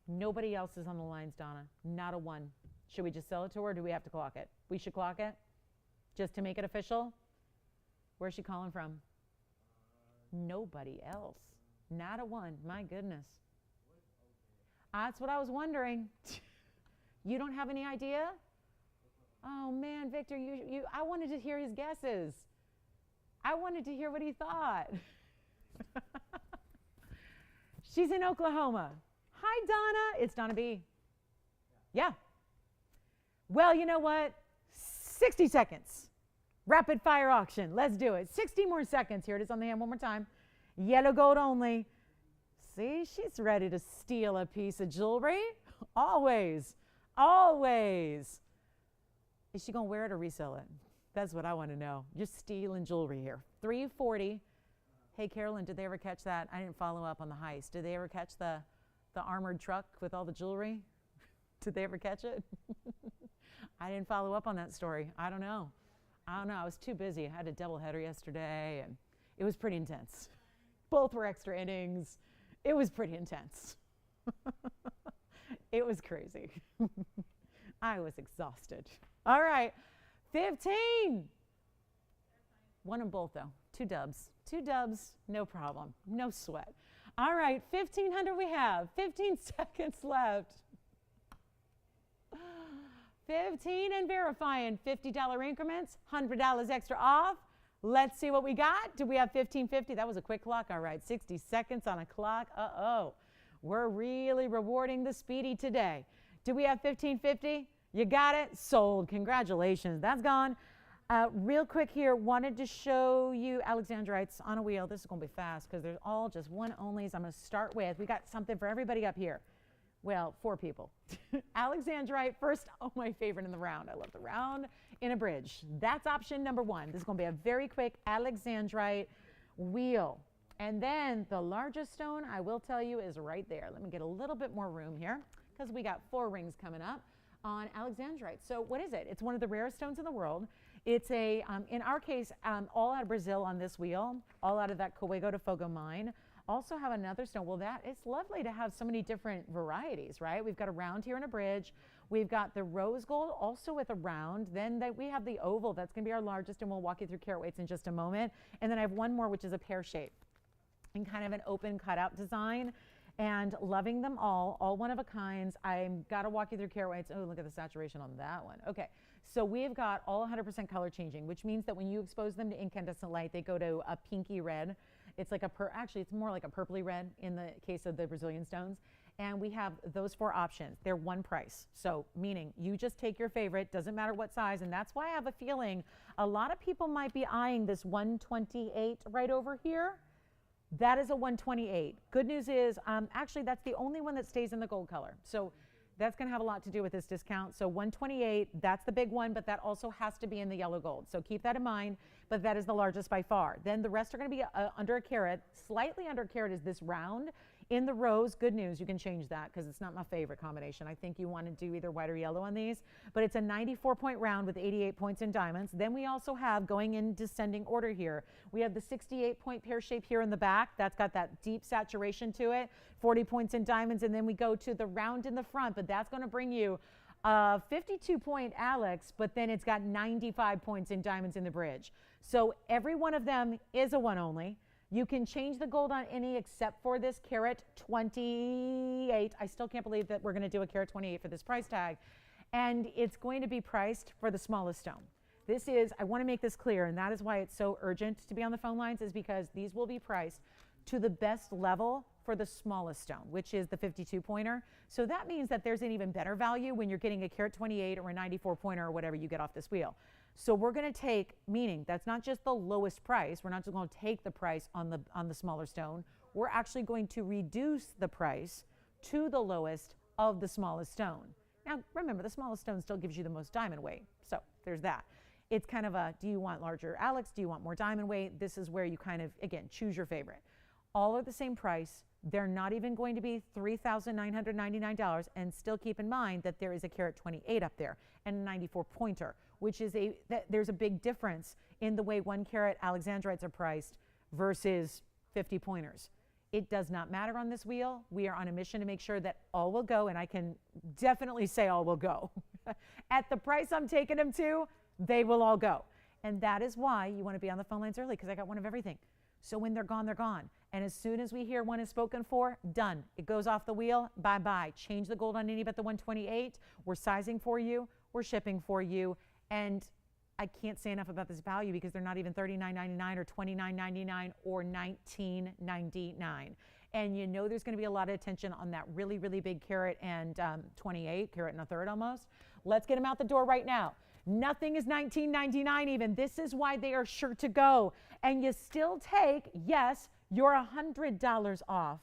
Nobody else is on the lines, Donna. Not a one. Should we just sell it to her, or do we have to clock it? We should clock it just to make it official. Where's she calling from? Nobody else. Not a one. My goodness. That's what I was wondering. You don't have any idea? Oh man, Victor, I wanted to hear his guesses. I wanted to hear what he thought. She's in Oklahoma. Hi, Donna. It's Donna B. Yeah. Well, you know what? 60 seconds. Rapid fire auction. Let's do it. 60 more seconds. Here it is on the hand one more time. Yellow gold only. See, she's ready to steal a piece of jewelry. Always. Always. Is she going to wear it or resell it? That's what I want to know. You're stealing jewelry here. $340. Hey, Carolyn, did they ever catch that? I didn't follow up on the heist. Did they ever catch the armored truck with all the jewelry? Did they ever catch it? I didn't follow up on that story. I don't know. I was too busy. I had a doubleheader yesterday, and it was pretty intense. Both were extra innings. It was pretty intense. It was crazy. I was exhausted. All right, 15. One of both, though. Two dubs. Two dubs, no problem. No sweat. All right, 1,500 we have. 15 seconds left. 15 and verifying. $50 increments, $100 extra off. Let's see what we got. Do we have 1550? That was a quick clock. All right, 60 seconds on a clock. Uh-oh. We're really rewarding the speedy today. Do we have 1550? You got it. Sold. Congratulations. That's gone. Real quick here, wanted to show you Alexandrites on a wheel. This is going to be fast because there's all just one onlys. I'm going to start with, we got something for everybody up here. Well, 4 people. Alexandrite first, oh, my favorite in the round. I love the round in a bridge. That's option number 1. This is going to be a very quick Alexandrite wheel. And then the largest stone, I will tell you, is right there. Let me get a little bit more room here because we got 4 rings coming up on Alexandrite. So what is it? It's one of the rarest stones in the world. It's a, in our case, all out of Brazil on this wheel, all out of that Cowego de Fogo mine. Also have another stone. Well, it's lovely to have so many different varieties, right? We've got a round here and a bridge. We've got the rose gold also with a round. Then we have the oval. That's going to be our largest, and we'll walk you through carat weights in just a moment. And then I have one more, which is a pear shape and kind of an open cutout design. And loving them all one of a kinds. I've got to walk you through carat weights. Oh, look at the saturation on that one. Okay, so we've got all 100% color changing, which means that when you expose them to incandescent light, they go to a pinky red. It's like actually it's more like a purpley red in the case of the Brazilian stones. And we have those 4 options. They're one price. So meaning you just take your favorite, doesn't matter what size. And that's why I have a feeling a lot of people might be eyeing this 128 right over here. That is a 128. Good news is, actually, that's the only one that stays in the gold color. So that's going to have a lot to do with this discount. So 128, that's the big one, but that also has to be in the yellow gold. So keep that in mind, but that is the largest by far. Then the rest are going to be under a carat. Slightly under a carat is this round. In the rose, good news, you can change that because it's not my favorite combination. I think you want to do either white or yellow on these, but it's a 94-point round with 88 points in diamonds. Then we also have, going in descending order here, we have the 68-point pear shape here in the back. That's got that deep saturation to it, 40 points in diamonds, and then we go to the round in the front, but that's going to bring you 52-point Alex, but then it's got 95 points in diamonds in the bridge. So every one of them is a one only. You can change the gold on any except for this carat 28. I still can't believe that we're going to do a carat 28 for this price tag. And it's going to be priced for the smallest stone. This is, I want to make this clear, and that is why it's so urgent to be on the phone lines, is because these will be priced to the best level for the smallest stone, which is the 52 pointer. So that means that there's an even better value when you're getting a carat 28 or a 94 pointer or whatever you get off this wheel. So we're going to take, meaning that's not just the lowest price. We're not just going to take the price on the smaller stone. We're actually going to reduce the price to the lowest of the smallest stone. Now, remember, the smallest stone still gives you the most diamond weight. So there's that. It's kind of a, do you want larger Alex? Do you want more diamond weight? This is where you kind of, again, choose your favorite. All are the same price. They're not even going to be $3,999. And still keep in mind that there is a carat 28 up there and a 94 pointer, which is there's a big difference in the way 1 carat Alexandrites are priced versus 50 pointers. It does not matter on this wheel. We are on a mission to make sure that all will go, and I can definitely say all will go. At the price I'm taking them to, they will all go. And that is why you want to be on the phone lines early, because I got one of everything. So when they're gone, they're gone. And as soon as we hear one is spoken for, done. It goes off the wheel, bye-bye. Change the gold on any but the 128. We're sizing for you. We're shipping for you. And I can't say enough about this value because they're not even $39.99 or $29.99 or $19.99. And you know there's going to be a lot of attention on that really, really big carat and 28, carat and a third almost. Let's get them out the door right now. Nothing is $19.99 even. This is why they are sure to go. And you still take, yes, your $100 off.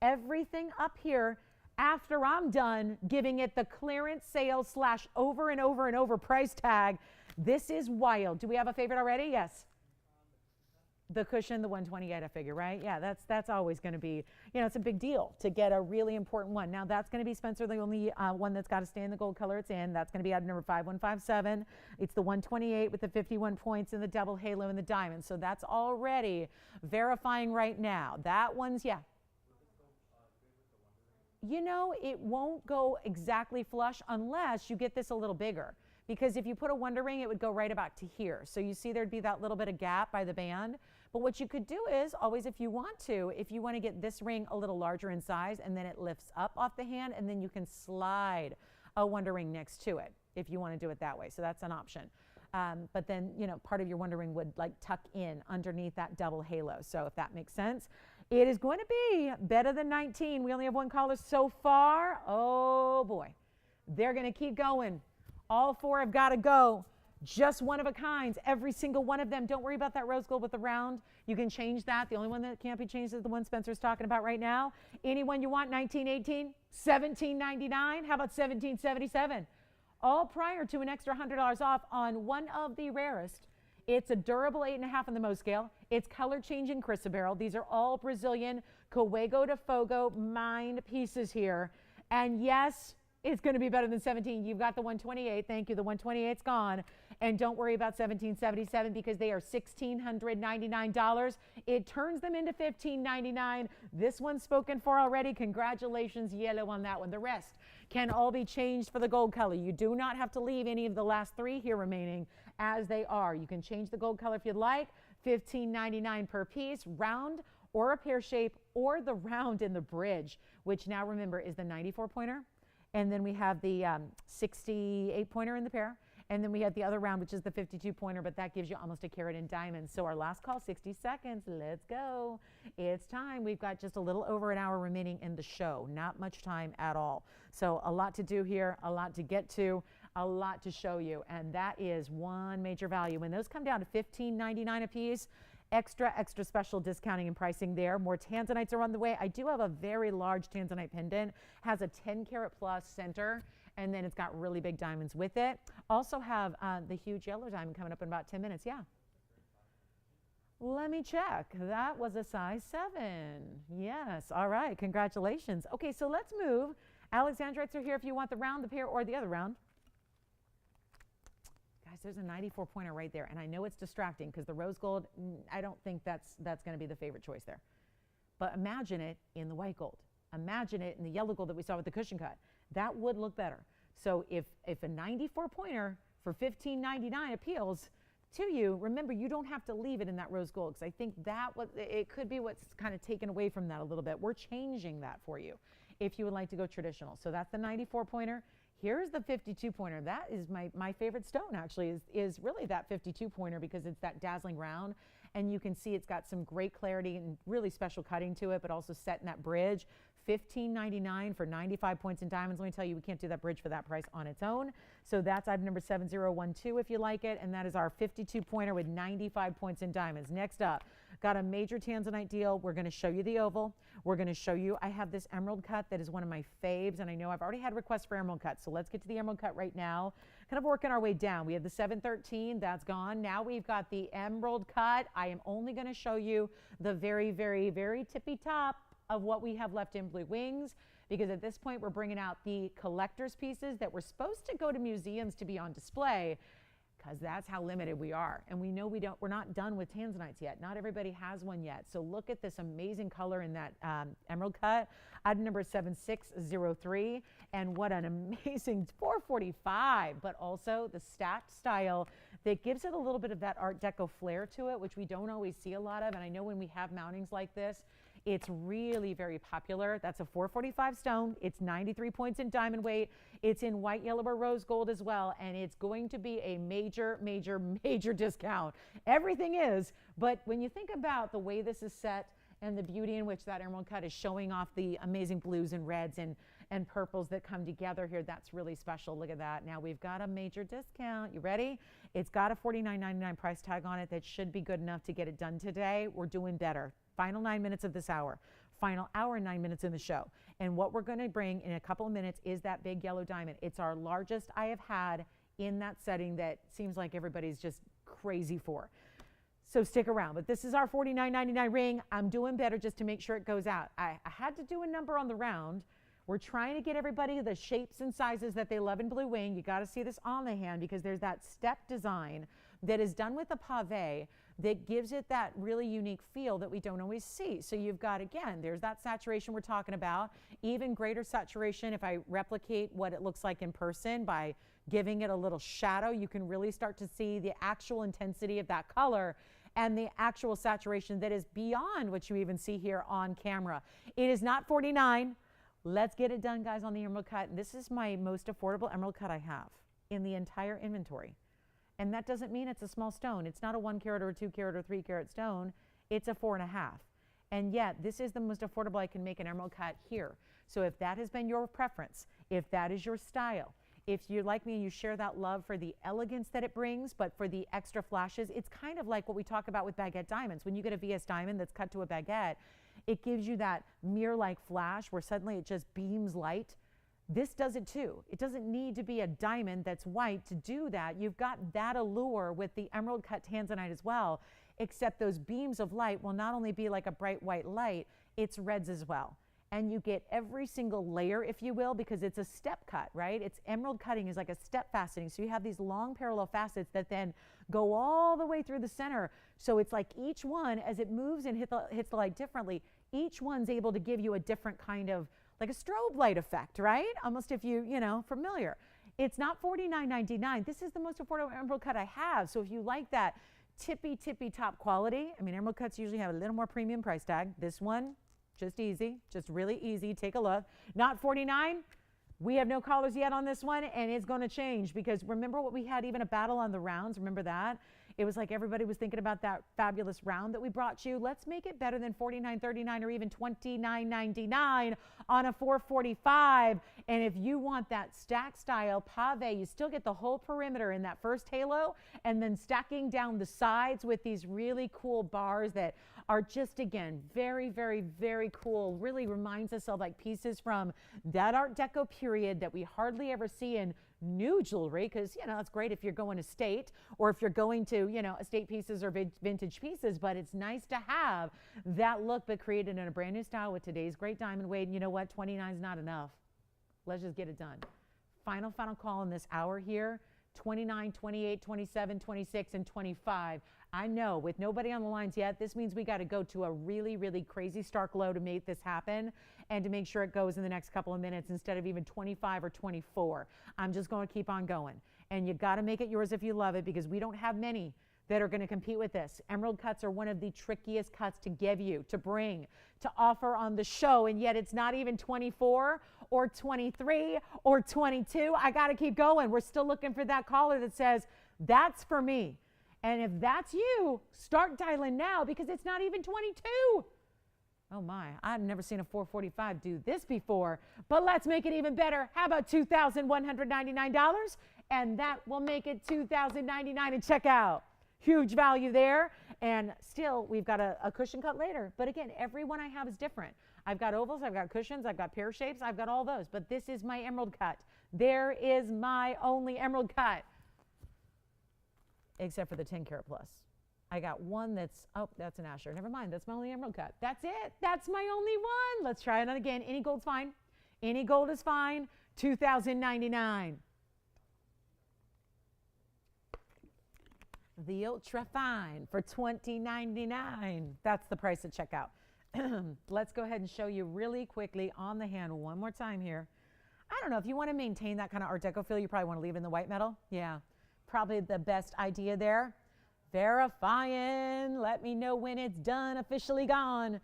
Everything up here after I'm done giving it the clearance sale / over and over and over price tag. This is wild. Do we have a favorite already? Yes. The cushion, the 128, I figure, right? Yeah, that's always going to be, you know, it's a big deal to get a really important one. Now, that's going to be, Spencer, the only one that's got to stay in the gold color it's in. That's going to be item number 5157. It's the 128 with the 51 points and the double halo and the diamond. So that's already verifying right now. That one's, yeah. You know, it won't go exactly flush unless you get this a little bigger. Because if you put a Wonder Ring, it would go right about to here. So you see there'd be that little bit of gap by the band. But what you could do is always, if you want to get this ring a little larger in size, and then it lifts up off the hand, and then you can slide a Wonder Ring next to it if you want to do it that way. So that's an option. But then, you know, part of your Wonder Ring would like tuck in underneath that double halo. So if that makes sense, it is going to be better than 19. We only have one caller so far. Oh boy, they're going to keep going. All 4 have got to go. Just one of a kind, every single one of them. Don't worry about that rose gold with the round. You can change that. The only one that can't be changed is the one Spencer's talking about right now. Anyone you want, 1918, 1799. How about 1777? All prior to an extra $100 off on one of the rarest. It's a durable 8.5 on the Mo scale. It's color changing chrysoberyl. These are all Brazilian Coego de Fogo mined pieces here. And yes, it's going to be better than 17. You've got the 128. Thank you. The 128's gone. And don't worry about 1777 because they are $1,699. It turns them into $1,599. This one's spoken for already. Congratulations, yellow, on that one. The rest can all be changed for the gold color. You do not have to leave any of the last 3 here remaining as they are. You can change the gold color if you'd like. $15.99 per piece, round or a pear shape, or the round in the bridge, which now remember is the 94 pointer. And then we have the 68 pointer in the pair. And then we have the other round, which is the 52 pointer, but that gives you almost a carat in diamonds. So our last call, 60 seconds. Let's go. It's time. We've got just a little over an hour remaining in the show. Not much time at all. So a lot to do here, a lot to get to, a lot to show you. And that is one major value. When those come down to $15.99 a piece, extra special discounting and pricing there. More Tanzanites are on the way. I do have a very large Tanzanite pendant. Has a 10 carat plus center, and then it's got really big diamonds with it. Also have the huge yellow diamond coming up in about 10 minutes. Yeah. Let me check. That was a size 7. Yes. All right. Congratulations. Okay, so let's move. Alexandrites are here if you want the round, the pair, or the other round. Guys, there's a 94 pointer right there, and I know it's distracting because the rose gold, I don't think that's going to be the favorite choice there. But imagine it in the white gold. Imagine it in the yellow gold that we saw with the cushion cut. That would look better. So if a 94 pointer for $15.99 appeals to you, remember, you don't have to leave it in that rose gold, because I think it could be what's kind of taken away from that a little bit. We're changing that for you if you would like to go traditional. So that's the 94 pointer. Here's the 52 pointer. That is my favorite stone, actually, is really that 52 pointer, because it's that dazzling round. And you can see it's got some great clarity and really special cutting to it, but also set in that bridge. $15.99 for 95 points in diamonds. Let me tell you, we can't do that bridge for that price on its own. So that's item number 7012 if you like it. And that is our 52 pointer with 95 points in diamonds. Next up, got a major Tanzanite deal. We're going to show you the oval. We're going to show you, I have this emerald cut that is one of my faves. And I know I've already had requests for emerald cuts. So let's get to the emerald cut right now. Kind of working our way down. We have the 713, that's gone. Now we've got the emerald cut. I am only going to show you the very, very, very tippy top of what we have left in blue wings, because at this point we're bringing out the collector's pieces that were supposed to go to museums to be on display, because that's how limited we are. And we know we're not done with Tanzanites yet. Not everybody has one yet. So look at this amazing color in that emerald cut. Item number 7603, and what an amazing 445, but also the stacked style that gives it a little bit of that Art Deco flair to it, which we don't always see a lot of. And I know when we have mountings like this, it's really very popular. That's a 445 stone. It's 93 points in diamond weight. It's in white, yellow, or rose gold as well. And it's going to be a major, major, major discount. Everything is. But when you think about the way this is set and the beauty in which that emerald cut is showing off the amazing blues and reds and purples that come together here, that's really special. Look at that. Now we've got a major discount. You ready? It's got a $49.99 price tag on it. That should be good enough to get it done today. We're doing better. Final 9 minutes of this hour. Final hour and 9 minutes in the show. And what we're going to bring in a couple of minutes is that big yellow diamond. It's our largest I have had in that setting that seems like everybody's just crazy for. So stick around. But this is our $49.99 ring. I'm doing better just to make sure it goes out. I had to do a number on the round. We're trying to get everybody the shapes and sizes that they love in blue wing. You got to see this on the hand, because there's that step design that is done with the pave that gives it that really unique feel that we don't always see. So you've got, again, there's that saturation we're talking about, even greater saturation. If I replicate what it looks like in person by giving it a little shadow, you can really start to see the actual intensity of that color and the actual saturation that is beyond what you even see here on camera. It is not $49. Let's get it done, guys, on the emerald cut. This is my most affordable emerald cut I have in the entire inventory. And that doesn't mean it's a small stone. It's not a 1 carat or a 2 carat or 3 carat stone. It's a 4.5. And yet this is the most affordable I can make an emerald cut here. So if that has been your preference, if that is your style, if you're like me and you share that love for the elegance that it brings, but for the extra flashes, it's kind of like what we talk about with baguette diamonds. When you get a VS diamond that's cut to a baguette, it gives you that mirror-like flash where suddenly it just beams light. This does it too. It doesn't need to be a diamond that's white to do that. You've got that allure with the emerald cut Tanzanite as well, except those beams of light will not only be like a bright white light, it's reds as well. And you get every single layer, if you will, because it's a step cut, right? It's emerald cutting is like a step faceting. So you have these long parallel facets that then go all the way through the center. So it's like each one, as it moves and hits the light differently, each one's able to give you a different kind of, like a strobe light effect, right? Almost if you know, familiar. It's not $49.99. This is the most affordable emerald cut I have. So if you like that tippy top quality, I mean, emerald cuts usually have a little more premium price tag. This one, just easy, just really easy. Take a look. Not $49. We have no callers yet on this one, and it's going to change, because remember what we had, even a battle on the rounds. Remember that? It was like everybody was thinking about that fabulous round that we brought you. Let's make it better than $49.39 or even $29.99 on a 445. And if you want that stack style pave, you still get the whole perimeter in that first halo, and then stacking down the sides with these really cool bars that are just, again, very, very, very cool. Really reminds us of like pieces from that Art Deco period that we hardly ever see in new jewelry, because, you know, it's great if you're going estate or if you're going to, you know, estate pieces or vintage pieces, but it's nice to have that look, but created in a brand new style with today's great diamond weight. And you know what? 29 is not enough. Let's just get it done. Final call in this hour here. 29, 28, 27, 26, and 25. I know, with nobody on the lines yet, this means we got to go to a really, really crazy stark low to make this happen, and to make sure it goes in the next couple of minutes instead of even 25 or 24. I'm just going to keep on going. And you got to make it yours if you love it, because we don't have many that are going to compete with this. Emerald cuts are one of the trickiest cuts to give you, to bring, to offer on the show, and yet it's not even 24 or 23 or 22. I got to keep going. We're still looking for that caller that says, that's for me. And if that's you, start dialing now because it's not even 22. Oh my, I've never seen a 445 do this before, but let's make it even better. How about $2,199? And that will make it $2,099 at checkout. Huge value there. And still, we've got a cushion cut later. But again, every one I have is different. I've got ovals, I've got cushions, I've got pear shapes, I've got all those. But this is my emerald cut. There is my only emerald cut. Except for the 10 karat plus. I got one that's, oh, that's an Asher. Never mind, that's my only emerald cut. That's it, that's my only one. Let's try it on again. Any gold's fine. Any gold is fine. $2,099. The ultra fine for $20.99. That's the price at checkout. Let's go ahead and show you really quickly on the hand one more time here. I don't know, if you want to maintain that kind of Art Deco feel, you probably want to leave it in the white metal. Yeah, probably the best idea there. Verifying. Let me know when it's done, officially gone.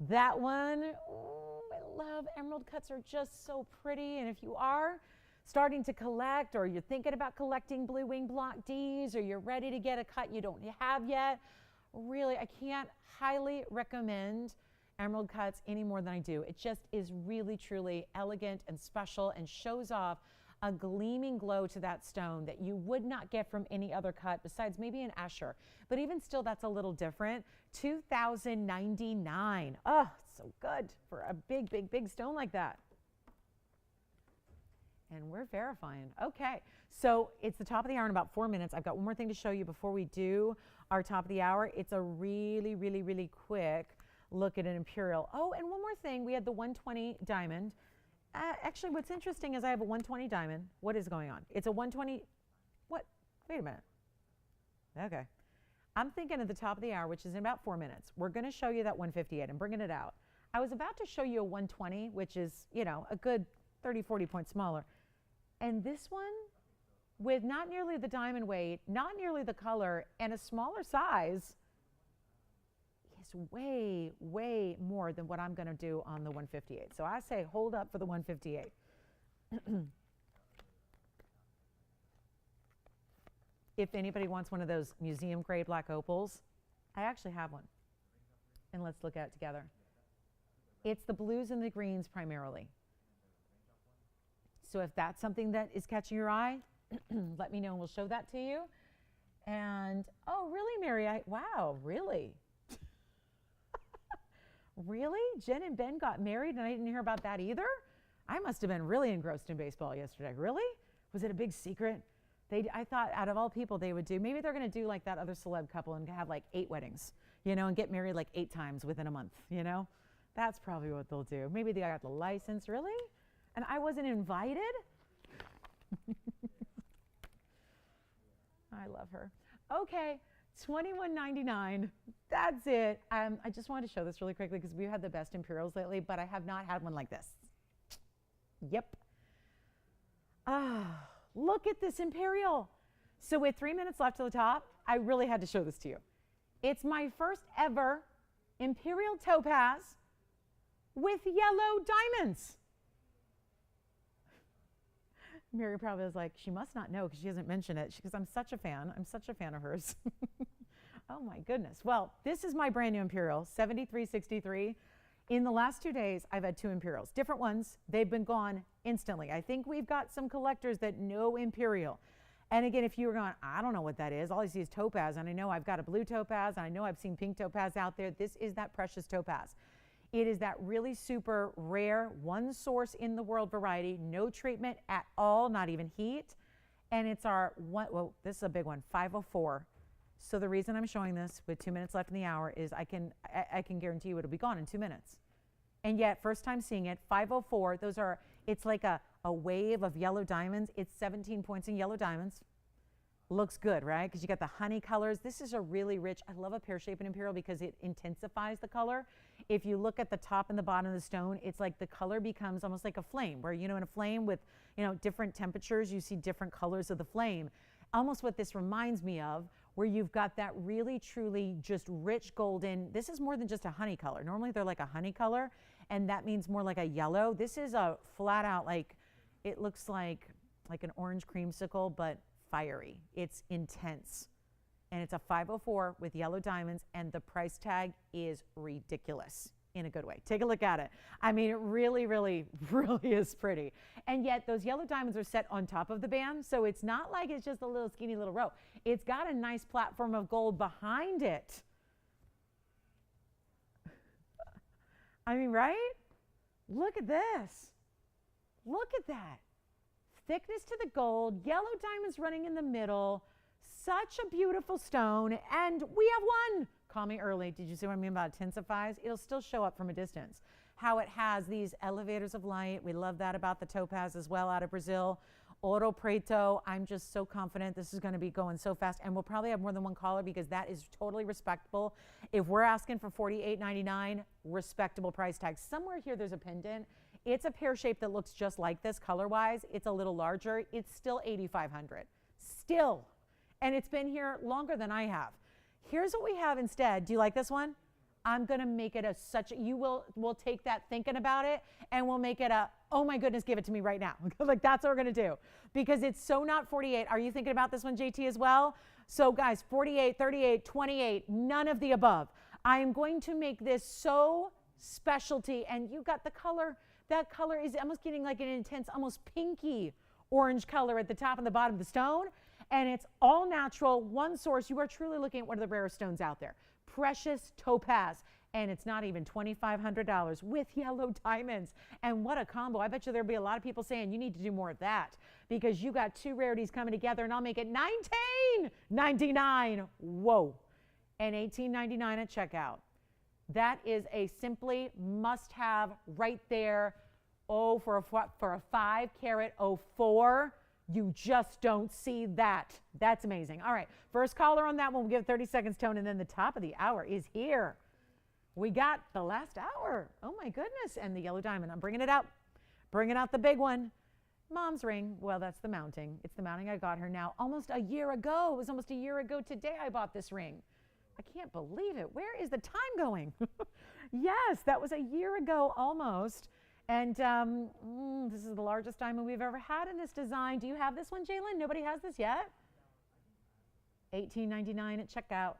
That one, oh, I love emerald cuts, are just so pretty. And if you are starting to collect, or you're thinking about collecting Blue Wing Block Ds, or you're ready to get a cut you don't have yet, really, I can't highly recommend emerald cuts any more than I do. It just is really, truly elegant and special and shows off a gleaming glow to that stone that you would not get from any other cut besides maybe an Asher. But even still, that's a little different. $2,099. Oh, so good for a big, big, big stone like that. And we're verifying. Okay, so it's the top of the hour in about 4 minutes. I've got one more thing to show you before we do our top of the hour. It's a really, really, really quick look at an imperial. Oh, and one more thing. We had the 120 diamond. Actually, what's interesting is I have a 120 diamond. What is going on? It's a 120. What? Wait a minute. Okay. I'm thinking at the top of the hour, which is in about 4 minutes, we're going to show you that 158. I'm bringing it out. I was about to show you a 120, which is, you know, a good 30, 40 points smaller. And this one, with not nearly the diamond weight, not nearly the color, and a smaller size, is way, way more than what I'm going to do on the 158. So I say hold up for the 158. If anybody wants one of those museum grade black opals, I actually have one. And let's look at it together. It's the blues and the greens primarily. So if that's something that is catching your eye, let me know and we'll show that to you. And, oh, really, Mary? Wow, really? Really? Jen and Ben got married and I didn't hear about that either? I must have been really engrossed in baseball yesterday. Really? Was it a big secret? I thought out of all people they would do, maybe they're going to do like that other celeb couple and have like 8 weddings, you know, and get married like 8 times within a month, you know? That's probably what they'll do. Maybe they got the license. Really? And I wasn't invited? I love her. Okay, $21.99. That's it. I just wanted to show this really quickly because we've had the best imperials lately, but I have not had one like this. Yep. Ah, look at this imperial. So with 3 minutes left to the top, I really had to show this to you. It's my first ever imperial topaz with yellow diamonds. Mary probably was like, she must not know because she hasn't mentioned it. Because I'm such a fan. I'm such a fan of hers. Oh my goodness. Well, this is my brand new imperial, 7363. In the last 2 days, I've had 2 imperials, different ones. They've been gone instantly. I think we've got some collectors that know imperial. And again, if you were going, I don't know what that is. All I see is topaz. And I know I've got a blue topaz. And I know I've seen pink topaz out there. This is that precious topaz. It is that really super rare, one source in the world variety, no treatment at all, not even heat. And it's our one, well, this is a big one, 504. So the reason I'm showing this with 2 minutes left in the hour is I can guarantee you it'll be gone in 2 minutes. And yet, first time seeing it, 504, those are, it's like a wave of yellow diamonds. It's 17 points in yellow diamonds. Looks good, right? Because you got the honey colors. This is a really rich, I love a pear-shaped imperial because it intensifies the color. If you look at the top and the bottom of the stone, it's like the color becomes almost like a flame, where, you know, in a flame with, you know, different temperatures, you see different colors of the flame. Almost what this reminds me of where you've got that really truly just rich golden. This is more than just a honey color. Normally they're like a honey color, and that means more like a yellow. This is a flat out, like, it looks like an orange creamsicle, but fiery. It's intense. And it's a 504 with yellow diamonds, and the price tag is ridiculous in a good way. Take a look at it. I mean, it really, really, really is pretty. And yet those yellow diamonds are set on top of the band, so it's not like it's just a little skinny little row. It's got a nice platform of gold behind it. I mean, right? Look at this. Look at that. Thickness to the gold, yellow diamonds running in the middle. Such a beautiful stone, and we have one. Call me early. Did you see what I mean about intensifies? It'll still show up from a distance. How it has these elevators of light. We love that about the topaz as well out of Brazil. Ouro Preto. I'm just so confident this is going to be going so fast, and we'll probably have more than one caller because that is totally respectable. If we're asking for $48.99, respectable price tag. Somewhere here there's a pendant. It's a pear shape that looks just like this color-wise. It's a little larger. It's still $8,500. Still. And it's been here longer than I have. Here's what we have instead. Do you like this one? I'm going to make it we'll take that thinking about it, and we'll make it a, oh my goodness, give it to me right now. Like, that's what we're going to do because it's so not 48. Are you thinking about this one, JT, as well? So guys, 48, 38, 28, none of the above. I am going to make this so specialty, and you got the color. That color is almost getting like an intense, almost pinky orange color at the top and the bottom of the stone. And it's all natural, one source. You are truly looking at one of the rarest stones out there. Precious topaz. And it's not even $2,500 with yellow diamonds. And what a combo. I bet you there'll be a lot of people saying you need to do more of that because you got two rarities coming together, and I'll make it $19.99. Whoa. And $18.99 at checkout. That is a simply must-have right there. Oh, for a 5-carat 04. You just don't see that. That's amazing. All right, first caller on that one. We'll give 30 seconds, Tone, and then the top of the hour is here. We got the last hour. Oh, my goodness. And the yellow diamond. I'm bringing it out. Bringing out the big one. Mom's ring. Well, that's the mounting. It's the mounting I got her now almost a year ago. It was almost a year ago today I bought this ring. I can't believe it. Where is the time going? Yes, that was a year ago almost. And this is the largest diamond we've ever had in this design. Do you have this one, Jalen? Nobody has this yet? $18.99 at checkout.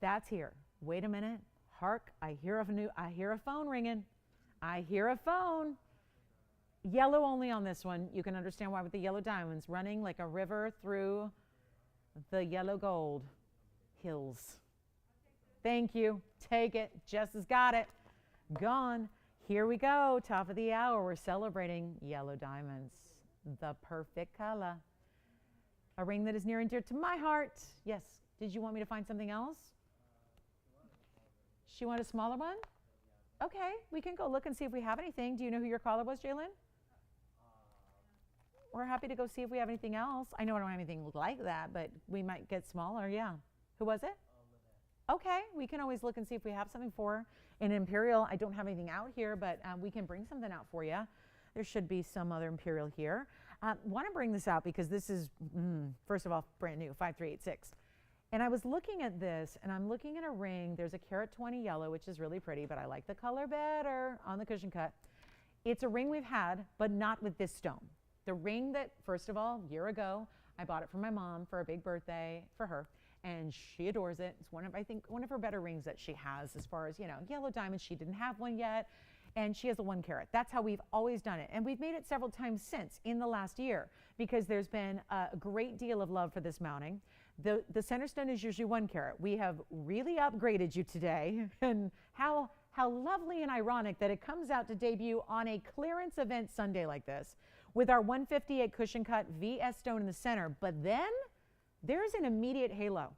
That's here. Wait a minute. Hark, I hear a phone ringing. I hear a phone. Yellow only on this one. You can understand why with the yellow diamonds running like a river through the yellow gold hills. Thank you. Take it. Jess has got it. Gone. Here we go. Top of the hour. We're celebrating yellow diamonds. The perfect color. A ring that is near and dear to my heart. Yes. Did you want me to find something else? She wanted a smaller one? Okay. We can go look and see if we have anything. Do you know who your caller was, Jalen? We're happy to go see if we have anything else. I know I don't have anything like that, but we might get smaller. Yeah. Who was it? Okay. We can always look and see if we have something for an Imperial. I don't have anything out here, but we can bring something out for you. There should be some other Imperial here. Want to bring this out because this is, first of all, brand new, 5386. And I was looking at this, and I'm looking at a ring. There's a carat 20 yellow, which is really pretty, but I like the color better on the cushion cut. It's a ring we've had, but not with this stone. The ring that, first of all, a year ago, I bought it for my mom for a big birthday for her, and she adores it. It's I think one of her better rings that she has as far as, yellow diamonds. She didn't have one yet, and she has a 1 carat. That's how we've always done it, and we've made it several times since in the last year because there's been a great deal of love for this mounting. The center stone is usually 1 carat. We have really upgraded you today, and how lovely and ironic that it comes out to debut on a clearance event Sunday like this, with our 158 cushion cut VS stone in the center. But then there's an immediate halo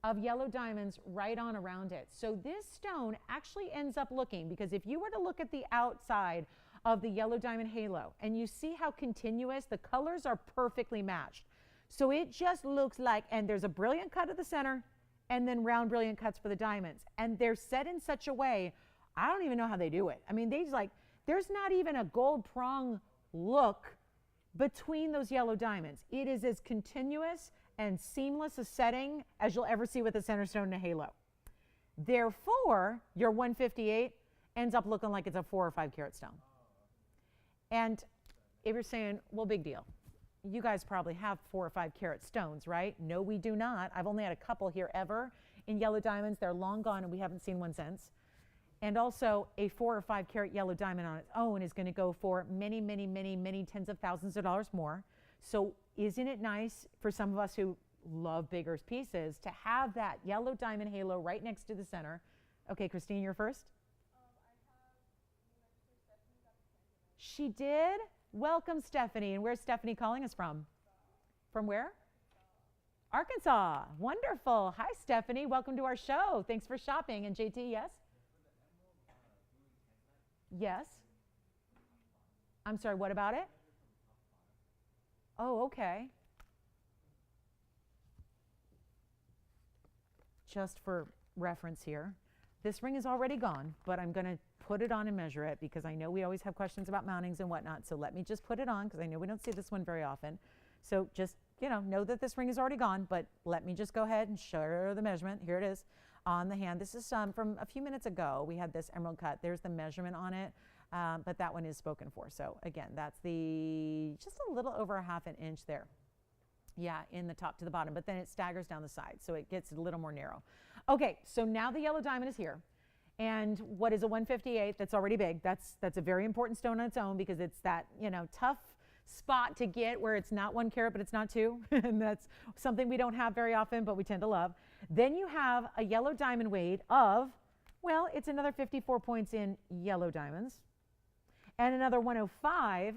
of yellow diamonds right on around it. So this stone actually ends up looking, because if you were to look at the outside of the yellow diamond halo and you see how continuous, the colors are perfectly matched. So it just looks like, and there's a brilliant cut at the center and then round brilliant cuts for the diamonds. And they're set in such a way, I don't even know how they do it. I mean, There's not even a gold prong look between those yellow diamonds. It is as continuous and seamless a setting as you'll ever see with a center stone and a halo. Therefore, your 158 ends up looking like it's a 4 or 5 carat stone. And if you're saying, well, big deal. You guys probably have 4 or 5 carat stones, right? No, we do not. I've only had a couple here ever in yellow diamonds. They're long gone and we haven't seen one since. And also a 4 or 5 carat yellow diamond on its own is going to go for many, many, many, many tens of thousands of dollars more. So isn't it nice for some of us who love bigger pieces to have that yellow diamond halo right next to the center? Okay, Christine, you're first. She did? Welcome, Stephanie. And where's Stephanie calling us from? From where? Arkansas. Wonderful. Hi, Stephanie. Welcome to our show. Thanks for shopping. And JT, yes? Yes. I'm sorry, what about it? Oh, okay. Just for reference here, this ring is already gone, but I'm going to put it on and measure it because I know we always have questions about mountings and whatnot. So let me just put it on because I know we don't see this one very often. So just, know that this ring is already gone, but let me just go ahead and show the measurement. Here it is on the hand. This is from a few minutes ago. We had this emerald cut. There's the measurement on it, but that one is spoken for. So again, that's just a little over a half an inch there. Yeah, in the top to the bottom, but then it staggers down the side, so it gets a little more narrow. Okay, so now the yellow diamond is here. And what is a 158 that's already big? That's a very important stone on its own because it's that, tough spot to get where it's not 1 carat, but it's not 2. And that's something we don't have very often, but we tend to love. Then you have a yellow diamond weight of, well, it's another 54 points in yellow diamonds and another 105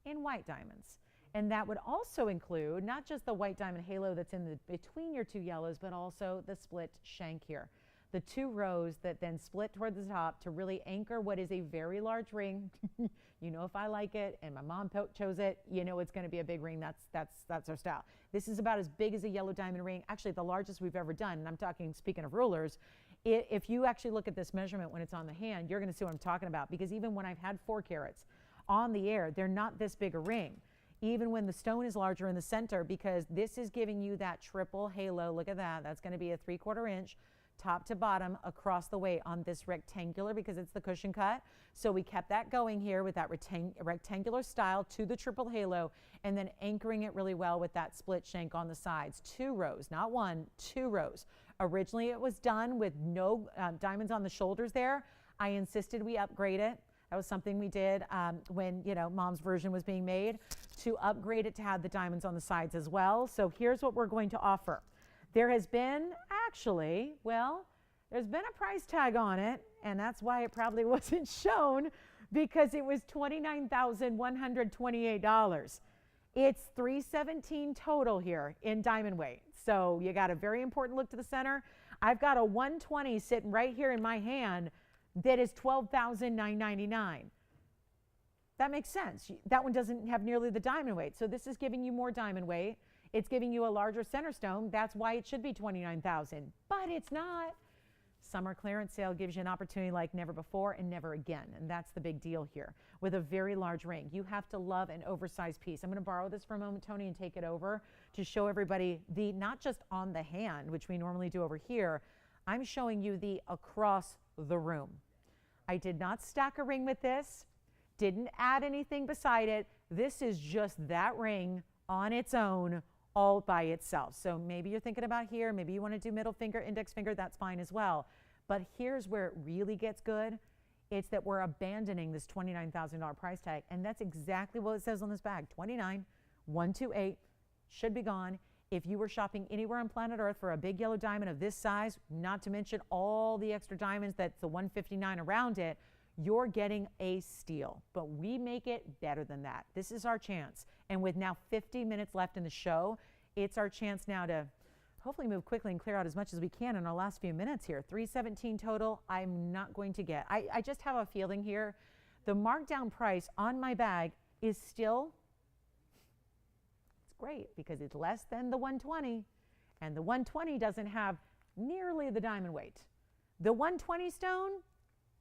in white diamonds. And that would also include not just the white diamond halo that's in between your 2 yellows, but also the split shank here. The 2 rows that then split toward the top to really anchor what is a very large ring. If I like it and my mom chose it, it's going to be a big ring. That's our style. This is about as big as a yellow diamond ring. Actually, the largest we've ever done. And I'm talking, speaking of rulers, if you actually look at this measurement when it's on the hand, you're going to see what I'm talking about. Because even when I've had 4 carats on the air, they're not this big a ring. Even when the stone is larger in the center, because this is giving you that triple halo. Look at that. That's going to be a 3/4 inch top to bottom across the way on this rectangular because it's the cushion cut. So we kept that going here with that rectangular style to the triple halo and then anchoring it really well with that split shank on the sides. 2 rows, not 1, 2 rows. Originally it was done with no diamonds on the shoulders there. I insisted we upgrade it. That was something we did when, Mom's version was being made, to upgrade it to have the diamonds on the sides as well. So here's what we're going to offer. There has been there's been a price tag on it, and that's why it probably wasn't shown because it was $29,128. It's $317 total here in diamond weight. So you got a very important look to the center. I've got a 120 sitting right here in my hand that is $12,999. That makes sense. That one doesn't have nearly the diamond weight. So this is giving you more diamond weight. It's giving you a larger center stone. That's why it should be $29,000, but it's not. Summer clearance sale gives you an opportunity like never before and never again. And that's the big deal here with a very large ring. You have to love an oversized piece. I'm going to borrow this for a moment, Tony, and take it over to show everybody the, not just on the hand, which we normally do over here. I'm showing you the across the room. I did not stack a ring with this, didn't add anything beside it. This is just that ring on its own, all by itself. So maybe you're thinking about here, maybe you want to do middle finger, index finger, that's fine as well. But here's where it really gets good. It's that we're abandoning this $29,000 price tag, and that's exactly what it says on this bag. $29,128 should be gone. If you were shopping anywhere on planet Earth for a big yellow diamond of this size, not to mention all the extra diamonds that's the 159 around it, you're getting a steal. But we make it better than that. This is our chance. And with now 50 minutes left in the show, it's our chance now to hopefully move quickly and clear out as much as we can in our last few minutes here. $317 total, I'm not going to get. I just have a feeling here, the markdown price on my bag is still, it's great because it's less than the 120, and the 120 doesn't have nearly the diamond weight. The 120 stone,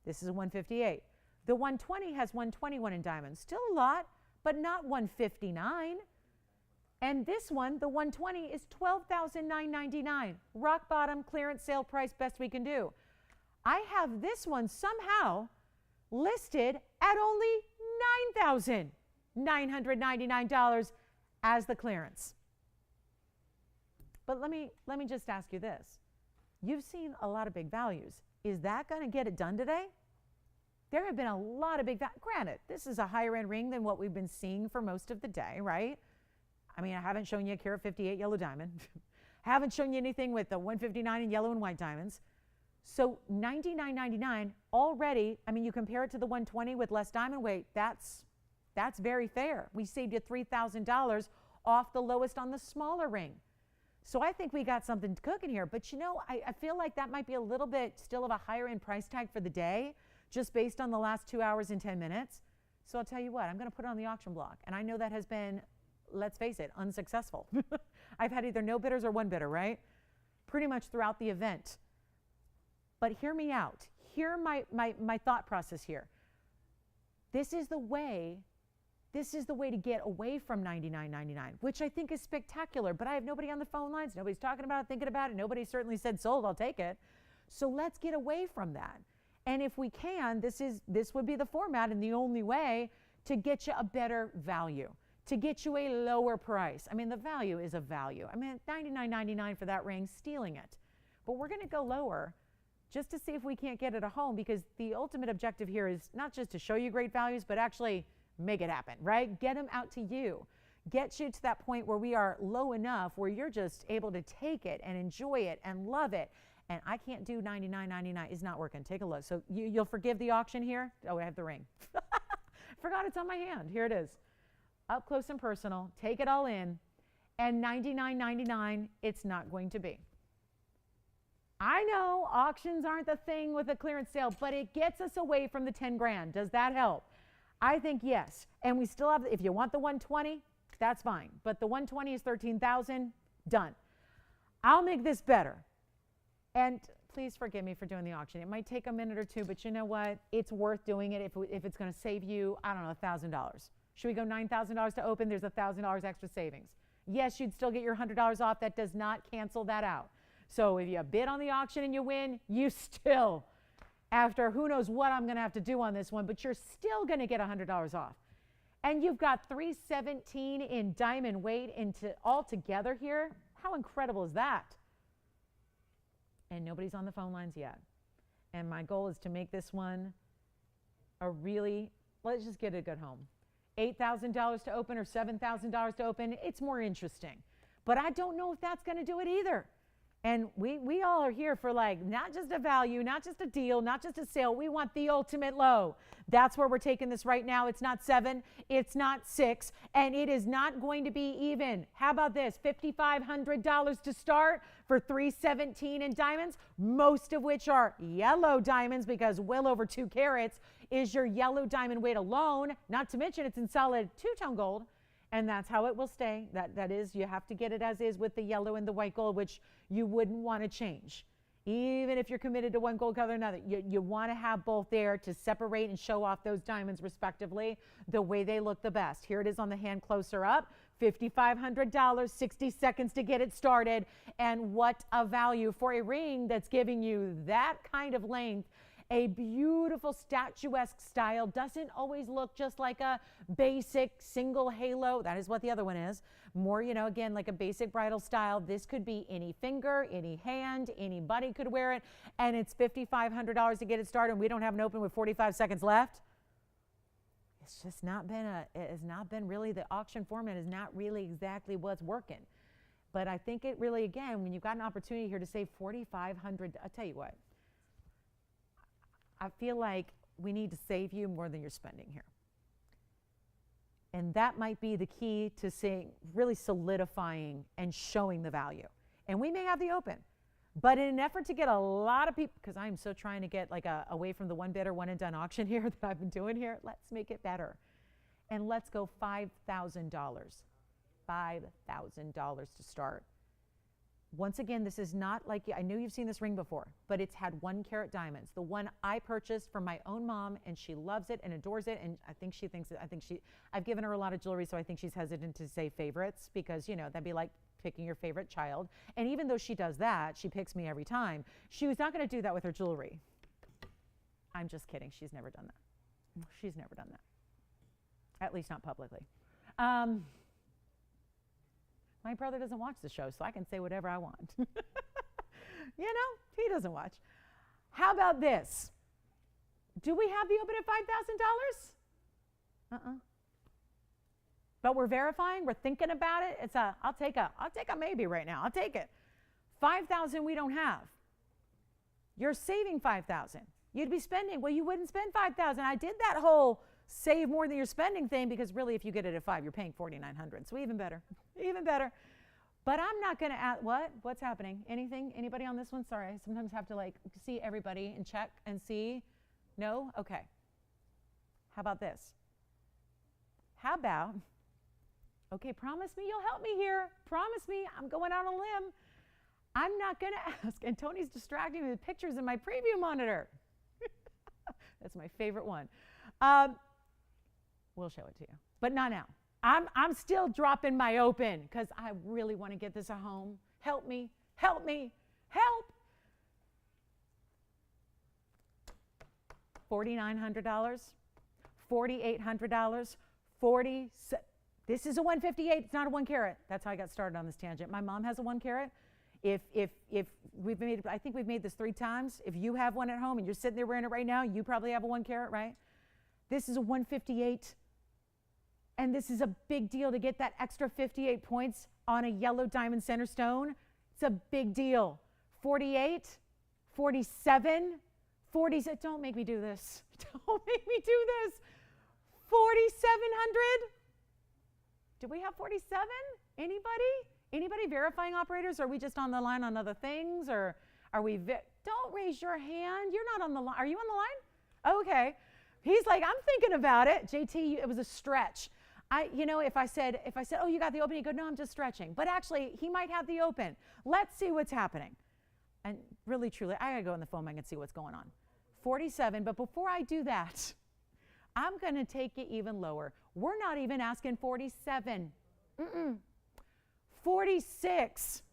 this is a 158. The 120 has 121 in diamonds. Still a lot, but not 159. And this one, the 120, is $12,999. Rock bottom, clearance sale price, best we can do. I have this one somehow listed at only $9,999 as the clearance. But let me just ask you this. You've seen a lot of big values. Is that going to get it done today? There have been a lot of big values. Granted, this is a higher end ring than what we've been seeing for most of the day, right? I mean, I haven't shown you a carat 58 yellow diamond. Haven't shown you anything with the 159 in yellow and white diamonds. So $99.99 already, I mean, you compare it to the 120 with less diamond weight, that's very fair. We saved you $3,000 off the lowest on the smaller ring. So I think we got something cooking here. But you know, I feel like that might be a little bit still of a higher end price tag for the day, just based on the last 2 hours and 10 minutes. So I'll tell you what, I'm going to put it on the auction block. And I know that has been, let's face it, unsuccessful. I've had either no bidders or one bidder, right? Pretty much throughout the event. But hear me out. Hear my thought process here. This is the way to get away from $99.99, which I think is spectacular. But I have nobody on the phone lines. Nobody's talking about it, thinking about it. Nobody certainly said sold, I'll take it. So let's get away from that. And if we can, this would be the format and the only way to get you a better value, to get you a lower price. I mean, the value is a value. I mean, $99.99 for that ring, stealing it. But we're going to go lower just to see if we can't get it a home, because the ultimate objective here is not just to show you great values, but actually make it happen, right? Get them out to you. Get you to that point where we are low enough where you're just able to take it and enjoy it and love it. And I can't do $99.99. It's not working. Take a look. So you'll forgive the auction here? Oh, I have the ring. Forgot it's on my hand. Here it is. Up close and personal. Take it all in. And $99.99, it's not going to be. I know auctions aren't the thing with a clearance sale, but it gets us away from the 10 grand. Does that help? I think yes. And we still have, if you want the 120, that's fine. But the 120 is 13,000, done. I'll make this better. And please forgive me for doing the auction. It might take a minute or two, but you know what? It's worth doing it if it's going to save you, I don't know, $1,000. Should we go $9,000 to open? There's $1,000 extra savings. Yes, you'd still get your $100 off. That does not cancel that out. So if you bid on the auction and you win, you still, after who knows what I'm going to have to do on this one, but you're still going to get $100 off. And you've got 317 in diamond weight into all together here. How incredible is that? And nobody's on the phone lines yet. And my goal is to make this one a really, let's just get a good home. $8,000 to open or $7,000 to open, it's more interesting. But I don't know if that's going to do it either. And we all are here for, like, not just a value, not just a deal, not just a sale. We want the ultimate low. That's where we're taking this right now. It's not 7, it's not 6, and it is not going to be even. How about this? $5,500 to start for 317 in diamonds, most of which are yellow diamonds, because well over 2 carats is your yellow diamond weight alone. Not to mention it's in solid 2-tone gold. And that's how it will stay. That is, you have to get it as is with the yellow and the white gold, which you wouldn't want to change. Even if you're committed to one gold color or another, you want to have both there to separate and show off those diamonds respectively the way they look the best. Here it is on the hand closer up. $5,500, 60 seconds to get it started. And what a value for a ring that's giving you that kind of length. A beautiful statuesque style, doesn't always look just like a basic single halo. That is what the other one is. More, you know, again, like a basic bridal style. This could be any finger, any hand, anybody could wear it. And it's $5,500 to get it started. And we don't have an open with 45 seconds left. It's just not been really, the auction format is not really exactly what's working. But I think it really, again, when you've got an opportunity here to save $4,500, I'll tell you what. I feel like we need to save you more than you're spending here. And that might be the key to really solidifying and showing the value. And we may have the open, but in an effort to get a lot of people, because I'm so trying to get like away from the one bidder, one and done auction here that I've been doing here, let's make it better. And let's go $5,000. $5,000 to start. Once again, this is not like, I know you've seen this ring before, but it's had 1 carat diamonds. The one I purchased for my own mom, and she loves it and adores it. And I think she thinks, I've given her a lot of jewelry, so I think she's hesitant to say favorites because, you know, that'd be like picking your favorite child. And even though she does that, she picks me every time. She was not going to do that with her jewelry. I'm just kidding. She's never done that. She's never done that. At least not publicly. My brother doesn't watch the show, so I can say whatever I want. You know, he doesn't watch. How about this? Do we have the open at $5,000? But we're verifying, we're thinking about it. It's I'll take a maybe right now. I'll take it. 5,000 we don't have. You're saving 5,000. You'd be spending, well, you wouldn't spend 5,000. I did that whole save more than you're spending thing because really if you get it at 5, you're paying 4,900. So even better, even better. But I'm not going to add, what's happening? Anything? Anybody on this one? Sorry, I sometimes have to like see everybody and check and see. No? Okay. How about this? How about, okay, promise me you'll help me here. Promise me I'm going out on a limb. I'm not going to ask, and Tony's distracting me with pictures in my preview monitor. That's my favorite one. We'll show it to you, but not now. I'm still dropping my open because I really want to get this at home. Help me, help me, help. $4,900, $4,800, this is a 158. It's not a 1 carat. That's how I got started on this tangent. My mom has a 1 carat. If we've made, I think we've made this 3 times. If you have one at home and you're sitting there wearing it right now, you probably have a 1 carat, right? This is a 158. And this is a big deal to get that extra 58 points on a yellow diamond center stone. It's a big deal. 48, 47, 40. Don't make me do this. Don't make me do this. 4,700. Do we have 47? Anybody? Anybody verifying operators? Are we just on the line on other things? Or are we? Don't raise your hand. You're not on the line. Are you on the line? Okay. He's like, I'm thinking about it. JT, it was a stretch. You know, if I said, oh, you got the open, he'd go, no, I'm just stretching. But actually, he might have the open. Let's see what's happening. And really, truly, I gotta go on the phone and see what's going on. 47, but before I do that, I'm gonna take it even lower. We're not even asking 47. 46.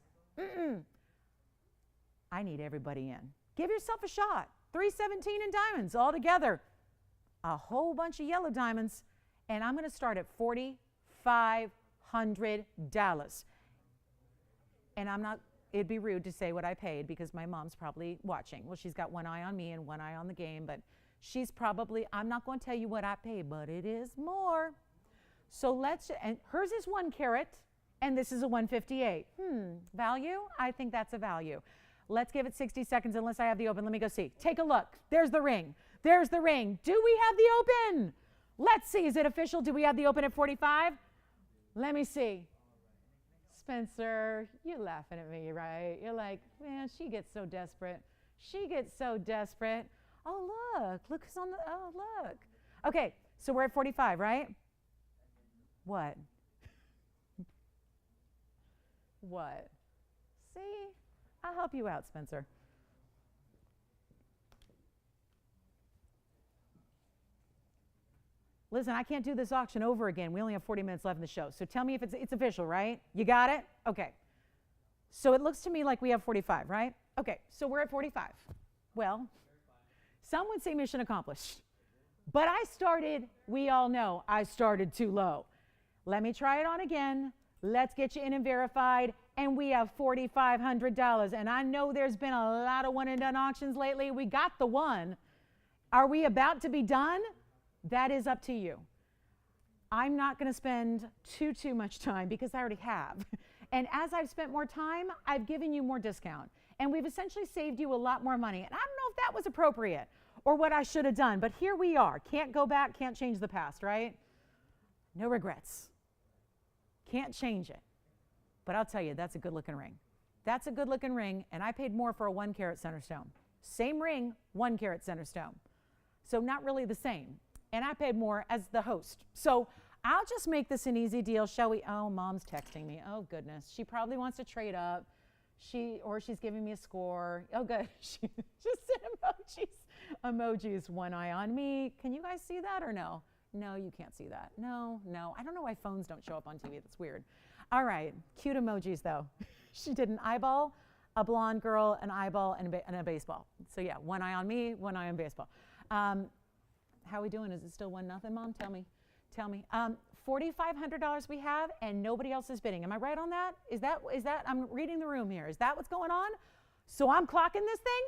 I need everybody in. Give yourself a shot. 317 in diamonds all together. A whole bunch of yellow diamonds. And I'm going to start at $4,500. And I'm not, it'd be rude to say what I paid because my mom's probably watching. Well, she's got one eye on me and one eye on the game, but she's probably, I'm not going to tell you what I paid, but it is more. So let's, and hers is 1 carat, and this is a 158. Value? I think that's a value. Let's give it 60 seconds unless I have the open. Let me go see. Take a look. There's the ring. There's the ring. Do we have the open? Let's see. Is it official? Do we have the open at 45? Let me see. Spencer, you're laughing at me, right? You're like, man, she gets so desperate. She gets so desperate. Oh, look. Look who's on the, oh, look. Okay, so we're at 45, right? What? What? See? I'll help you out, Spencer. Listen, I can't do this auction over again. We only have 40 minutes left in the show. So tell me if it's official, right? You got it? Okay. So it looks to me like we have 45, right? Okay, so we're at 45. Well, some would say mission accomplished. But I started, we all know, I started too low. Let me try it on again. Let's get you in and verified. And we have $4,500. And I know there's been a lot of one and done auctions lately. We got the one. Are we about to be done? That is up to you. I'm not going to spend too much time because I already have. And as I've spent more time, I've given you more discount. And we've essentially saved you a lot more money. And I don't know if that was appropriate or what I should have done, but here we are. Can't go back, can't change the past, right? No regrets. Can't change it. But I'll tell you, that's a good looking ring. That's a good looking ring, and I paid more for a 1 carat center stone. Same ring, 1 carat center stone. So not really the same. And I paid more as the host. So I'll just make this an easy deal, shall we? Oh, Mom's texting me. Oh, goodness. She probably wants to trade up. She's giving me a score. Oh, good. She just said emojis. One eye on me. Can you guys see that or no? No, you can't see that. No. I don't know why phones don't show up on TV. That's weird. All right. Cute emojis, though. She did an eyeball, a blonde girl, an eyeball, and a baseball. So, yeah, one eye on me, one eye on baseball. How are we doing? Is it still 1-0, Mom? Tell me. $4,500 we have, and nobody else is bidding. Am I right on that? Is that? I'm reading the room here. Is that what's going on? So I'm clocking this thing?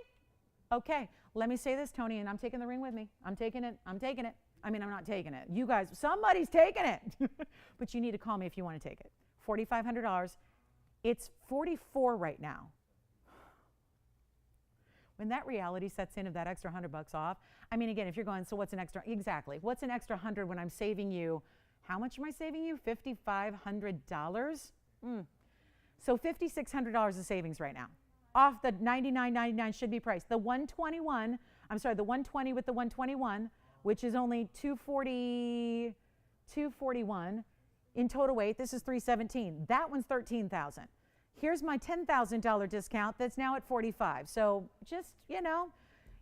Okay. Let me say this, Tony, and I'm taking the ring with me. I'm taking it. I mean, I'm not taking it. You guys, somebody's taking it. But you need to call me if you want to take it. $4,500. It's $44 right now. When that reality sets in of that extra $100 off, I mean, again, if you're going, so what's an extra? Exactly. What's an extra $100 when I'm saving you? How much am I saving you? $5,500? So $5,600 of savings right now. Off the $99.99 should be priced. The 121, I'm sorry, the 120 with the 121, which is only $241 in total weight. This is $317. That one's $13,000. Here's my $10,000 discount that's now at $45. So just,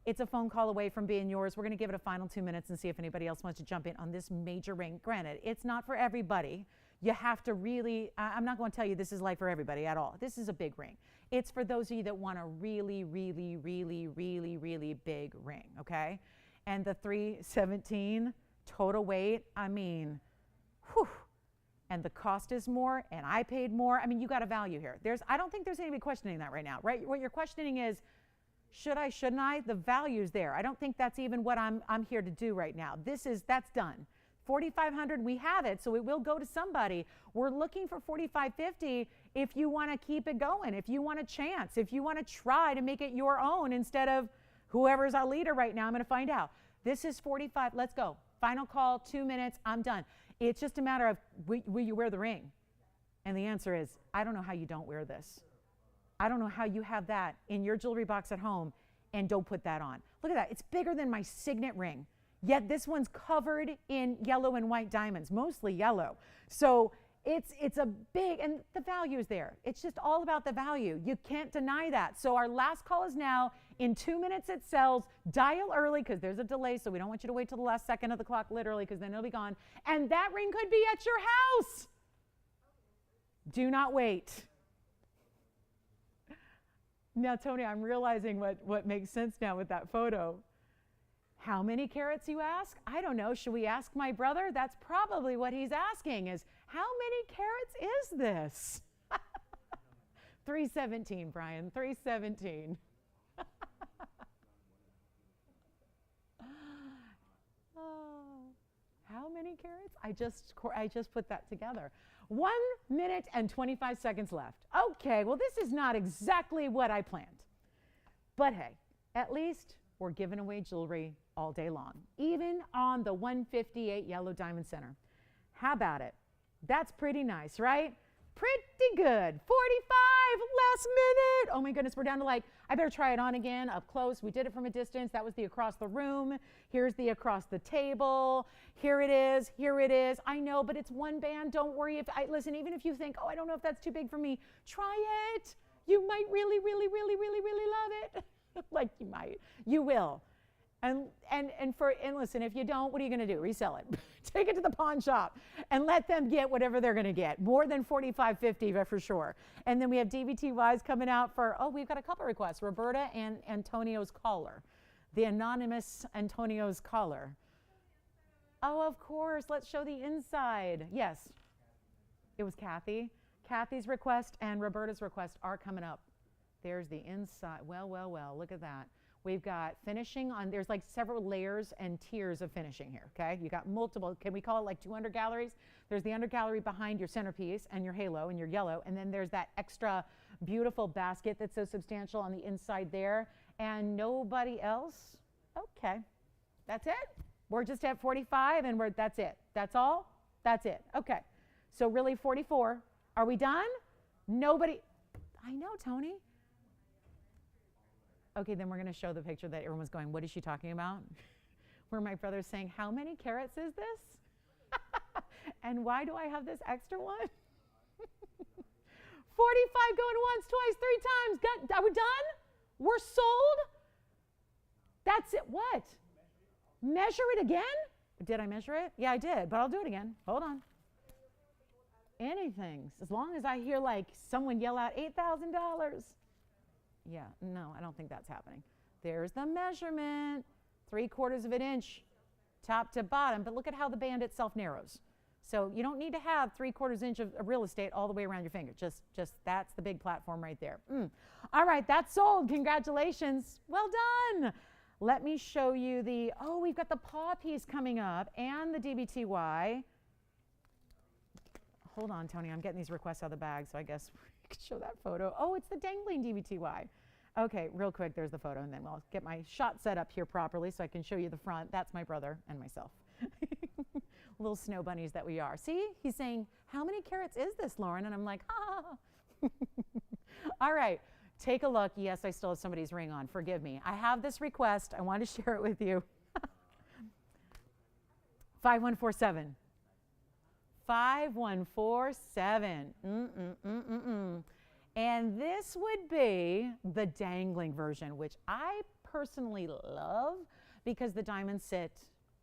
it's a phone call away from being yours. We're going to give it a final 2 minutes and see if anybody else wants to jump in on this major ring. Granted, it's not for everybody. You have to really, I'm not going to tell you this is like for everybody at all. This is a big ring. It's for those of you that want a really, really, really, really, really big ring, okay? And the 317 total weight, I mean, whew. And the cost is more, and I paid more. I mean, you got a value here. I don't think there's anybody questioning that right now, right? What you're questioning is, should I, shouldn't I? The value's there. I don't think that's even what I'm here to do right now. That's done. $4,500, we have it, so it will go to somebody. We're looking for $4,550 if you want to keep it going, if you want a chance, if you want to try to make it your own instead of whoever's our leader right now. I'm going to find out. This is $45. Let's go. Final call, 2 minutes. I'm done. It's just a matter of, will you wear the ring? And the answer is, I don't know how you don't wear this. I don't know how you have that in your jewelry box at home and don't put that on. Look at that. It's bigger than my signet ring. Yet this one's covered in yellow and white diamonds, mostly yellow. So it's a big, and the value is there. It's just all about the value. You can't deny that. So our last call is now. In 2 minutes it sells. Dial early because there's a delay, so we don't want you to wait till the last second of the clock, literally, because then it'll be gone. And that ring could be at your house. Do not wait. Now, Tony, I'm realizing what makes sense now with that photo. How many carats, you ask? I don't know. Should we ask my brother? That's probably what he's asking is, how many carats is this? 317, Brian, 317. How many carats? I just put that together. 1 minute and 25 seconds left. Okay, well, this is not exactly what I planned. But hey, at least we're giving away jewelry all day long, even on the 158 Yellow Diamond Center. How about it? That's pretty nice, right? Pretty good. 45, last minute. Oh my goodness, we're down to I better try it on again up close. We did it from a distance. That was the across the room. Here's the across the table. Here it is. Here it is. I know, but it's one band. Don't worry. Listen, even if you think, oh, I don't know if that's too big for me, try it. You might really, really, really, really, really love it. You might. You will. And listen, if you don't, what are you going to do? Resell it. Take it to the pawn shop and let them get whatever they're going to get. More than $45.50 for sure. And then we have DVTYs coming out for, we've got a couple requests. Roberta and Antonio's collar. The anonymous Antonio's collar. Oh, of course. Let's show the inside. Yes. It was Kathy. Kathy's request and Roberta's request are coming up. There's the inside. Well, look at that. We've got finishing on, there's several layers and tiers of finishing here, okay? You got multiple, can we call it 2 under galleries? There's the under gallery behind your centerpiece and your halo and your yellow, and then there's that extra beautiful basket that's so substantial on the inside there, and nobody else? Okay, that's it? We're just at 45 and that's it. That's all? That's it, okay. So really 44. Are we done? Nobody, I know, Tony. Okay, then we're going to show the picture that everyone's going, what is she talking about? Where my brother's saying, how many carats is this? And why do I have this extra one? 45 going once, twice, 3 times. Are we done? We're sold? That's it. What? Measure it again? Did I measure it? Yeah, I did, but I'll do it again. Hold on. Anything. As long as I hear like someone yell out $8,000. Yeah, no, I don't think that's happening. There's the measurement. 3/4 of an inch, top to bottom. But look at how the band itself narrows. So you don't need to have 3/4 inch of real estate all the way around your finger. Just that's the big platform right there. All right, that's sold. Congratulations. Well done. Let me show you the, we've got the paw piece coming up and the DBTY. Hold on, Tony. I'm getting these requests out of the bag, so I guess we could show that photo. Oh, it's the dangling DBTY. Okay, real quick, there's the photo, and then I'll get my shot set up here properly so I can show you the front. That's my brother and myself. Little snow bunnies that we are. See, he's saying, how many carats is this, Lauren? And I'm like, All right, take a look. Yes, I still have somebody's ring on. Forgive me. I have this request. I want to share it with you. 5147. 5147. And this would be the dangling version, which I personally love because the diamonds sit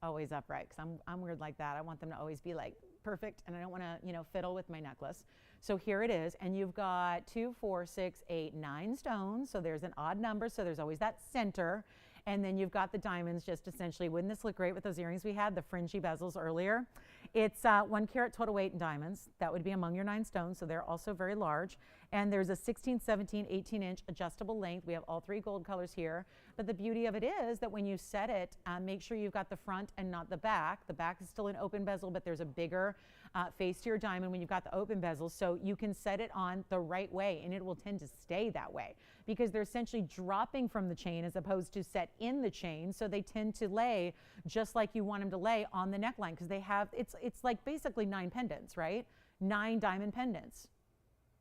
always upright, because I'm weird like that. I want them to always be like perfect, and I don't want to, fiddle with my necklace. So here it is, and you've got 2, 4, 6, 8, 9 stones. So there's an odd number, so there's always that center. And then you've got the diamonds just essentially. Wouldn't this look great with those earrings we had, the fringy bezels earlier? It's 1 carat total weight in diamonds. That would be among your 9 stones, so they're also very large. And there's a 16, 17, 18-inch adjustable length. We have all 3 gold colors here. But the beauty of it is that when you set it, make sure you've got the front and not the back. The back is still an open bezel, but there's a bigger face to your diamond when you've got the open bezel. So you can set it on the right way, and it will tend to stay that way because they're essentially dropping from the chain as opposed to set in the chain. So they tend to lay just like you want them to lay on the neckline, because they have, it's like basically 9 pendants, right? 9 diamond pendants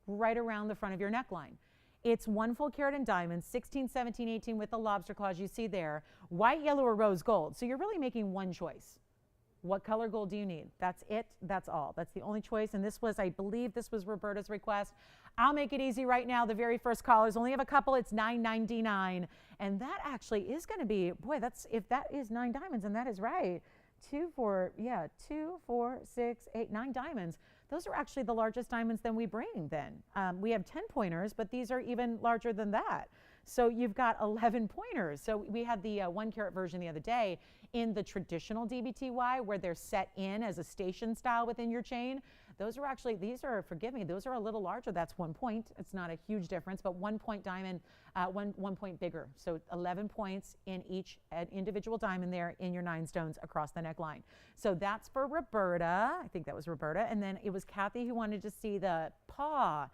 right around the front of your neckline. It's 1 full carat in diamonds, 16, 17, 18 with the lobster claws you see there, white, yellow, or rose gold. So you're really making one choice. What color gold do you need? That's it. That's all. That's the only choice. And this was, I believe this was Roberta's request. I'll make it easy right now. The very first callers only have a couple. It's $9.99. And that actually is going to be, boy, if that is 9 diamonds, and that is right. 2, 4, 6, 8, 9 diamonds. Those are actually the largest diamonds than we bring then. We have 10 pointers, but these are even larger than that. So you've got 11 pointers. So we had the 1 carat version the other day in the traditional DBTY where they're set in as a station style within your chain. Those are actually, these are, forgive me, those are a little larger. That's 1 point. It's not a huge difference, but 1 point diamond, 1 point bigger. So 11 points in each individual diamond there in your 9 stones across the neckline. So that's for Roberta. I think that was Roberta. And then it was Kathy who wanted to see the paw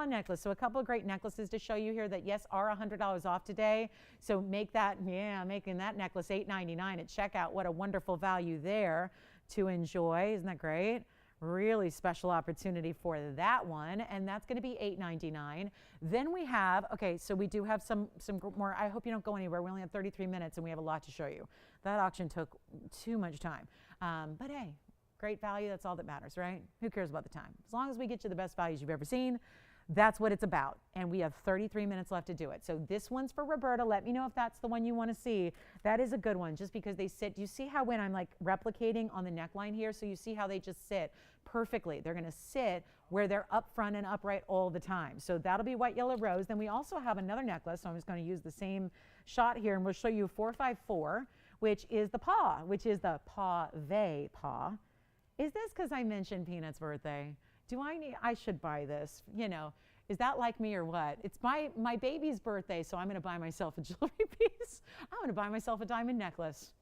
necklace. So a couple of great necklaces to show you here that, yes, are $100 off today. So make that, making that necklace $8.99 at checkout. What a wonderful value there to enjoy. Isn't that great? Really special opportunity for that one, and that's going to be $8.99. Then we have, okay, so we do have some more. I hope you don't go anywhere. We only have 33 minutes, and we have a lot to show you. That auction took too much time, but hey, great value. That's all that matters, right? Who cares about the time? As long as we get you the best values you've ever seen, that's what it's about. And we have 33 minutes left to do it. So this one's for Roberta. Let me know if that's the one you want to see. That is a good one, just because they sit. You see how when I'm like replicating on the neckline here, so you see how they just sit perfectly. They're going to sit where they're up front and upright all the time. So that'll be white, yellow, rose. Then we also have another necklace. So I'm just going to use the same shot here, and we'll show you 454, which is the paw, which is the pave paw. Is this because I mentioned Peanut's birthday? I should buy this, is that like me or what? It's my baby's birthday, so I'm going to buy myself a jewelry piece. I'm going to buy myself a diamond necklace.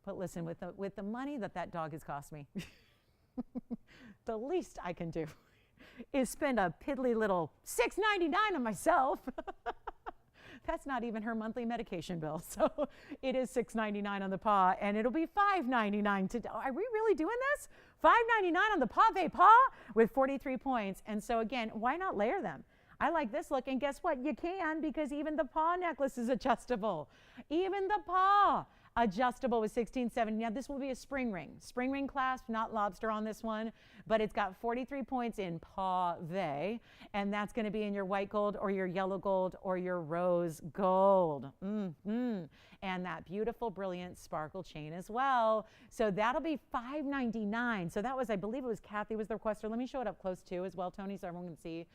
But listen, with the money that dog has cost me, the least I can do is spend a piddly little $6.99 on myself. That's not even her monthly medication bill. So it is $6.99 on the paw, and it'll be $5.99 today. Are we really doing this? $5.99 on the pave paw with 43 points. And so again, why not layer them? I like this look, and guess what? You can, because even the paw necklace is adjustable. Even the paw. Adjustable with 1670. Now this will be a spring ring clasp, not lobster on this one, but it's got 43 points in pave, and that's going to be in your white gold or your yellow gold or your rose gold. And that beautiful, brilliant sparkle chain as well. So that'll be $5.99. So that was, I believe it was Kathy was the requester. Let me show it up close too as well, Tony, so everyone can see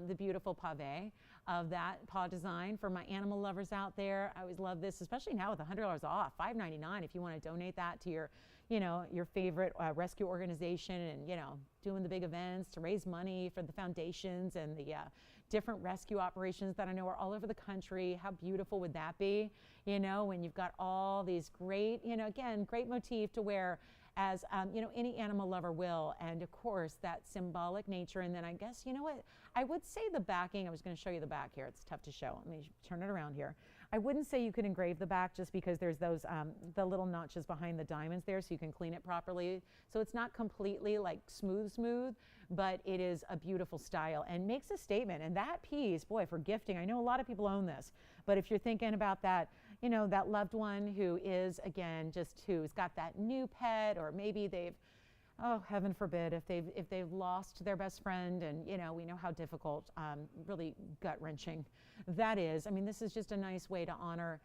the beautiful pave of that paw design. For my animal lovers out there, I always love this, especially now with $100 off, $5.99 if you want to donate that to your, your favorite rescue organization, and, doing the big events to raise money for the foundations and the different rescue operations that I know are all over the country. How beautiful would that be, when you've got all these great, again, great motif to wear as, any animal lover will. And of course, that symbolic nature. And then I guess, what? I would say the backing, I was going to show you the back here. It's tough to show. Let me turn it around here. I wouldn't say you could engrave the back just because there's those, the little notches behind the diamonds there so you can clean it properly. So it's not completely like smooth, but it is a beautiful style and makes a statement. And that piece, boy, for gifting, I know a lot of people own this, but if you're thinking about that, that loved one who is, again, just who's got that new pet, or maybe they've, oh, heaven forbid, if they've lost their best friend, and we know how difficult, really gut-wrenching that is. I mean, this is just a nice way to honor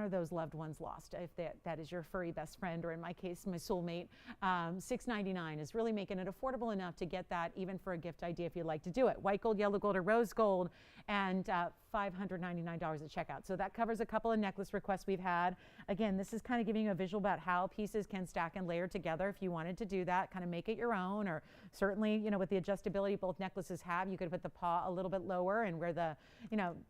those loved ones lost, if that is your furry best friend, or in my case, my soulmate. $6.99 is really making it affordable enough to get that even for a gift idea if you'd like to do it. White gold, yellow gold, or rose gold, and $599 at checkout. So that covers a couple of necklace requests we've had. Again, this is kind of giving you a visual about how pieces can stack and layer together. If you wanted to do that, kind of make it your own, or certainly, with the adjustability both necklaces have, you could put the paw a little bit lower and where the,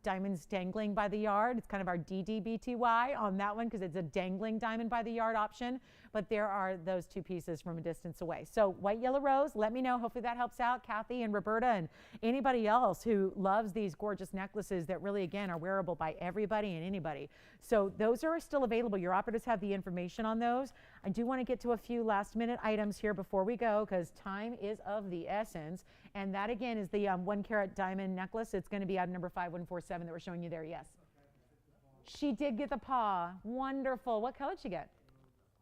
diamonds dangling by the yard. It's kind of our DDBTY on that one because it's a dangling diamond by the yard option. But there are those two pieces from a distance away. So white, yellow, rose, let me know. Hopefully that helps out Kathy and Roberta and anybody else who loves these gorgeous necklaces that really, again, are wearable by everybody and anybody. So those are still available. Your operators have the information on those. I do want to get to a few last minute items here before we go because time is of the essence. And that, again, is the 1 carat diamond necklace. It's going to be item number 5147 that we're showing you there. Yes. She did get the paw. Wonderful. What color did she get?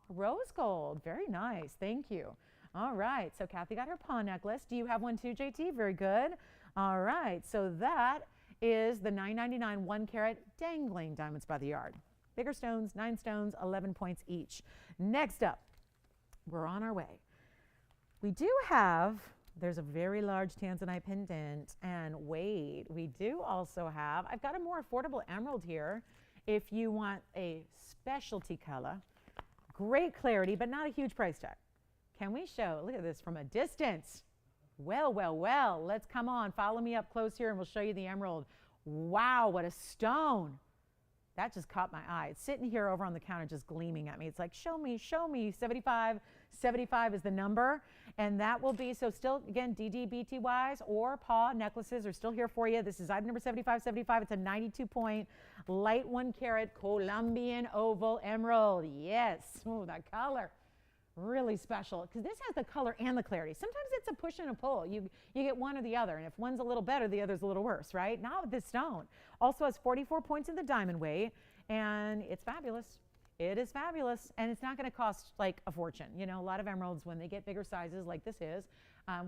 Rose gold. Very nice. Thank you. All right. So Kathy got her paw necklace. Do you have one too, JT? Very good. All right. So that is the $9.99 1 carat dangling diamonds by the yard. Bigger stones, 9 stones, 11 points each. Next up, we're on our way. We do have, there's a very large Tanzanite pendant, and wait, we do also have, I've got a more affordable emerald here if you want a specialty color. Great clarity, but not a huge price tag. Can we show, look at this from a distance. Well, let's come on, follow me up close here and we'll show you the emerald. Wow, what a stone. That just caught my eye. It's sitting here over on the counter just gleaming at me. It's like, show me, 75 is the number. And that will be, so still, again, DDBTYs or paw necklaces are still here for you. This is item number 7575. It's a 92 point light 1 carat Colombian oval emerald. Yes, oh, that color. Really special because this has the color and the clarity. Sometimes it's a push and a pull. You get one or the other, and if one's a little better, the other's a little worse, right? Not with this stone. Also has 44 points in the diamond weight, and it's fabulous. It is fabulous, and it's not going to cost like a fortune. A lot of emeralds, when they get bigger sizes like this is,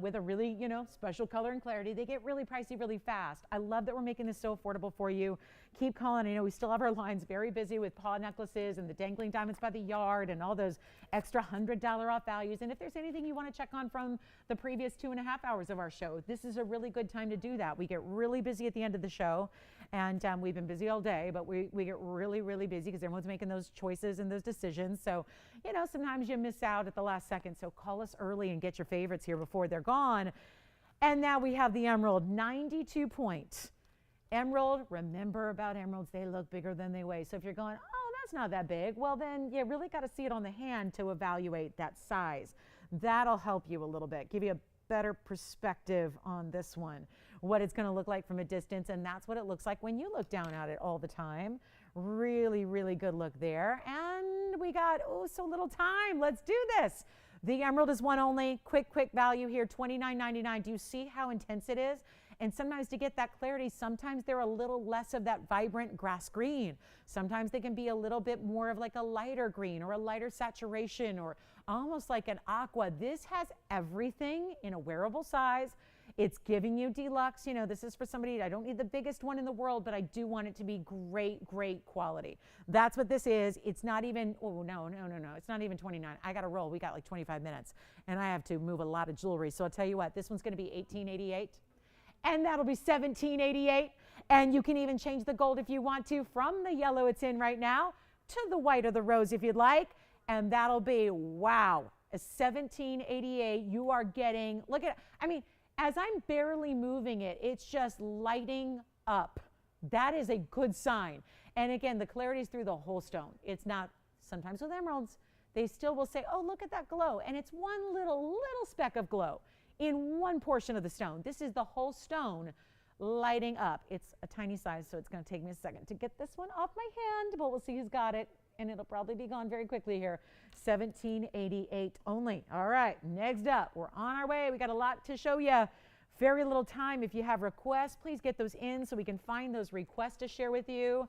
with a really, special color and clarity, they get really pricey really fast. I love that we're making this so affordable for you. Keep calling. I know we still have our lines very busy with paw necklaces and the dangling diamonds by the yard and all those extra $100 off values. And if there's anything you want to check on from the previous 2.5 hours of our show, this is a really good time to do that. We get really busy at the end of the show, and we've been busy all day, but we get really, really busy because everyone's making those choices and those decisions. So, sometimes you miss out at the last second. So call us early and get your favorites here before they're gone. And now we have the emerald, 92 point. Emerald, remember about emeralds, they look bigger than they weigh. So if you're going, oh, that's not that big, well then you really got to see it on the hand to evaluate that size. That'll help you a little bit, give you a better perspective on this one, what it's going to look like from a distance. And that's what it looks like when you look down at it all the time. Really, really good look there. And we got, so little time. Let's do this. The emerald is one only. Quick value here, $29.99. Do you see how intense it is? And sometimes to get that clarity, sometimes they're a little less of that vibrant grass green. Sometimes they can be a little bit more of like a lighter green or a lighter saturation or almost like an aqua. This has everything in a wearable size. It's giving you deluxe. You know, this is for somebody, I don't need the biggest one in the world, but I do want it to be great, great quality. That's what this is. It's not even, oh, no. It's not even 29. I got to roll. We got like 25 minutes, and I have to move a lot of jewelry. So I'll tell you what, this one's going to be $18.88, and that'll be $17.88. And you can even change the gold if you want to from the yellow it's in right now to the white or the rose if you'd like. And that'll be, wow, a $17.88. You are getting, look at, I mean, as I'm barely moving it, it's just lighting up. That is a good sign. And again, the clarity is through the whole stone. It's not, sometimes with emeralds, they still will say, oh, look at that glow. And it's one little speck of glow in one portion of the stone. This is the whole stone lighting up. It's a tiny size, so it's going to take me a second to get this one off my hand, but we'll see who's got it. And it'll probably be gone very quickly here. $17.88 only. All right, next up, we're on our way. We got a lot to show you. Very little time. If you have requests, please get those in so we can find those requests to share with you.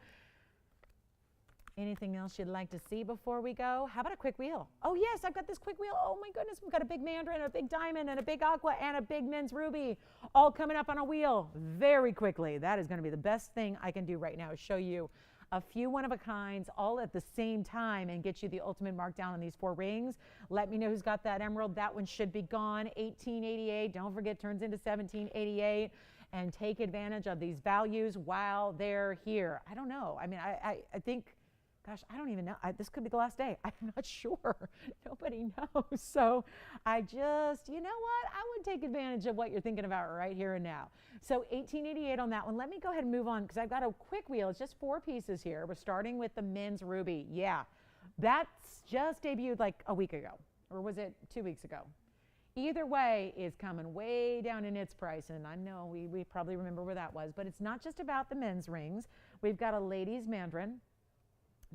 Anything else you'd like to see before we go? How about a quick wheel? Oh yes, I've got this quick wheel. Oh my goodness, we've got a big mandarin, a big diamond, and a big aqua, and a big men's ruby, all coming up on a wheel very quickly. That is going to be the best thing I can do right now, is show you a few one-of-a-kinds all at the same time and get you the ultimate markdown on these 4 rings. Let me know who's got that emerald. That one should be gone. $18.88. Don't forget, turns into $17.88. And take advantage of these values while they're here. I don't know. I mean, I think, gosh, I don't even know. This could be the last day. I'm not sure. Nobody knows. So I just, you know what? I would take advantage of what you're thinking about right here and now. So $18.88 on that one. Let me go ahead and move on because I've got a quick wheel. It's just 4 pieces here. We're starting with the men's ruby. Yeah, that's just debuted like a week ago. Or was it 2 weeks ago? Either way is coming way down in its price. And I know we probably remember where that was. But it's not just about the men's rings. We've got a ladies' mandarin.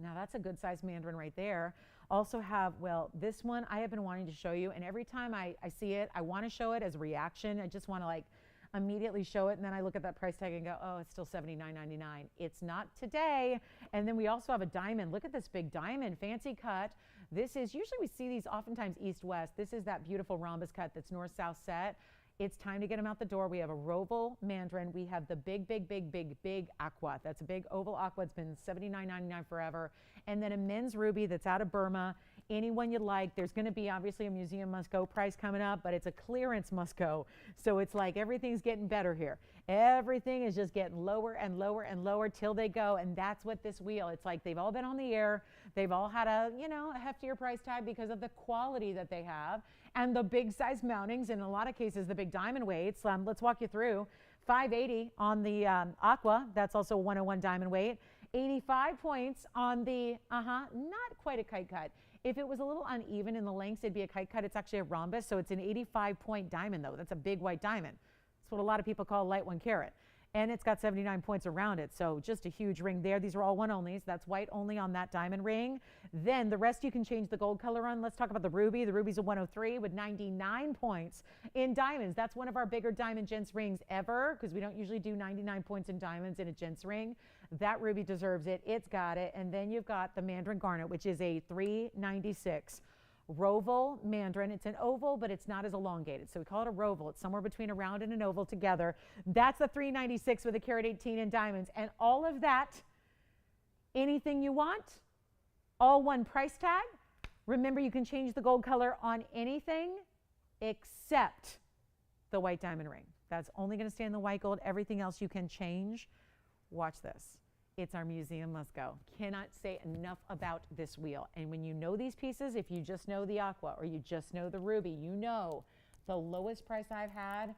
Now that's a good sized mandarin right there. Also have, well, this one I have been wanting to show you, and every time I see it, I want to show it as a reaction. I just want to like immediately show it, and then I look at that price tag and go, oh, it's still $79.99. It's not today. And then we also have a diamond. Look at this big diamond, fancy cut. This is, usually we see these oftentimes east-west. This is that beautiful rhombus cut that's north-south set. It's time to get them out the door. We have a Roval mandarin. We have the big aqua. That's a big oval aqua. It's been $79.99 forever. And then a men's ruby that's out of Burma. Anyone you like. There's going to be obviously a museum must-go price coming up, but it's a clearance must-go. So it's like everything's getting better here. Everything is just getting lower and lower and lower till they go, and that's what this wheel, it's like they've all been on the air. They've all had a, you know, a heftier price tag because of the quality that they have and the big size mountings, in a lot of cases the big diamond weights. Let's walk you through. $580 on the aqua. That's also 101 diamond weight. 85 points on the, not quite a kite cut. If it was a little uneven in the lengths, it'd be a kite cut. It's actually a rhombus, so it's an 85-point diamond, though. That's a big white diamond. That's what a lot of people call light 1 carat. And it's got 79 points around it, so just a huge ring there. These are all 1-onlys. That's white only on that diamond ring. Then the rest you can change the gold color on. Let's talk about the ruby. The ruby's a 103 with 99 points in diamonds. That's one of our bigger diamond gents rings ever, because we don't usually do 99 points in diamonds in a gents ring. That ruby deserves it. It's got it. And then you've got the mandarin garnet, which is a 396. Roval mandarin. It's an oval, but it's not as elongated, so we call it a roval. It's somewhere between a round and an oval together. That's a 396 with a carat 18 in diamonds, and all of that, anything you want, all one price tag. Remember, you can change the gold color on anything except the white diamond ring. That's only going to stay in the white gold. Everything else you can change. Watch this. It's our museum must go. Cannot say enough about this wheel. And when you know these pieces, if you just know the aqua or you just know the ruby, you know the lowest price I've had,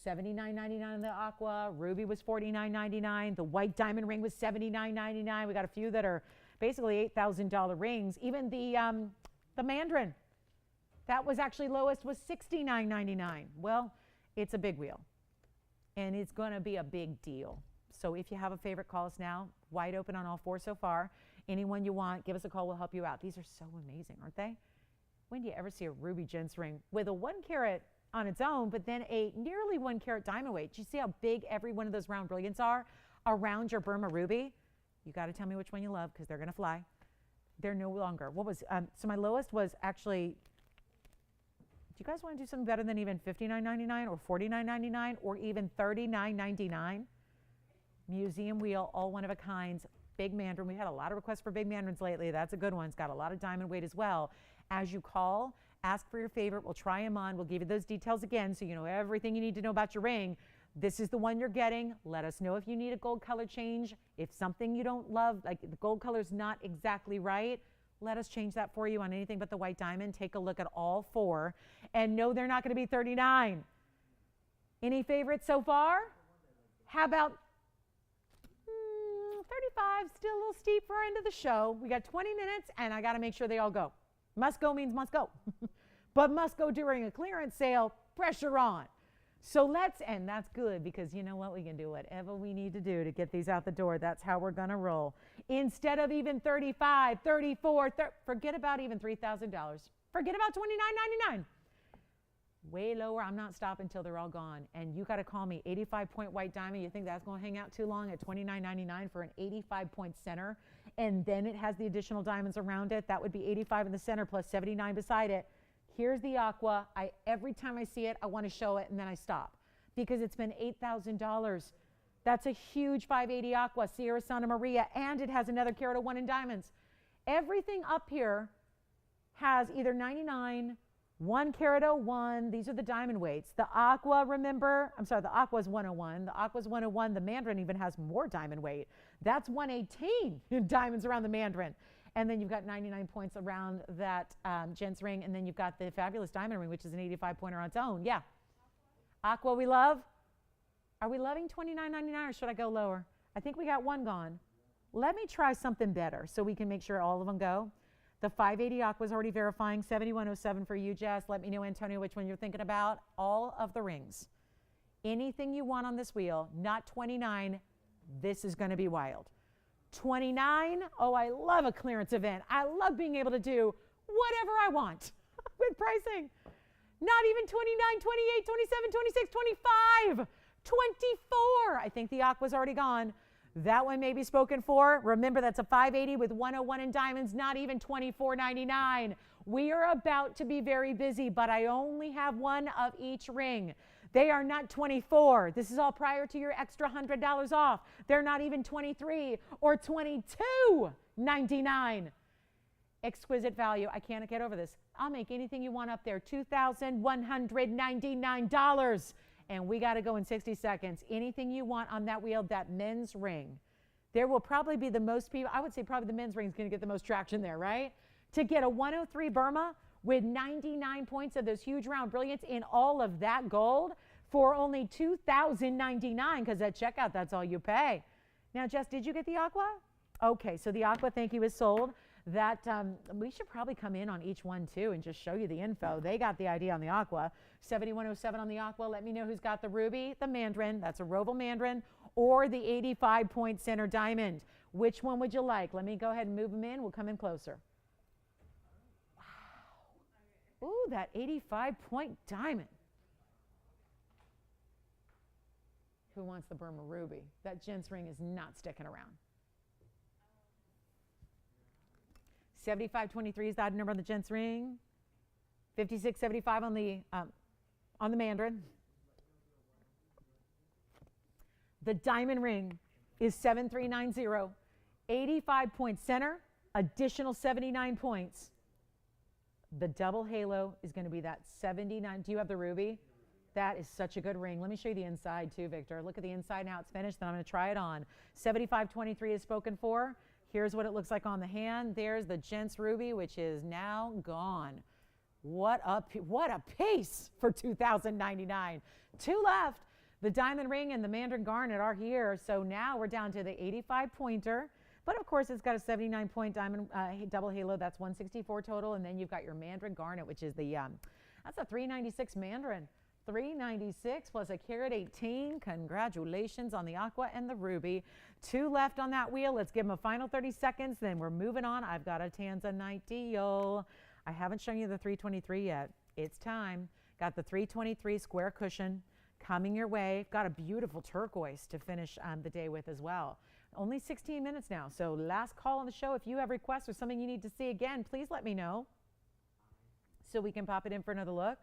$79.99 on the aqua. Ruby was $49.99. The white diamond ring was $79.99. We got a few that are basically $8,000 rings. Even the mandarin, that was actually lowest, was $69.99. Well, it's a big wheel, and it's going to be a big deal. So if you have a favorite, call us now. Wide open on all 4 so far. Anyone you want, give us a call. We'll help you out. These are so amazing, aren't they? When do you ever see a ruby gents ring with a 1 carat on its own, but then a nearly 1 carat diamond weight. Do you see how big every one of those round brilliants are around your Burma ruby? You got to tell me which one you love because they're going to fly. They're no longer. What was, so my lowest was actually, do you guys want to do something better than even $59.99 or $49.99 or even $39.99? Museum wheel, all one of a kinds, big mandarin. We had a lot of requests for big mandarins lately. That's a good one. It's got a lot of diamond weight as well. As you call, ask for your favorite. We'll try them on. We'll give you those details again so you know everything you need to know about your ring. This is the one you're getting. Let us know if you need a gold color change. If something you don't love, like the gold color is not exactly right, let us change that for you on anything but the white diamond. Take a look at all 4 and no, they're not going to be $39. Any favorites so far? How about 35? Still a little steep for our end of the show. We got 20 minutes and I got to make sure they all go. Must go means must go. But must go during a clearance sale, pressure on. So let's, and that's good because you know what? We can do whatever we need to do to get these out the door. That's how we're going to roll. Instead of even $35, $34, forget about even $3,000. Forget about $29.99. Way lower. I'm not stopping until they're all gone. And you got to call me 85-point white diamond. You think that's going to hang out too long at $29.99 for an 85-point center? And then it has the additional diamonds around it. That would be 85 in the center plus 79 beside it. Here's the aqua. Every time I see it, I want to show it, and then I stop because it's been $8,000. That's a huge 580 aqua, Sierra Santa Maria, and it has another carat of 1 in diamonds. Everything up here has either 99, 1 carat of 1. These are the diamond weights. The aqua, remember, I'm sorry, the aqua is 101. The aqua is 101. The mandarin even has more diamond weight. That's 118 in diamonds around the mandarin. And then you've got 99 points around that gents ring. And then you've got the fabulous diamond ring, which is an 85-pointer on its own. Yeah. Aqua we love. Are we loving $29.99 or should I go lower? I think we got 1 gone. Let me try something better so we can make sure all of them go. The 580 aqua is already verifying. 7107 for you, Jess. Let me know, Antonio, which one you're thinking about. All of the rings. Anything you want on this wheel, not 29. This is going to be wild. 29, oh, I love a clearance event. I love being able to do whatever I want with pricing. Not even 29, 28, 27, 26, 25, 24. I think the aqua's already gone. That one may be spoken for. Remember, that's a 580 with 101 in diamonds, not even $24.99. We are about to be very busy, but I only have 1 of each ring. They are not 24. This is all prior to your extra $100 off. They're not even 23 or $22.99. Exquisite value. I can't get over this. I'll make anything you want up there. $2,199. And we got to go in 60 seconds. Anything you want on that wheel, that men's ring. There will probably be the most people. I would say probably the men's ring is going to get the most traction there, right? To get a 103 Burma with 99 points of those huge round brilliants in all of that gold for only $2,099 because at checkout, that's all you pay. Now, Jess, did you get the aqua? Okay, so the aqua, thank you, is sold. That we should probably come in on each one too and just show you the info. They got the idea on the aqua. 7107 on the aqua. Let me know who's got the ruby, the mandarin, that's a Roval mandarin, or the 85-point center diamond. Which one would you like? Let me go ahead and move them in. We'll come in closer. Wow. Ooh, that 85-point diamond. Who wants the Burma ruby? That gents ring is not sticking around. 7523 is the item number on the gents ring. 5675 on the mandarin. The diamond ring is 7390. 85 point center, additional 79 points. The double halo is going to be that 79. Do you have the ruby? That is such a good ring. Let me show you the inside too, Victor. Look at the inside and how it's finished. Then I'm going to try it on. 7523 is spoken for. Here's what it looks like on the hand. There's the gents ruby, which is now gone. What a pace for $2,099. 2 left. The diamond ring and the mandarin garnet are here. So now we're down to the 85 pointer. But of course, it's got a 79 point diamond double halo. That's 164 total. And then you've got your mandarin garnet, which is the, that's a 396 mandarin. 396 plus a carat 18. Congratulations on the aqua and the ruby. 2 left on that wheel. Let's give them a final 30 seconds. Then we're moving on. I've got a Tanzanite deal. I haven't shown you the 323 yet. It's time. Got the 323 square cushion coming your way. Got a beautiful turquoise to finish the day with as well. Only 16 minutes now, so last call on the show. If you have requests or something you need to see again, please let me know so we can pop it in for another look.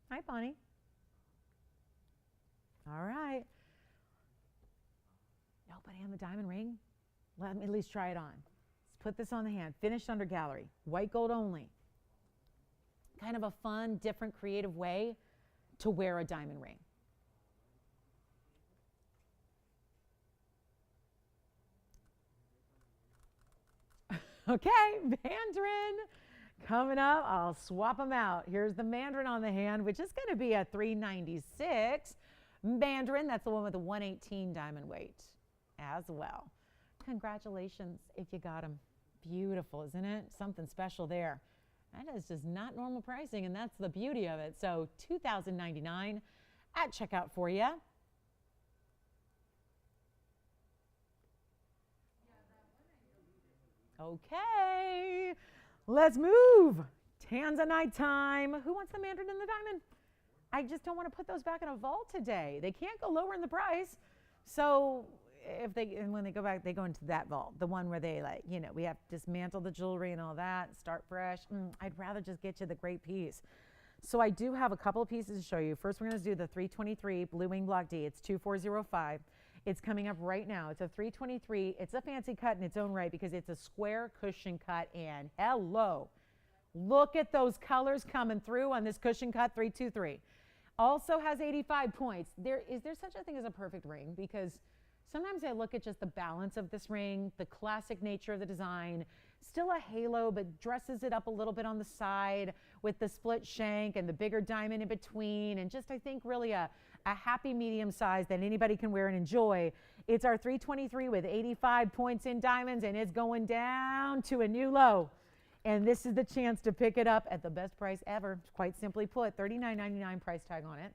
Hi, Bonnie. All right. Nobody on the diamond ring? Let me at least try it on. Let's put this on the hand. Finished under gallery. White gold only. Kind of a fun, different, creative way to wear a diamond ring. Okay, mandarin coming up. I'll swap them out. Here's the mandarin on the hand, which is going to be a 396 mandarin. That's the one with the 118 diamond weight as well. Congratulations if you got them. Beautiful, isn't it? Something special there. That is just not normal pricing, and that's the beauty of it. So $2,099 at checkout for you. Okay, let's move. Tanzanite time. Who wants the mandarin and the diamond? I just don't want to put those back in a vault today. They can't go lower in the price. So when they go back, they go into that vault, the one where they we have to dismantle the jewelry and all that, start fresh. I'd rather just get you the great piece. So I do have a couple of pieces to show you. First, we're going to do the 323 Blue Wing Block D. It's 2405. It's coming up right now. It's a 323. It's a fancy cut in its own right because it's a square cushion cut. And hello, look at those colors coming through on this cushion cut 323. Also has 85 points. Is there such a thing as a perfect ring? Because sometimes I look at just the balance of this ring, the classic nature of the design, still a halo, but dresses it up a little bit on the side with the split shank and the bigger diamond in between, and just I think really a happy medium size that anybody can wear and enjoy. It's our 323 with 85 points in diamonds, and it's going down to a new low. And this is the chance to pick it up at the best price ever. Quite simply put, $39.99 price tag on it.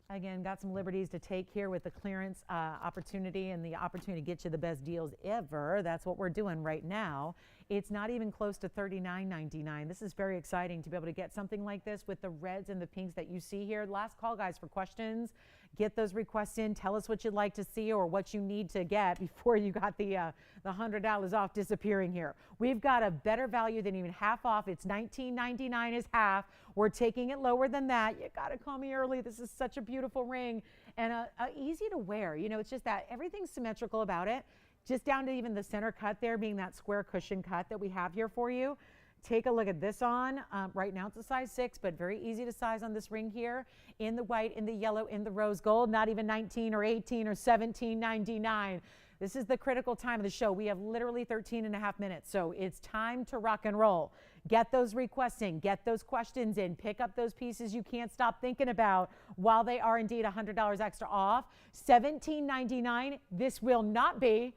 Again, got some liberties to take here with the clearance opportunity and the opportunity to get you the best deals ever. That's what we're doing right now. It's not even close to $39.99. This is very exciting to be able to get something like this with the reds and the pinks that you see here. Last call, guys, for questions. Get those requests in. Tell us what you'd like to see or what you need to get before you got the $100 off disappearing here. We've got a better value than even half off. It's $19.99 is half. We're taking it lower than that. You got to call me early. This is such a beautiful ring and easy to wear. You know, it's just that everything's symmetrical about it, just down to even the center cut there being that square cushion cut that we have here for you. Take a look at this on. Right now it's a size 6, but very easy to size on this ring here. In the white, in the yellow, in the rose gold, not even 19 or 18 or 17.99. This is the critical time of the show. We have literally 13 and a half minutes, so it's time to rock and roll. Get those requests in, get those questions in, pick up those pieces you can't stop thinking about while they are indeed $100 extra off. $17.99, this will not be.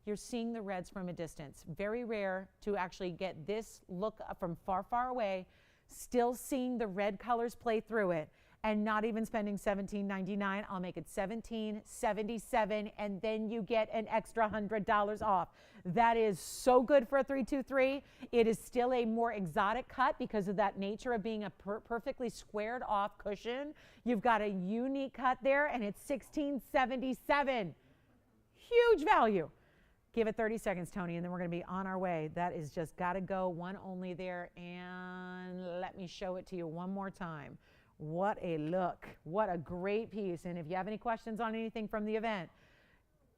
You're seeing the reds from a distance. Very rare to actually get this look from far, far away, still seeing the red colors play through it, and not even spending $17.99. I'll make it $17.77, and then you get an extra $100 off. That is so good for a 323. It is still a more exotic cut because of that nature of being a perfectly squared off cushion. You've got a unique cut there, and it's $16.77. Huge value. Give it 30 seconds, Tony, and then we're going to be on our way. That is just got to go. One only there, and let me show it to you one more time. What a look. What a great piece. And if you have any questions on anything from the event,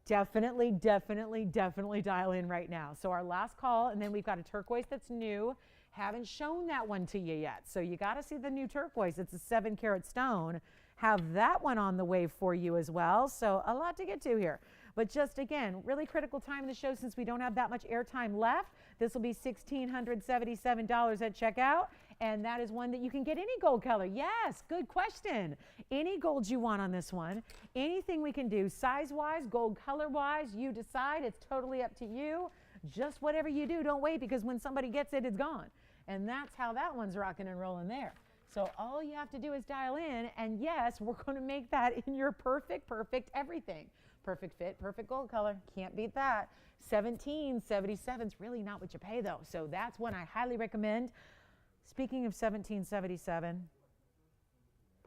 definitely dial in right now. So our last call, and then we've got a turquoise that's new. Haven't shown that one to you yet. So you got to see the new turquoise. It's a 7-carat stone. Have that one on the way for you as well. So a lot to get to here. But just again, really critical time in the show since we don't have that much airtime left. This will be $1,677 at checkout. And that is one that you can get any gold color. Yes, good question. Any gold you want on this one. Anything we can do size-wise, gold color-wise, you decide. It's totally up to you. Just whatever you do, don't wait because when somebody gets it, it's gone. And that's how that one's rocking and rolling there. So all you have to do is dial in, and yes, we're going to make that in your perfect everything. Perfect fit, perfect gold color. Can't beat that. $1777 is really not what you pay though. So that's one I highly recommend. Speaking of $1777,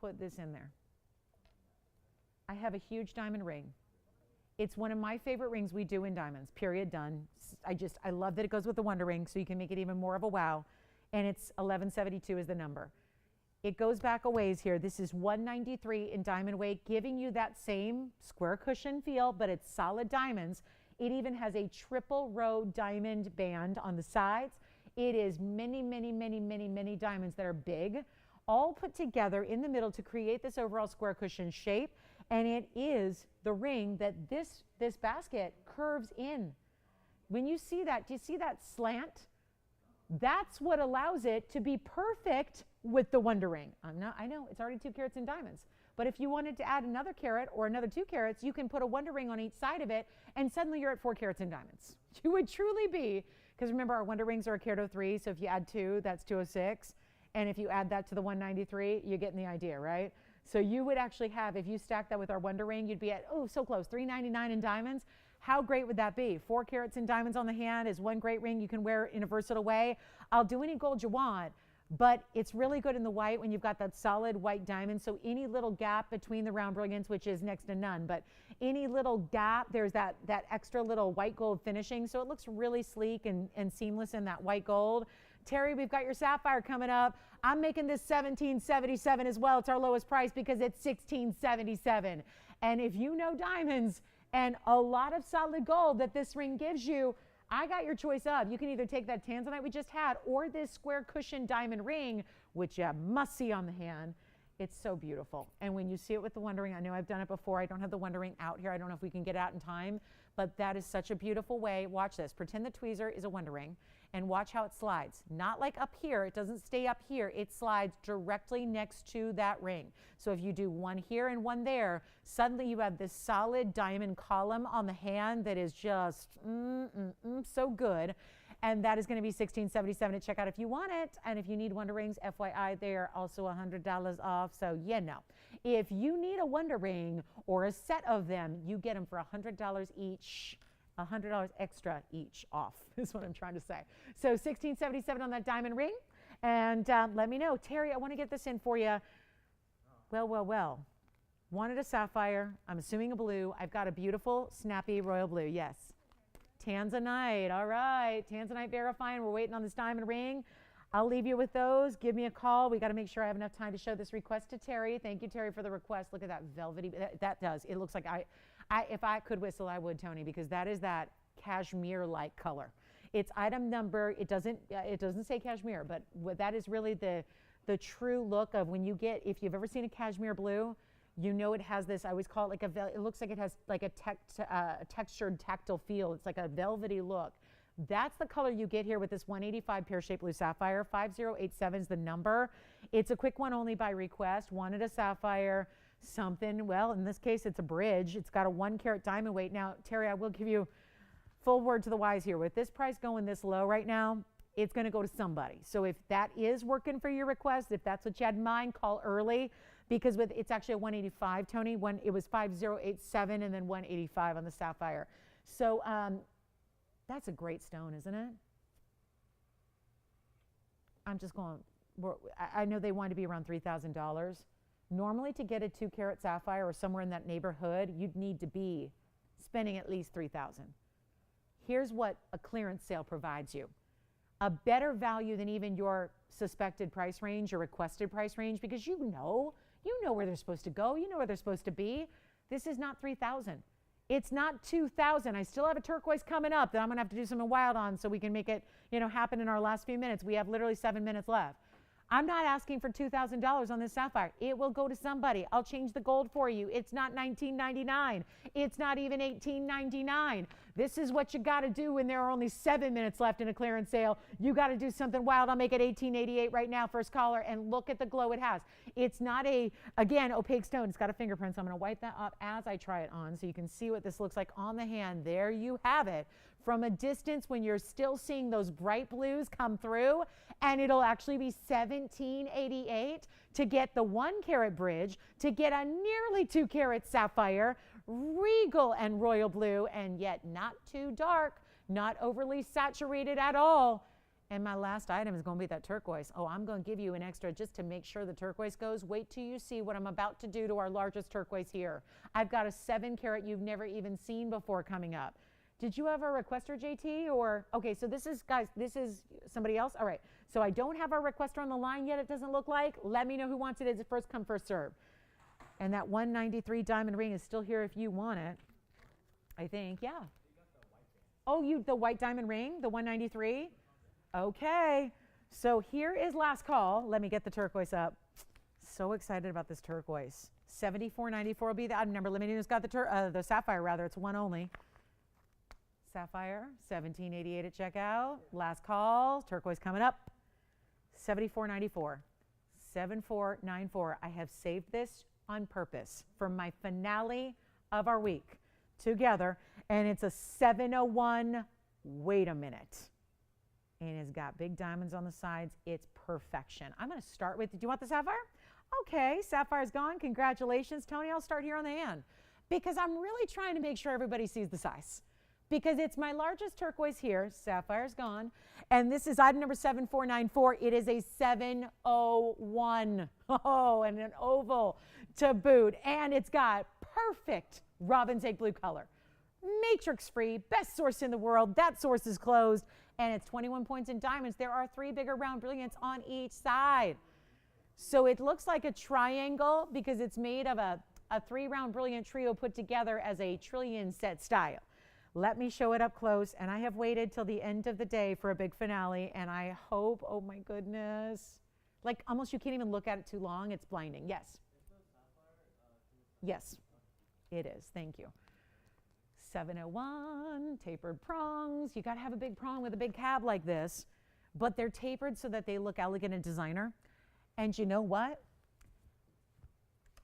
put this in there. I have a huge diamond ring. It's one of my favorite rings we do in diamonds, period, done. I love that it goes with the Wonder Ring, so you can make it even more of a wow. And it's 1172 is the number. It goes back a ways here. This is 193 in diamond weight, giving you that same square cushion feel, but it's solid diamonds. It even has a triple row diamond band on the sides. It is many diamonds that are big, all put together in the middle to create this overall square cushion shape. And it is the ring that this basket curves in. When you see that, do you see that slant? That's what allows it to be perfect with the Wonder Ring. I know, it's already 2 carats in diamonds. But if you wanted to add another carat or another 2 carats, you can put a Wonder Ring on each side of it, and suddenly you're at 4 carats in diamonds. You would truly be, because remember, our Wonder Rings are a carat of 3, so if you add 2, that's 206. And if you add that to the 193, you're getting the idea, right? So you would actually have, if you stack that with our Wonder Ring, you'd be at, oh, so close, $399 in diamonds. How great would that be? 4 carats in diamonds on the hand is one great ring you can wear in a versatile way. I'll do any gold you want, but it's really good in the white when you've got that solid white diamond. So any little gap between the round brilliance, which is next to none, but any little gap, there's that extra little white gold finishing. So it looks really sleek and seamless in that white gold. Terry, we've got your sapphire coming up. I'm making this $1777 as well. It's our lowest price because it's $1677. And if you know diamonds and a lot of solid gold that this ring gives you, I got your choice of. You can either take that Tanzanite we just had or this square cushion diamond ring, which you must see on the hand. It's so beautiful. And when you see it with the Wonder Ring, I know I've done it before. I don't have the Wonder Ring out here. I don't know if we can get it out in time, but that is such a beautiful way. Watch this. Pretend the tweezer is a Wonder Ring and watch how it slides. Not like up here. It doesn't stay up here. It slides directly next to that ring. So if you do one here and one there, suddenly you have this solid diamond column on the hand that is just so good. And that is going to be $1677 at checkout if you want it. And if you need Wonder Rings, FYI, they are also $100 off. So, you know, if you need a Wonder Ring or a set of them, you get them for $100 each. $100 extra each off is what I'm trying to say. So $1677 on that diamond ring. And let me know. Terry, I want to get this in for you. Well. Wanted a sapphire. I'm assuming a blue. I've got a beautiful, snappy royal blue. Yes. Tanzanite. All right. Tanzanite verifying. We're waiting on this diamond ring. I'll leave you with those. Give me a call. We got to make sure I have enough time to show this request to Terry. Thank you, Terry, for the request. Look at that velvety. That does. It looks like if I could whistle, I would, Tony, because that is that cashmere-like color. It's item number. It doesn't say cashmere, but that is really the true look of when you get. If you've ever seen a cashmere blue, you know it has this. I always call it like it looks like it has like a textured tactile feel. It's like a velvety look. That's the color you get here with this 185 pear-shaped blue sapphire. 5087 is the number. It's a quick one only by request. Wanted a sapphire, something. Well, in this case, it's a bridge. It's got a 1 carat diamond weight. Now, Terry, I will give you full word to the wise here. With this price going this low right now, it's going to go to somebody. So if that is working for your request, if that's what you had in mind, call early. Because it's actually a 185, Tony. It was 5087 and then 185 on the sapphire. So that's a great stone, isn't it? I'm just going, I know they want to be around $3,000. Normally to get a 2 carat sapphire or somewhere in that neighborhood, you'd need to be spending at least $3,000. Here's what a clearance sale provides you. A better value than even your suspected price range, your requested price range, because you know where they're supposed to go. You know where they're supposed to be. This is not $3,000. It's not $2,000. I still have a turquoise coming up that I'm going to have to do something wild on so we can make it, happen in our last few minutes. We have literally 7 minutes left. I'm not asking for $2,000 on this sapphire. It will go to somebody. I'll change the gold for you. It's not $19.99. It's not even $18.99. This is what you got to do when there are only 7 minutes left in a clearance sale. You got to do something wild. I'll make it $18.88 right now, first caller, and look at the glow it has. It's not a, again, opaque stone. It's got a fingerprint, so I'm going to wipe that up as I try it on so you can see what this looks like on the hand. There you have it. From a distance when you're still seeing those bright blues come through, and it'll actually be $17.88 to get the 1 carat bridge, to get a nearly 2 carat sapphire, regal and royal blue, and yet not too dark, not overly saturated at all. And my last item is going to be that turquoise. Oh, I'm going to give you an extra just to make sure the turquoise goes. Wait till you see what I'm about to do to our largest turquoise here. I've got a 7 carat you've never even seen before coming up. Did you have a requester, JT? Or, okay, so this is, guys, this is somebody else? All right, so I don't have our requester on the line yet, it doesn't look like. Let me know who wants it. It's first come, first serve. And that 193 diamond ring is still here if you want it. I think, yeah. Oh, the white diamond ring, the 193? Okay, so here is last call. Let me get the turquoise up. So excited about this turquoise. $74.94 will be the item number. Let me know who's got the sapphire, rather. It's one only. Sapphire, $17.88 at checkout. Last call, turquoise coming up, $74.94, $74.94. I have saved this on purpose for my finale of our week together, and it's a 701. Wait a minute. And it's got big diamonds on the sides. It's perfection. I'm going to start with, do you want the sapphire? Okay, sapphire's gone. Congratulations, Tony. I'll start here on the hand because I'm really trying to make sure everybody sees the size. Because it's my largest turquoise here. Sapphire's gone. And this is item number 7494. It is a 701. Oh, and an oval to boot. And it's got perfect robin's egg blue color. Matrix free, best source in the world. That source is closed. And it's 21 points in diamonds. There are 3 bigger round brilliants on each side. So it looks like a triangle because it's made of a 3-round brilliant trio put together as a trillion set style. Let me show it up close, and I have waited till the end of the day for a big finale, and I hope, oh my goodness, like almost you can't even look at it too long. It's blinding. Yes. Yes, it is. Thank you. 701, tapered prongs. You got to have a big prong with a big cab like this, but they're tapered so that they look elegant and designer. And you know what?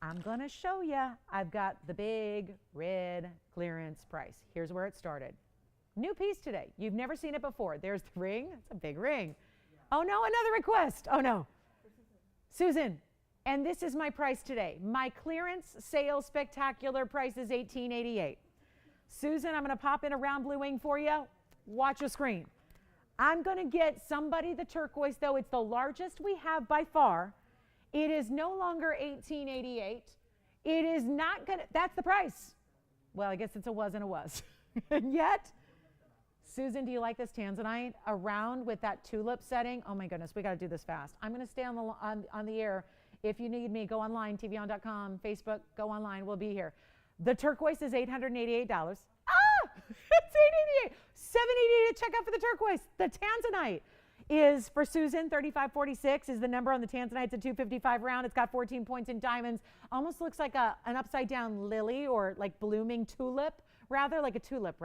I'm going to show you. I've got the big red clearance price. Here's where it started. New piece today. You've never seen it before. There's the ring. It's a big ring. Yeah. Oh, no, another request. Oh, no. Susan. And this is my price today. My clearance sale spectacular price is $18.88. Susan, I'm going to pop in a round blue wing for you. Watch your screen. I'm going to get somebody the turquoise, though. It's the largest we have by far. It is no longer $18.88. It is not going to, that's the price. Well, I guess it's a was and a was. And yet, Susan, do you like this Tanzanite around with that tulip setting? Oh my goodness, we got to do this fast. I'm going to stay on the air. If you need me, go online, tvon.com, Facebook, go online, we'll be here. The turquoise is $888. It's $888. $788 at checkout for the turquoise. The Tanzanite is for Susan, 3546 is the number on the Tanzanite. It's a 255 round. It's got 14 points in diamonds. Almost looks like an upside down lily or like blooming tulip, rather like a tulip.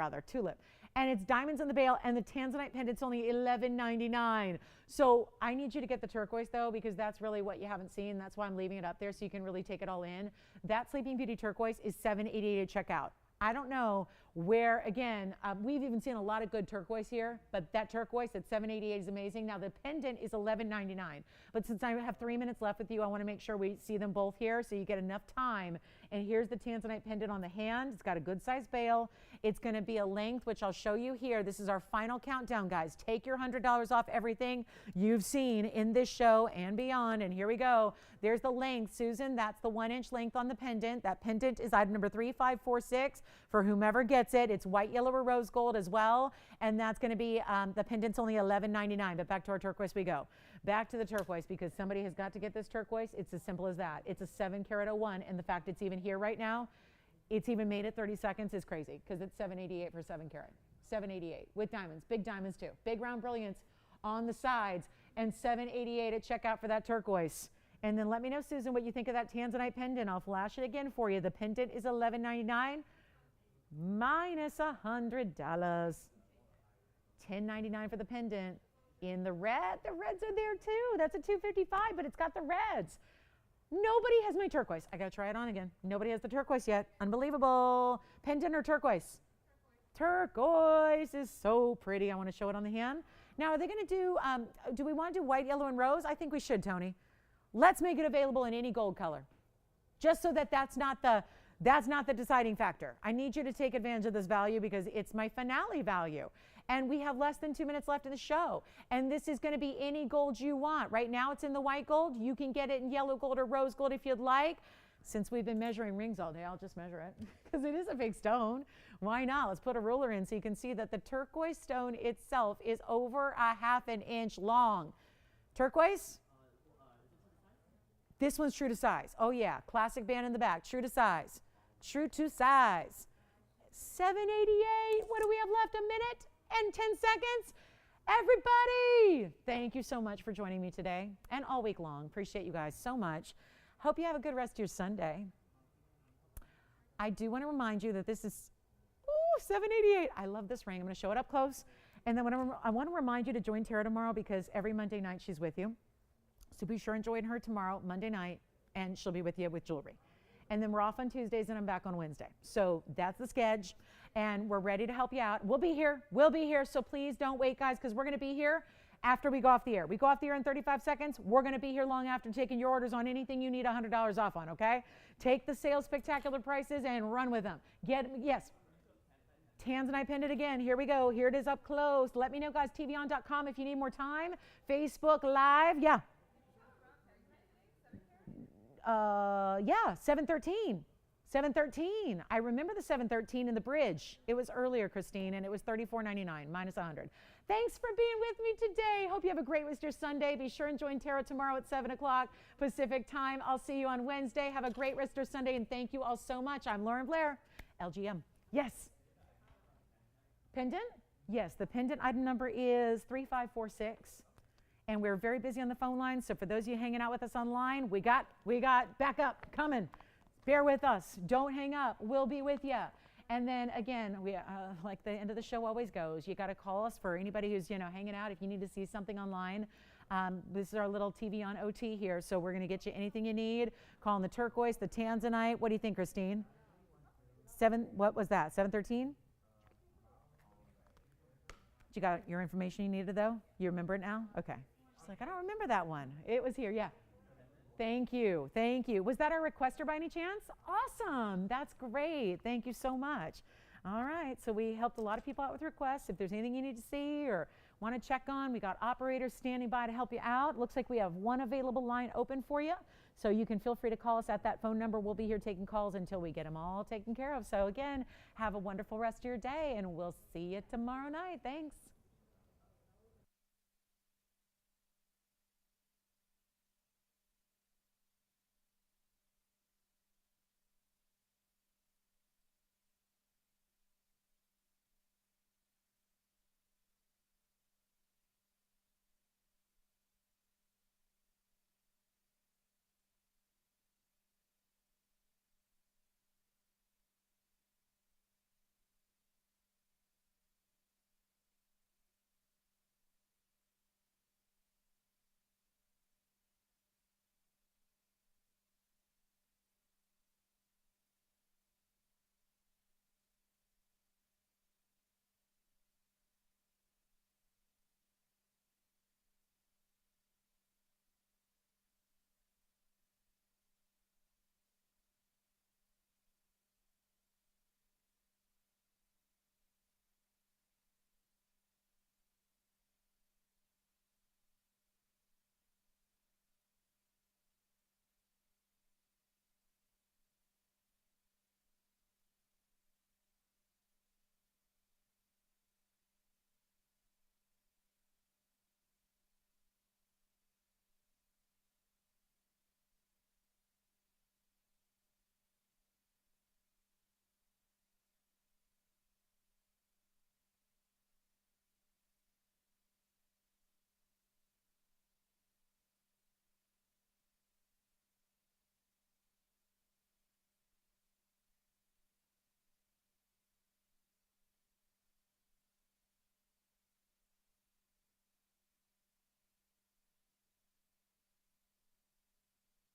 And it's diamonds in the bail, and the Tanzanite pendant's only $11.99. So I need you to get the turquoise though, because that's really what you haven't seen. That's why I'm leaving it up there so you can really take it all in. That Sleeping Beauty turquoise is $788 at checkout. I don't know where, again, we've even seen a lot of good turquoise here, but that turquoise at $788 is amazing. Now the pendant is $11.99, but since I have 3 minutes left with you, I want to make sure we see them both here so you get enough time. And here's the Tanzanite pendant on the hand. It's got a good size bail. It's going to be a length, which I'll show you here. This is our final countdown, guys. Take your $100 off everything you've seen in this show and beyond. And here we go. There's the length, Susan. That's the 1-inch length on the pendant. That pendant is item number 3546 for whomever gets it. It's white, yellow, or rose gold as well. And that's going to be, the pendant's only $11.99. But back to our turquoise we go. Back to the turquoise, because somebody has got to get this turquoise. It's as simple as that. It's a 7-carat 01, and the fact it's even here right now, it's even made it 30 seconds is crazy, because it's $788 for 7 carat. $788 with diamonds, big diamonds too. Big round brilliance on the sides, and $788 at checkout for that turquoise. And then let me know, Susan, what you think of that Tanzanite pendant. I'll flash it again for you. The pendant is $11.99. minus $100. $10.99 for the pendant. In the red, the reds are there too. That's a $255, but it's got the reds. Nobody has my turquoise. I gotta try it on again. Nobody has the turquoise yet. Unbelievable. Pendant or turquoise? Turquoise is so pretty. I want to show it on the hand. Now, are they going to do we want to do white, yellow, and rose? I think we should, Tony. Let's make it available in any gold color. Just so that that's not the deciding factor. I need you to take advantage of this value because it's my finale value. And we have less than 2 minutes left in the show. And this is going to be any gold you want. Right now it's in the white gold. You can get it in yellow gold or rose gold if you'd like. Since we've been measuring rings all day, I'll just measure it because it is a big stone. Why not? Let's put a ruler in so you can see that the turquoise stone itself is over a ½ an inch long. Turquoise? This one's true to size. Oh yeah, classic band in the back, true to size. True to size. $788. What do we have left? A minute and 10 seconds. Everybody, thank you so much for joining me today and all week long. Appreciate you guys so much. Hope you have a good rest of your Sunday. I do want to remind you that this is $788. I love this ring. I'm going to show it up close. And then I want to remind you to join Tara tomorrow because every Monday night she's with you. So be sure and join her tomorrow, Monday night, and she'll be with you with jewelry. And then we're off on Tuesdays and I'm back on Wednesday. So that's the schedule. And we're ready to help you out. We'll be here. We'll be here. So please don't wait, guys, because we're going to be here after we go off the air. We go off the air in 35 seconds. We're going to be here long after taking your orders on anything you need $100 off on, okay? Take the sales spectacular prices and run with them. Yes. Tanzanite pendant again. Here we go. Here it is up close. Let me know, guys. TVON.com if you need more time. Facebook Live. Yeah. 713. 713. I remember the 713 in the bridge. It was earlier, Christine, and it was $34.99 minus 100. Thanks for being with me today. Hope you have a great rest of your Sunday. Be sure and join Tara tomorrow at 7 o'clock Pacific time. I'll see you on Wednesday. Have a great rest of your Sunday, and thank you all so much. I'm Lauren Blair, LGM. Yes. Pendant? Yes, the pendant item number is 3546. And we're very busy on the phone line, so for those of you hanging out with us online, we got backup coming. Bear with us. Don't hang up. We'll be with you. And then again, we like the end of the show always goes, you got to call us for anybody who's hanging out. If you need to see something online, this is our little TVON OT here, so we're going to get you anything you need. Calling the turquoise, the tanzanite. What do you think, Christine? What was that? 713? You got your information you needed though? You remember it now? Okay. She's like, I don't remember that one. It was here, yeah. Thank you, thank you. Was that our requester by any chance? Awesome, that's great. Thank you so much. All right, so we helped a lot of people out with requests. If there's anything you need to see or want to check on, we got operators standing by to help you out. Looks like we have one available line open for you. So you can feel free to call us at that phone number. We'll be here taking calls until we get them all taken care of. So again, have a wonderful rest of your day and we'll see you tomorrow night. Thanks.